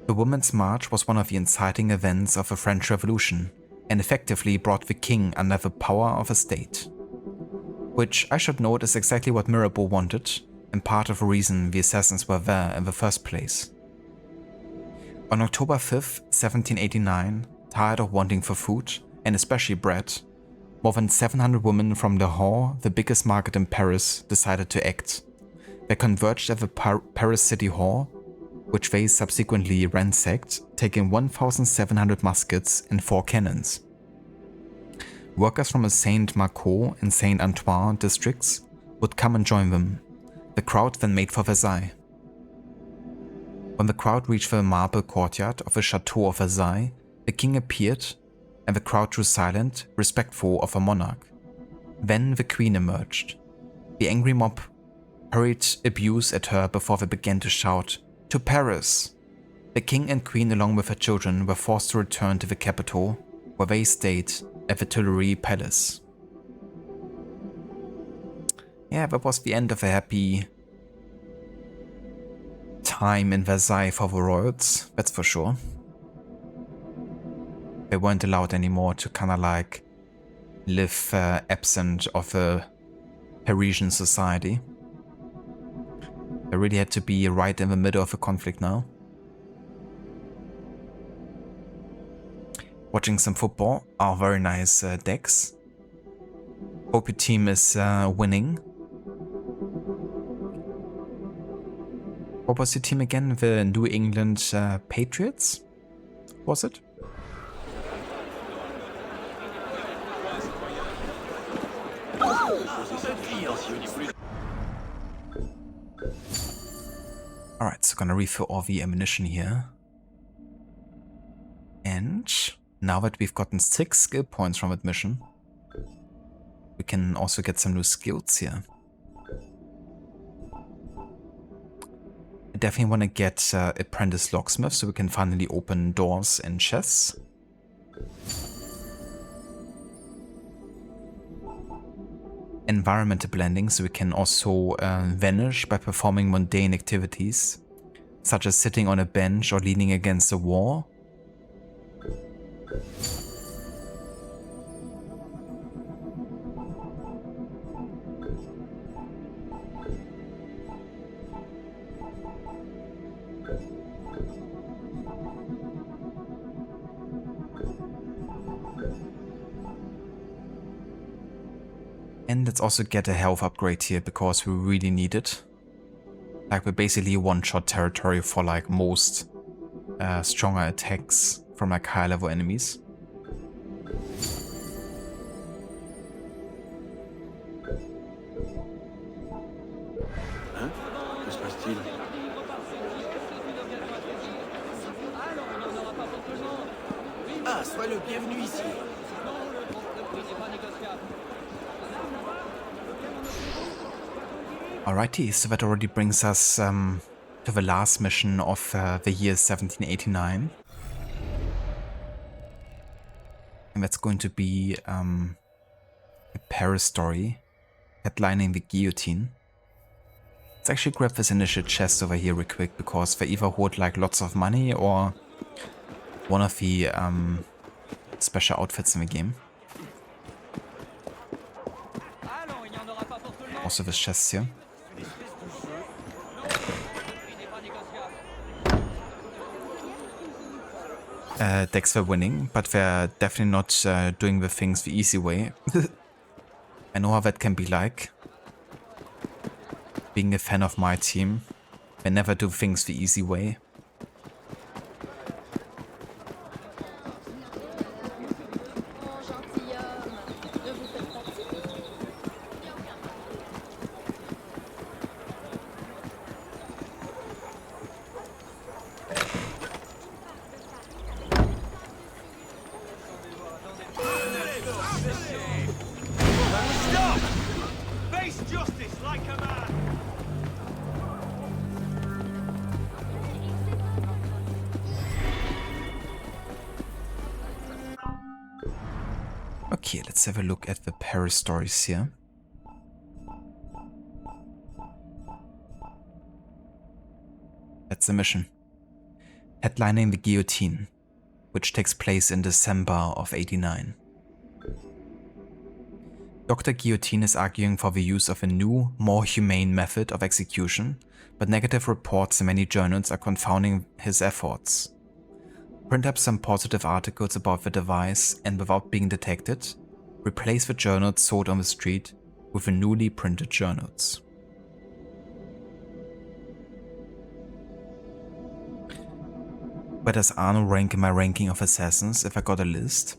The Women's March was one of the inciting events of the French Revolution and effectively brought the king under the power of a state. Which I should note is exactly what Mirabeau wanted and part of the reason the assassins were there in the first place. On October 5th, 1789, tired of wanting for food, and especially bread, more than 700 women from Le Hall, the biggest market in Paris, decided to act. They converged at the Paris City Hall, which they subsequently ransacked, taking 1,700 muskets and 4 cannons. Workers from the Saint-Marcoux and Saint-Antoine districts would come and join them. The crowd then made for Versailles. When the crowd reached the marble courtyard of the Chateau of Versailles, the king appeared, and the crowd grew silent, respectful of a monarch. Then the queen emerged. The angry mob hurried abuse at her before they began to shout, "To Paris!" The king and queen along with their children were forced to return to the capital, where they stayed at the Tuileries Palace. Yeah, that was the end of a happy time in Versailles for the royals, that's for sure. They weren't allowed anymore to kind of like live absent of a Parisian society. They really had to be right in the middle of a conflict now. Watching some football. Oh, very nice Dex. Hope your team is winning. What was your team again? The New England Patriots? Was it? Alright, so gonna refill all the ammunition here. And now that we've gotten 6 skill points from that mission, we can also get some new skills here. I definitely want to get Apprentice Locksmith so we can finally open doors and chests. Environmental blending so we can also vanish by performing mundane activities, such as sitting on a bench or leaning against a wall. And let's also get a health upgrade here because we really need it. Like we're basically one-shot territory for like most stronger attacks from like high level enemies. Hein? Que se passe-t-il? Ah, sois le bienvenu ici. Alrighty, so that already brings us to the last mission of the year 1789. And that's going to be a Paris story, headlining the Guillotine. Let's actually grab this initial chest over here real quick, because they either hold like lots of money or one of the special outfits in the game. Also this chest here. Decks were winning, but they're definitely not doing the things the easy way. I know how that can be like. Being a fan of my team, they never do things the easy way. Stop! Face justice like a man! Okay, let's have a look at the Paris stories here. That's the mission. Headlining the Guillotine, which takes place in December of 89. Dr. Guillotine is arguing for the use of a new, more humane method of execution, but negative reports in many journals are confounding his efforts. Print up some positive articles about the device and, without being detected, replace the journals sold on the street with the newly printed journals. Where does Arno rank in my ranking of assassins if I got a list?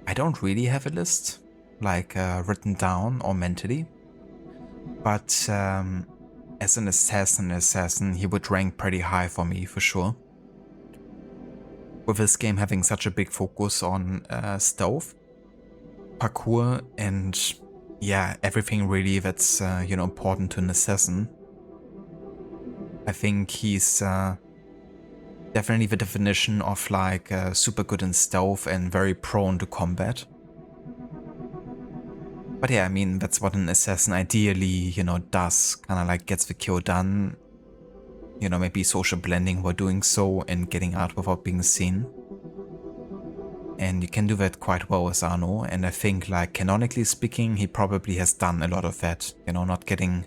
I don't really have a list, like written down or mentally, but as an assassin, he would rank pretty high for me for sure. With this game having such a big focus on stealth, parkour, and yeah, everything really that's important to an assassin, I think he's definitely the definition of like super good in stealth and very prone to combat. But yeah, I mean, that's what an assassin ideally, does. Kind of like gets the kill done. Maybe social blending while doing so and getting out without being seen. And you can do that quite well as Arno. And I think, like, canonically speaking, he probably has done a lot of that. Not getting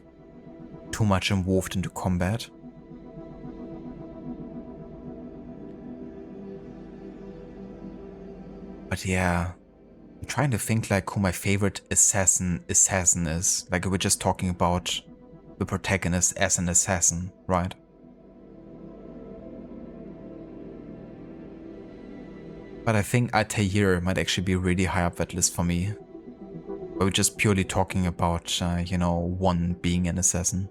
too much involved into combat. But yeah, I'm trying to think like who my favorite assassin is. Like we're just talking about the protagonist as an assassin, right? But I think Altair might actually be really high up that list for me. We're just purely talking about, one being an assassin.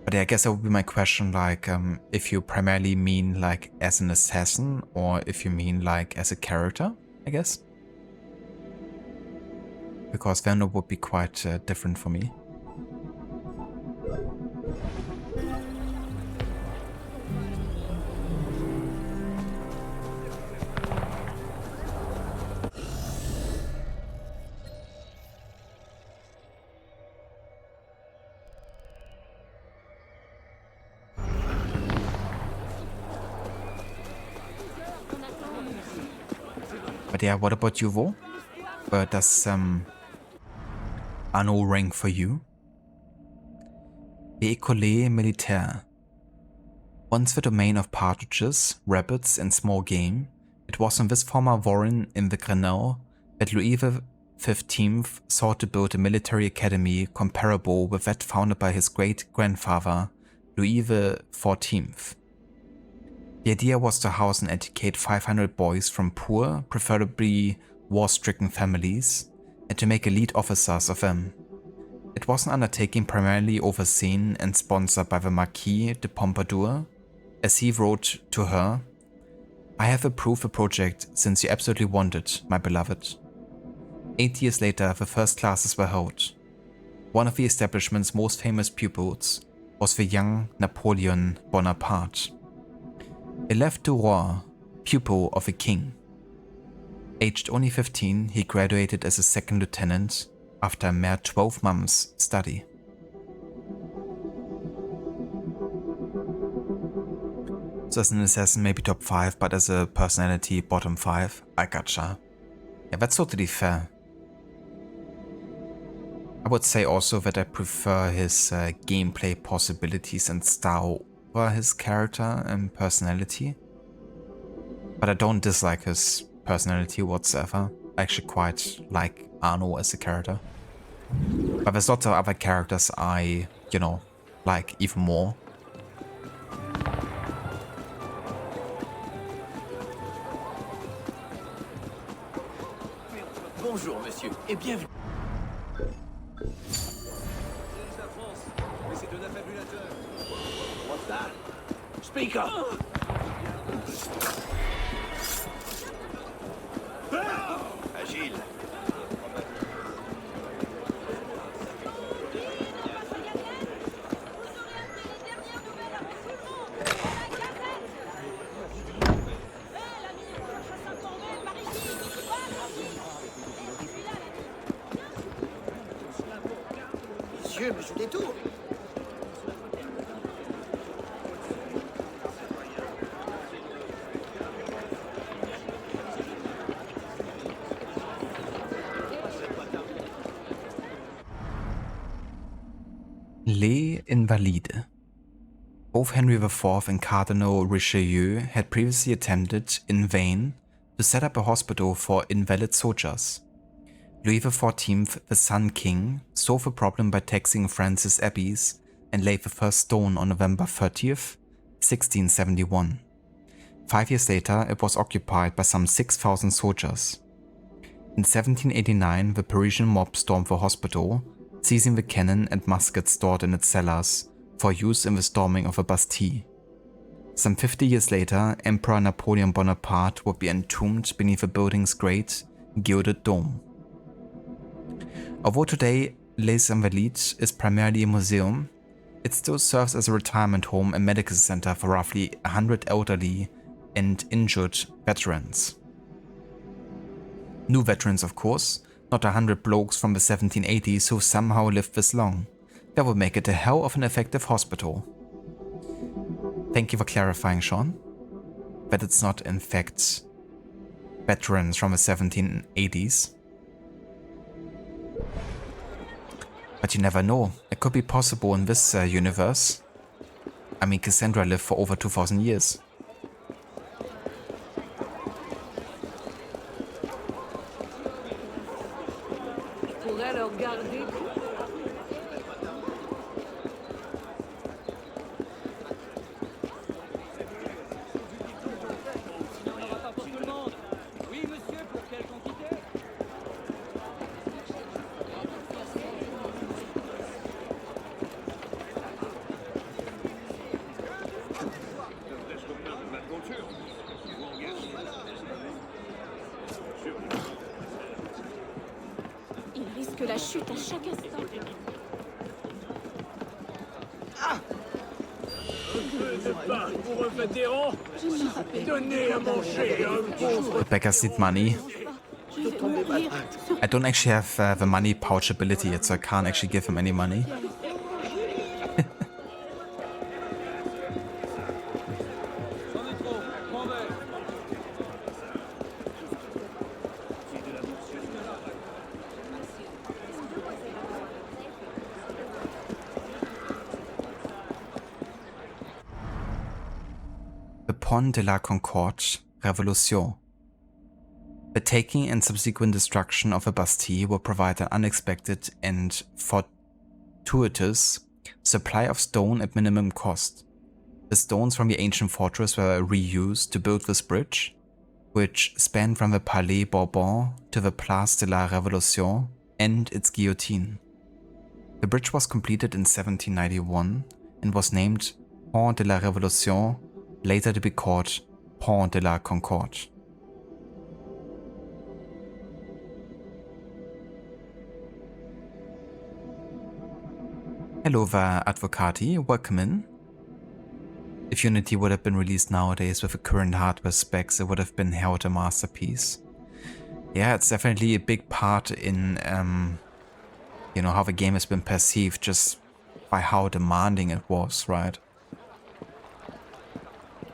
But yeah, I guess that would be my question, like, if you primarily mean like as an assassin or if you mean like as a character, I guess. Because Ventre would be quite different for me. But yeah, what about you, Vo? Where does Arno rank for you? The École Militaire. Once the domain of partridges, rabbits and small game, it was on this former warren in the Grenelle that Louis XV sought to build a military academy comparable with that founded by his great-grandfather, Louis XIV. The idea was to house and educate 500 boys from poor, preferably war-stricken families, and to make elite officers of them. It was an undertaking primarily overseen and sponsored by the Marquis de Pompadour. As he wrote to her, "I have approved the project since you absolutely want it, my beloved." 8 years later, the first classes were held. One of the establishment's most famous pupils was the young Napoleon Bonaparte. Élève du roi, pupil of a king. Aged only 15, he graduated as a second lieutenant after a mere 12 months study. So as an assassin, maybe top 5, but as a personality, bottom 5. I gotcha. Yeah, that's totally fair. I would say also that I prefer his gameplay possibilities and style over his character and personality. But I don't dislike his personality whatsoever. I actually quite like Arno as a character. But there's lots of other characters I, like even more. Bonjour, monsieur, et bienvenue. What's that? Speak up! Agile. ce détour. Les Invalides. Both Henry IV and Cardinal Richelieu had previously attempted, in vain, to set up a hospital for invalid soldiers. Louis XIV, the Sun King, solved the problem by taxing Francis abbeys and laid the first stone on November 30th, 1671. 5 years later, it was occupied by some 6,000 soldiers. In 1789, the Parisian mob stormed the hospital, seizing the cannon and muskets stored in its cellars for use in the storming of the Bastille. Some 50 years later, Emperor Napoleon Bonaparte would be entombed beneath the building's great, gilded dome. Although today Les Invalides is primarily a museum, it still serves as a retirement home and medical center for roughly 100 elderly and injured veterans. New veterans, of course, not 100 blokes from the 1780s who somehow lived this long. That would make it a hell of an effective hospital. Thank you for clarifying, Sean. But it's not, in fact, veterans from the 1780s. But you never know. It could be possible in this universe. I mean, Cassandra lived for over 2,000 years. La chute à chaque instant. Beggars need money. I don't actually have the money pouch ability yet, so I can't actually give him any money. Pont de la Concorde Revolution. The taking and subsequent destruction of the Bastille will provide an unexpected and fortuitous supply of stone at minimum cost. The stones from the ancient fortress were reused to build this bridge, which spanned from the Palais Bourbon to the Place de la Révolution and its guillotine. The bridge was completed in 1791 and was named Pont de la Révolution, later to be called Pont de la Concorde. Hello there, Advocati, welcome in. If Unity would have been released nowadays with the current hardware specs, it would have been held a masterpiece. Yeah, it's definitely a big part in, you know, how the game has been perceived just by how demanding it was, right?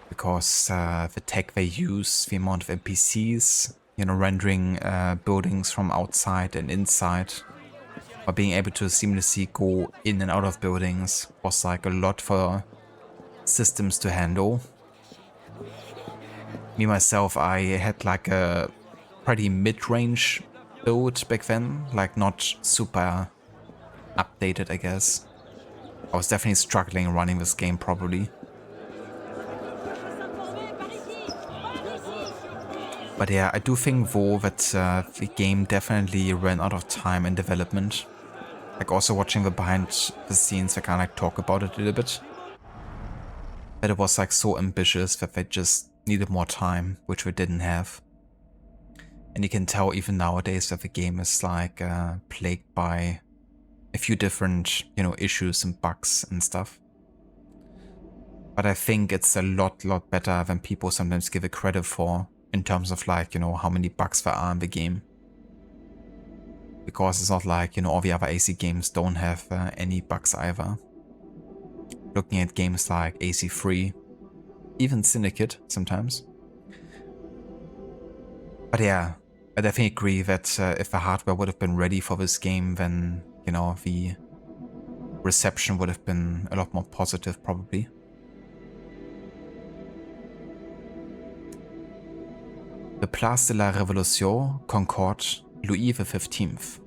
Because the tech they use, the amount of NPCs, you know, rendering buildings from outside and inside, or being able to seamlessly go in and out of buildings was like a lot for systems to handle. Me myself, I had like a pretty mid-range build back then, like not super updated, I guess. I was definitely struggling running this game probably. But yeah, I do think though that the game definitely ran out of time in development. Like also watching the behind the scenes, I kind of like talk about it a little bit. That it was like so ambitious that they just needed more time, which they didn't have. And you can tell even nowadays that the game is like plagued by a few different, you know, issues and bugs and stuff. But I think it's a lot better than people sometimes give it credit for, in terms of like, you know, how many bugs there are in the game. because it's not like, you know, all the other AC games don't have any bugs either. Looking at games like AC3, even Syndicate sometimes. But yeah, I definitely agree that if the hardware would have been ready for this game, then, you know, the reception would have been a lot more positive probably. The Place de la Révolution, Concorde, Louis XV.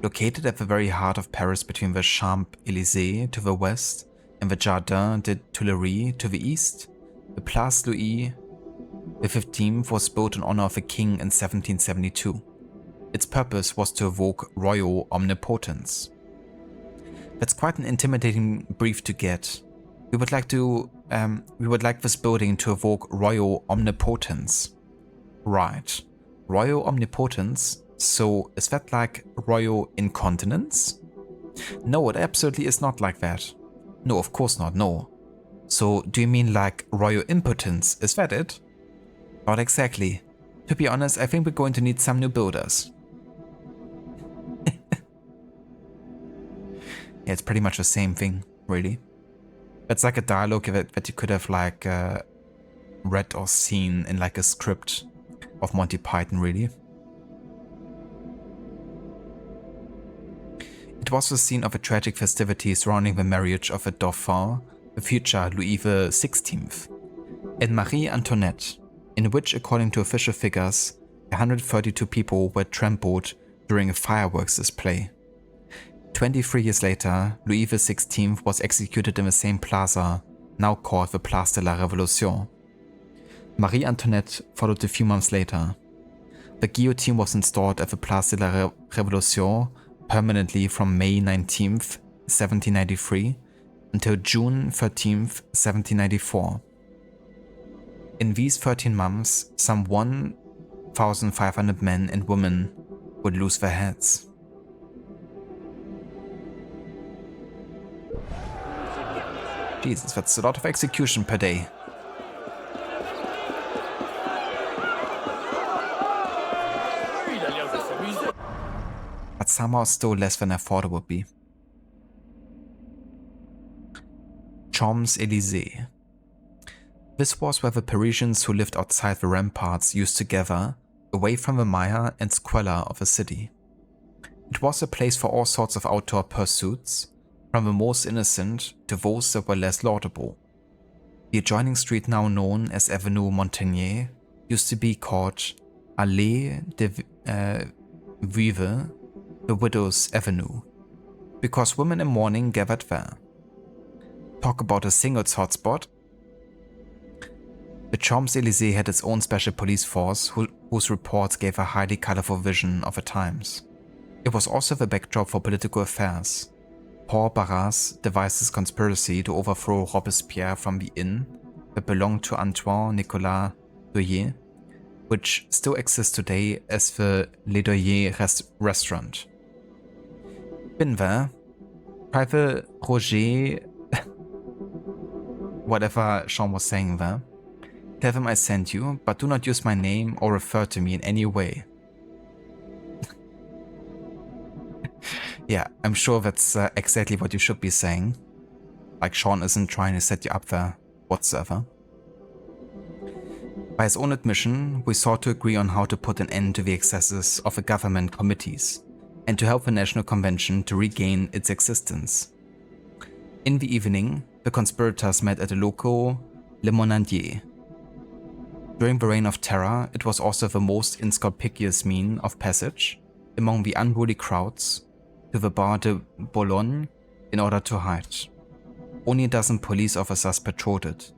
Located at the very heart of Paris between the Champs-Élysées to the west and the Jardin des Tuileries to the east, the Place Louis XV was built in honor of the king in 1772. Its purpose was to evoke royal omnipotence. That's quite an intimidating brief to get. We would like this building to evoke royal omnipotence. Right. Royal omnipotence? So is that like royal incontinence? No, it absolutely is not like that. No, of course not, no. So do you mean like royal impotence? Is that it? Not exactly. To be honest, I think we're going to need some new builders. Yeah, it's pretty much the same thing, really. It's like a dialogue that you could have like read or seen in like a script of Monty Python, really. It was the scene of a tragic festivity surrounding the marriage of a Dauphin, the future Louis XVI, and Marie Antoinette, in which, according to official figures, 132 people were trampled during a fireworks display. 23 years later, Louis XVI was executed in the same plaza, now called the Place de la Révolution. Marie Antoinette followed a few months later. The guillotine was installed at the Place de la Révolution permanently from May 19, 1793 until June 13, 1794. In these 13 months, some 1,500 men and women would lose their heads. Jesus, that's a lot of execution per day. But somehow still less than I thought it would be. Champs-Élysées. This was where the Parisians who lived outside the ramparts used to gather, away from the mire and squalor of the city. It was a place for all sorts of outdoor pursuits, from the most innocent to those that were less laudable. The adjoining street, now known as Avenue Montaigne, used to be called Allée des Veuves, the Widow's Avenue, because women in mourning gathered there. Talk about a singles hotspot. The Champs-Élysées had its own special police force whose reports gave a highly colorful vision of the times. It was also the backdrop for political affairs. Paul Barras devised his conspiracy to overthrow Robespierre from the inn that belonged to Antoine Nicolas Doyer, which still exists today as the Le Doyer restaurant. Been there. Private Roger, whatever Sean was saying there. Tell them I sent you, but do not use my name or refer to me in any way. Yeah, I'm sure that's exactly what you should be saying. Like Sean isn't trying to set you up there whatsoever. By his own admission, we sought to agree on how to put an end to the excesses of the government committees and to help the National Convention to regain its existence. In the evening, the conspirators met at a local Lemonadier. During the Reign of Terror, it was also the most inconspicuous means of passage among the unruly crowds to the Bar de Boulogne in order to hide. Only a dozen police officers patrolled it.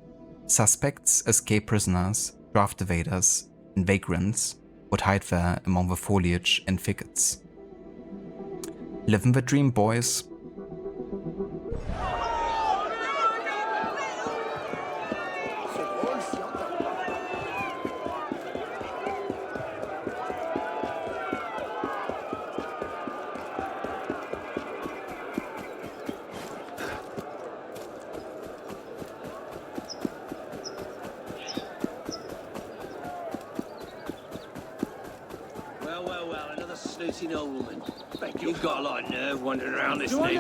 Suspects, escaped prisoners, draft evaders, and vagrants would hide there among the foliage and thickets. Living the dream, boys. Lucy nobleman. You've got a lot of nerve wandering around this thing.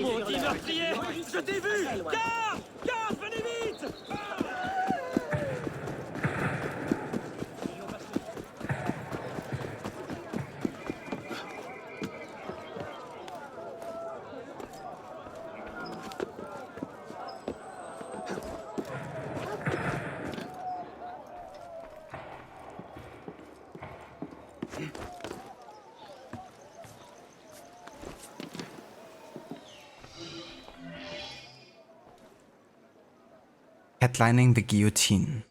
Maudit meurtrier! Je t'ai vu! Garde! Garde, venez vite! Headlining the Guillotine.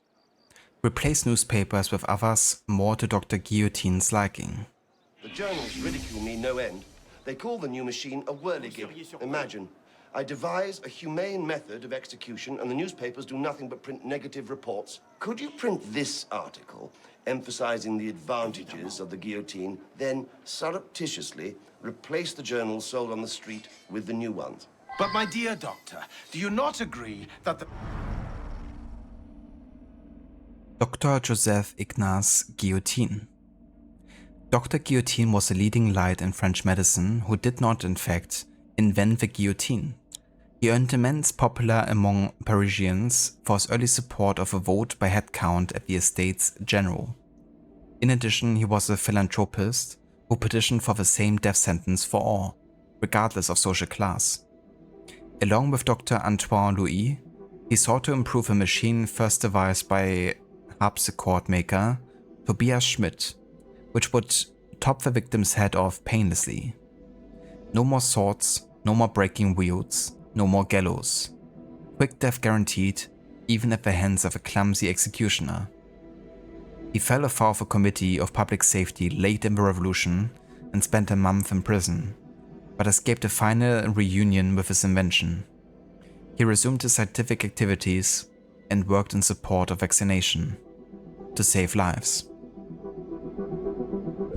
Replace newspapers with others more to Dr. Guillotine's liking. The journals ridicule me no end. They call the new machine a whirligig. Imagine. I devise a humane method of execution and the newspapers do nothing but print negative reports. Could you print this article, emphasizing the advantages of the guillotine, then surreptitiously replace the journals sold on the street with the new ones? But my dear doctor, do you not agree that the... Dr. Joseph Ignace Guillotine. Dr. Guillotine was a leading light in French medicine who did not, in fact, invent the guillotine. He earned immense popular among Parisians for his early support of a vote by head count at the Estates General. In addition, he was a philanthropist who petitioned for the same death sentence for all, regardless of social class. Along with Dr. Antoine Louis, he sought to improve a machine first devised by harpsichord maker Tobias Schmidt, which would top the victim's head off painlessly. No more swords, no more breaking wheels, no more gallows. Quick death guaranteed, even at the hands of a clumsy executioner. He fell afoul of a committee of public safety late in the revolution and spent a month in prison, but escaped a final reunion with his invention. He resumed his scientific activities and worked in support of vaccination to save lives.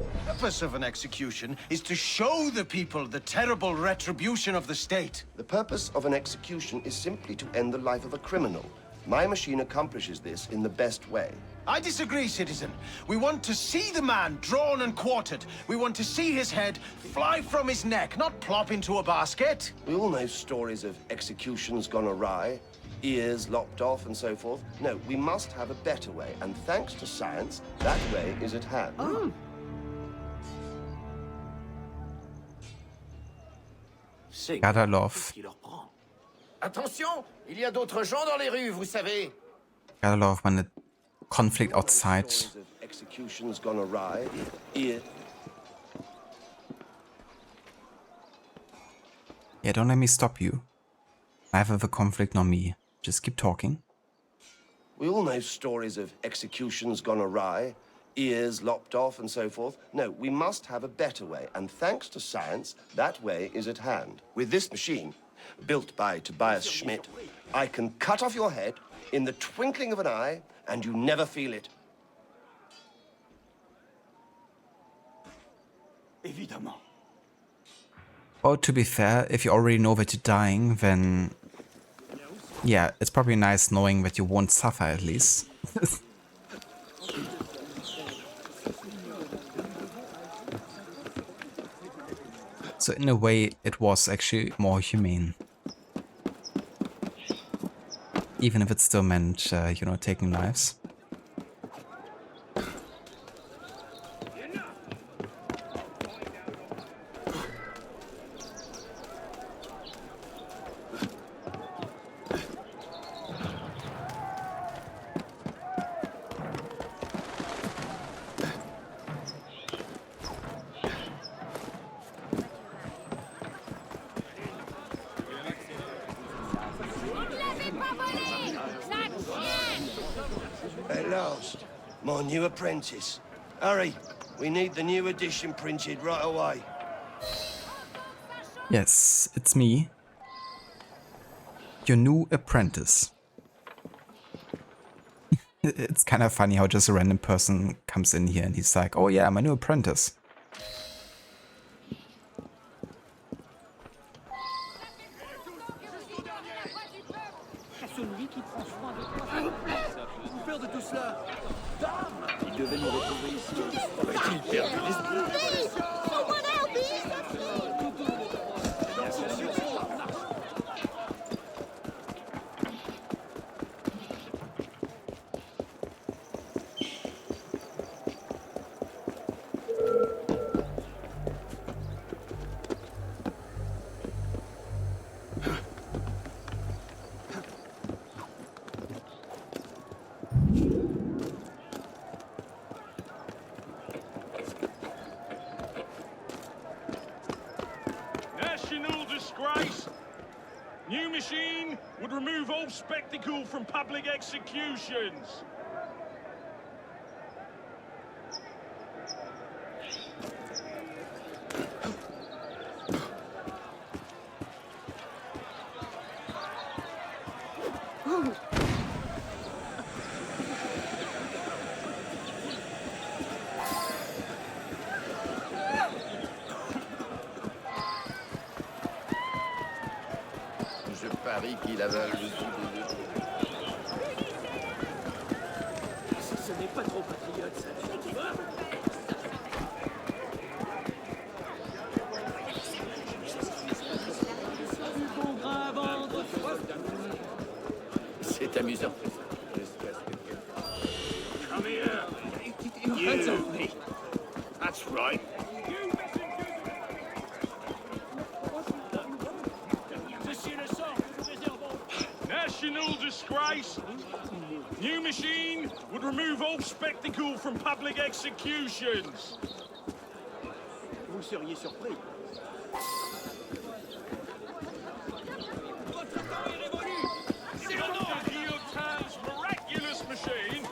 The purpose of an execution is to show the people the terrible retribution of the state. The purpose of an execution is simply to end the life of a criminal. My machine accomplishes this in the best way. I disagree, citizen. We want to see the man drawn and quartered. We want to see his head fly from his neck, not plop into a basket. We all know stories of executions gone awry, ears lopped off and so forth. No, we must have a better way, and thanks to science, that way is at hand. Gadalov. Attention, il y a d'autres gens dans les rues, vous savez. Gadalov when the conflict outside. Executions gone awry, ear... Yeah, don't let me stop you. Neither the conflict nor me. Just keep talking. We all know stories of executions gone awry, ears lopped off and so forth. No, we must have a better way, and thanks to science, that way is at hand. With this machine, built by Tobias Schmidt, I can cut off your head in the twinkling of an eye, and you never feel it. Évidemment. Well, to be fair, if you already know that you're dying, then... yeah, it's probably nice knowing that you won't suffer at least. So in a way, it was actually more humane. Even if it still meant, you know, taking lives. At last, my new apprentice. Hurry, we need the new edition printed right away. Yes, it's me. Your new apprentice. It's kind of funny how just a random person comes in here and he's like, oh yeah, my new apprentice. celui qui prend soin de toi. Vous faire de tout cela? Il devait nous retrouver ici. Aurait-il perdu l'esprit? National disgrace. New machine would remove all spectacle from public executions. Je parie qu'il avale le tout des deux. Si ce n'est pas trop patriote, ça. C'est amusant. Come here. You. That's right. National disgrace. New machine would remove all spectacle from public executions. Vous seriez surpris. Dr. Guillotine's miraculous machine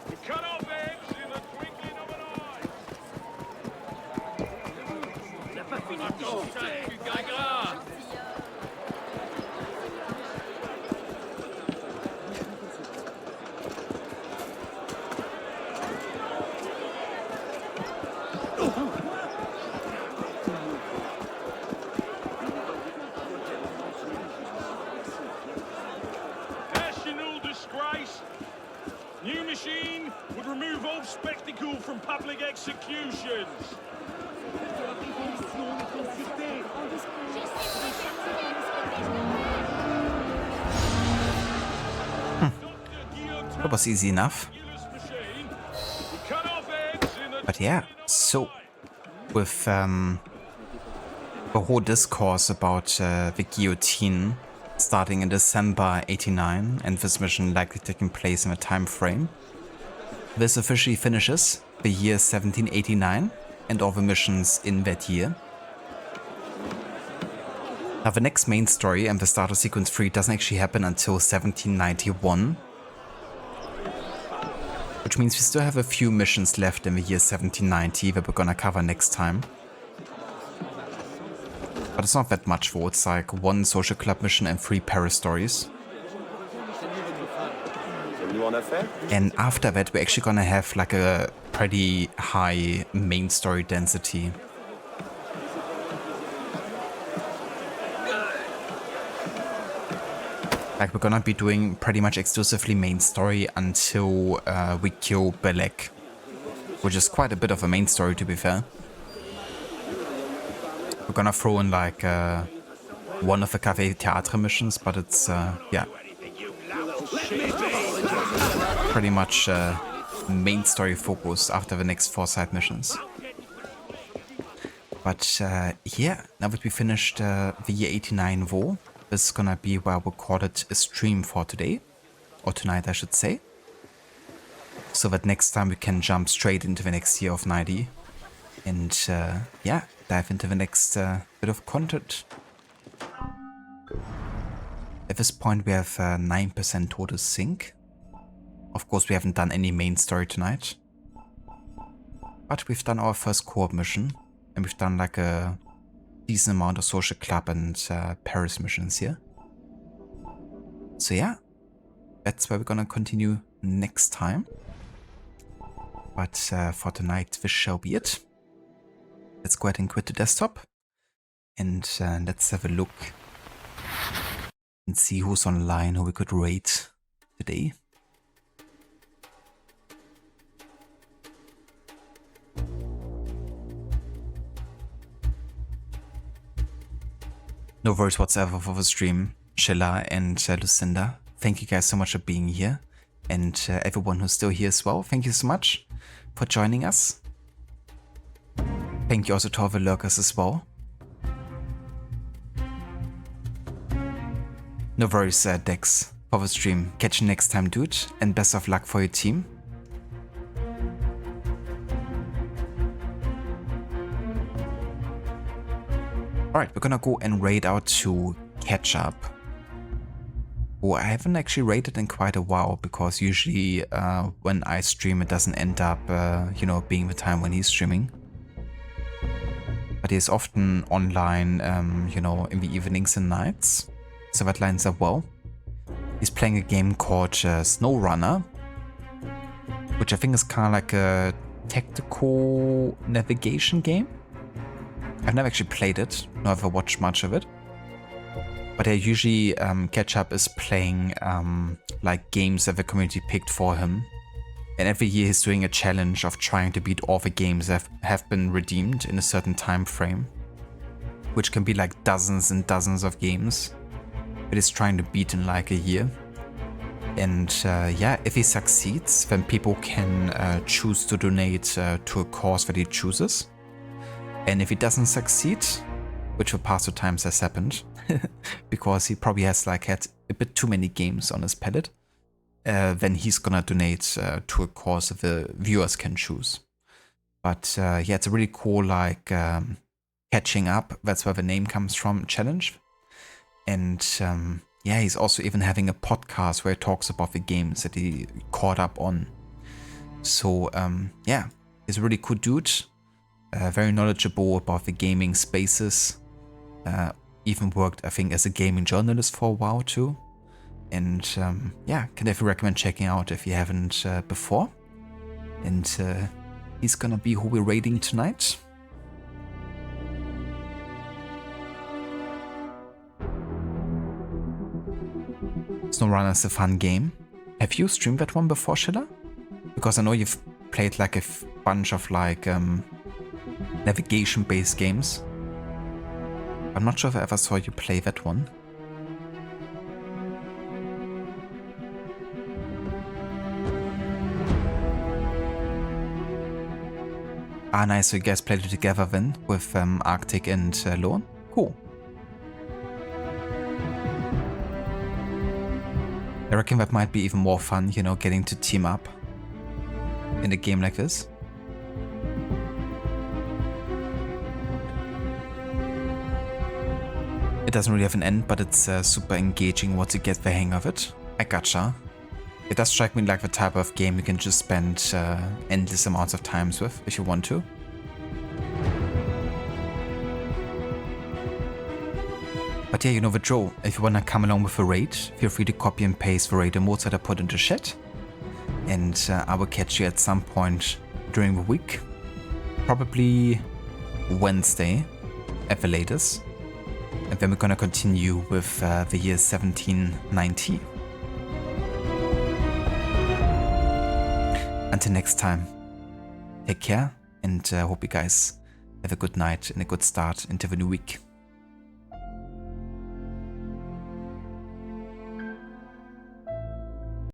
would cut off heads in the twinkling of an eye. On n'a pas fini. Tu gagneras. National disgrace. New machine would remove all spectacle from public executions. That was easy enough. But yeah, so with the whole discourse about the guillotine starting in December 89 and this mission likely taking place in a time frame, this officially finishes the year 1789 and all the missions in that year. Now the next main story and the start of sequence 3 doesn't actually happen until 1791. Which means we still have a few missions left in the year 1790 that we're gonna cover next time. But it's not that much though, it's like 1 social club mission and 3 Paris stories. And after that we're actually gonna have like a pretty high main story density. Like we're gonna be doing pretty much exclusively main story until we kill Belek, which is quite a bit of a main story to be fair. We're gonna throw in like one of the Café Theatre missions, but it's yeah, pretty much main story focused after the next 4 side missions. But yeah, now that we finished the year 89 war, this is gonna be where we call it a stream for today, or tonight I should say, so that next time we can jump straight into the next year of 90 and yeah, dive into the next bit of content. At this point we have 9% total sync. Of course we haven't done any main story tonight, but we've done our first co-op mission and we've done like a decent amount of social club and Paris missions here. So yeah, that's where we're gonna continue next time. But for tonight, this shall be it. Let's go ahead and quit the desktop and let's have a look and see who's online who we could raid today. No worries whatsoever for the stream, Sheila and Lucinda. Thank you guys so much for being here. And everyone who's still here as well, thank you so much for joining us. Thank you also to all the lurkers as well. No worries, Dex, for the stream. Catch you next time, dude, and best of luck for your team. Alright, we're gonna go and raid out to catch up. Oh, I haven't actually raided in quite a while, because usually when I stream it doesn't end up, you know, being the time when he's streaming. But he's often online, you know, in the evenings and nights, so that lines up well. He's playing a game called SnowRunner, which I think is kind of like a tactical navigation game. I've never actually played it, nor ever watched much of it. But I usually Ketchup is playing like games that the community picked for him. And every year he's doing a challenge of trying to beat all the games that have been redeemed in a certain time frame. Which can be like dozens and dozens of games that he's trying to beat in like a year. And yeah, if he succeeds, then people can choose to donate to a cause that he chooses. And if he doesn't succeed, which for past 2 times has happened, because he probably has like had a bit too many games on his palette, then he's gonna donate to a cause that the viewers can choose. But yeah, it's a really cool like catching up, that's where the name comes from, challenge. And yeah, he's also even having a podcast where he talks about the games that he caught up on. So yeah, he's a really cool dude. Very knowledgeable about the gaming spaces. Even worked, I think, as a gaming journalist for a while too. And yeah, can definitely recommend checking out if you haven't before. And he's gonna be who we're raiding tonight. SnowRunner is a fun game. Have you streamed that one before, Sheila? Because I know you've played like a bunch of like navigation-based games. I'm not sure if I ever saw you play that one. Ah, nice. So you guys played it together then with Arctic and Lorne? Cool. I reckon that might be even more fun, you know, getting to team up in a game like this. It doesn't really have an end, but it's super engaging once you get the hang of it. I gotcha. It does strike me like the type of game you can just spend endless amounts of times with, if you want to. But yeah, you know the drill. If you wanna come along with a raid, feel free to copy and paste the raid emotes that I put into chat. And I will catch you at some point during the week. Probably Wednesday at the latest. And then we're gonna continue with the year 1790. Until next time, take care, and hope you guys have a good night and a good start into the new week.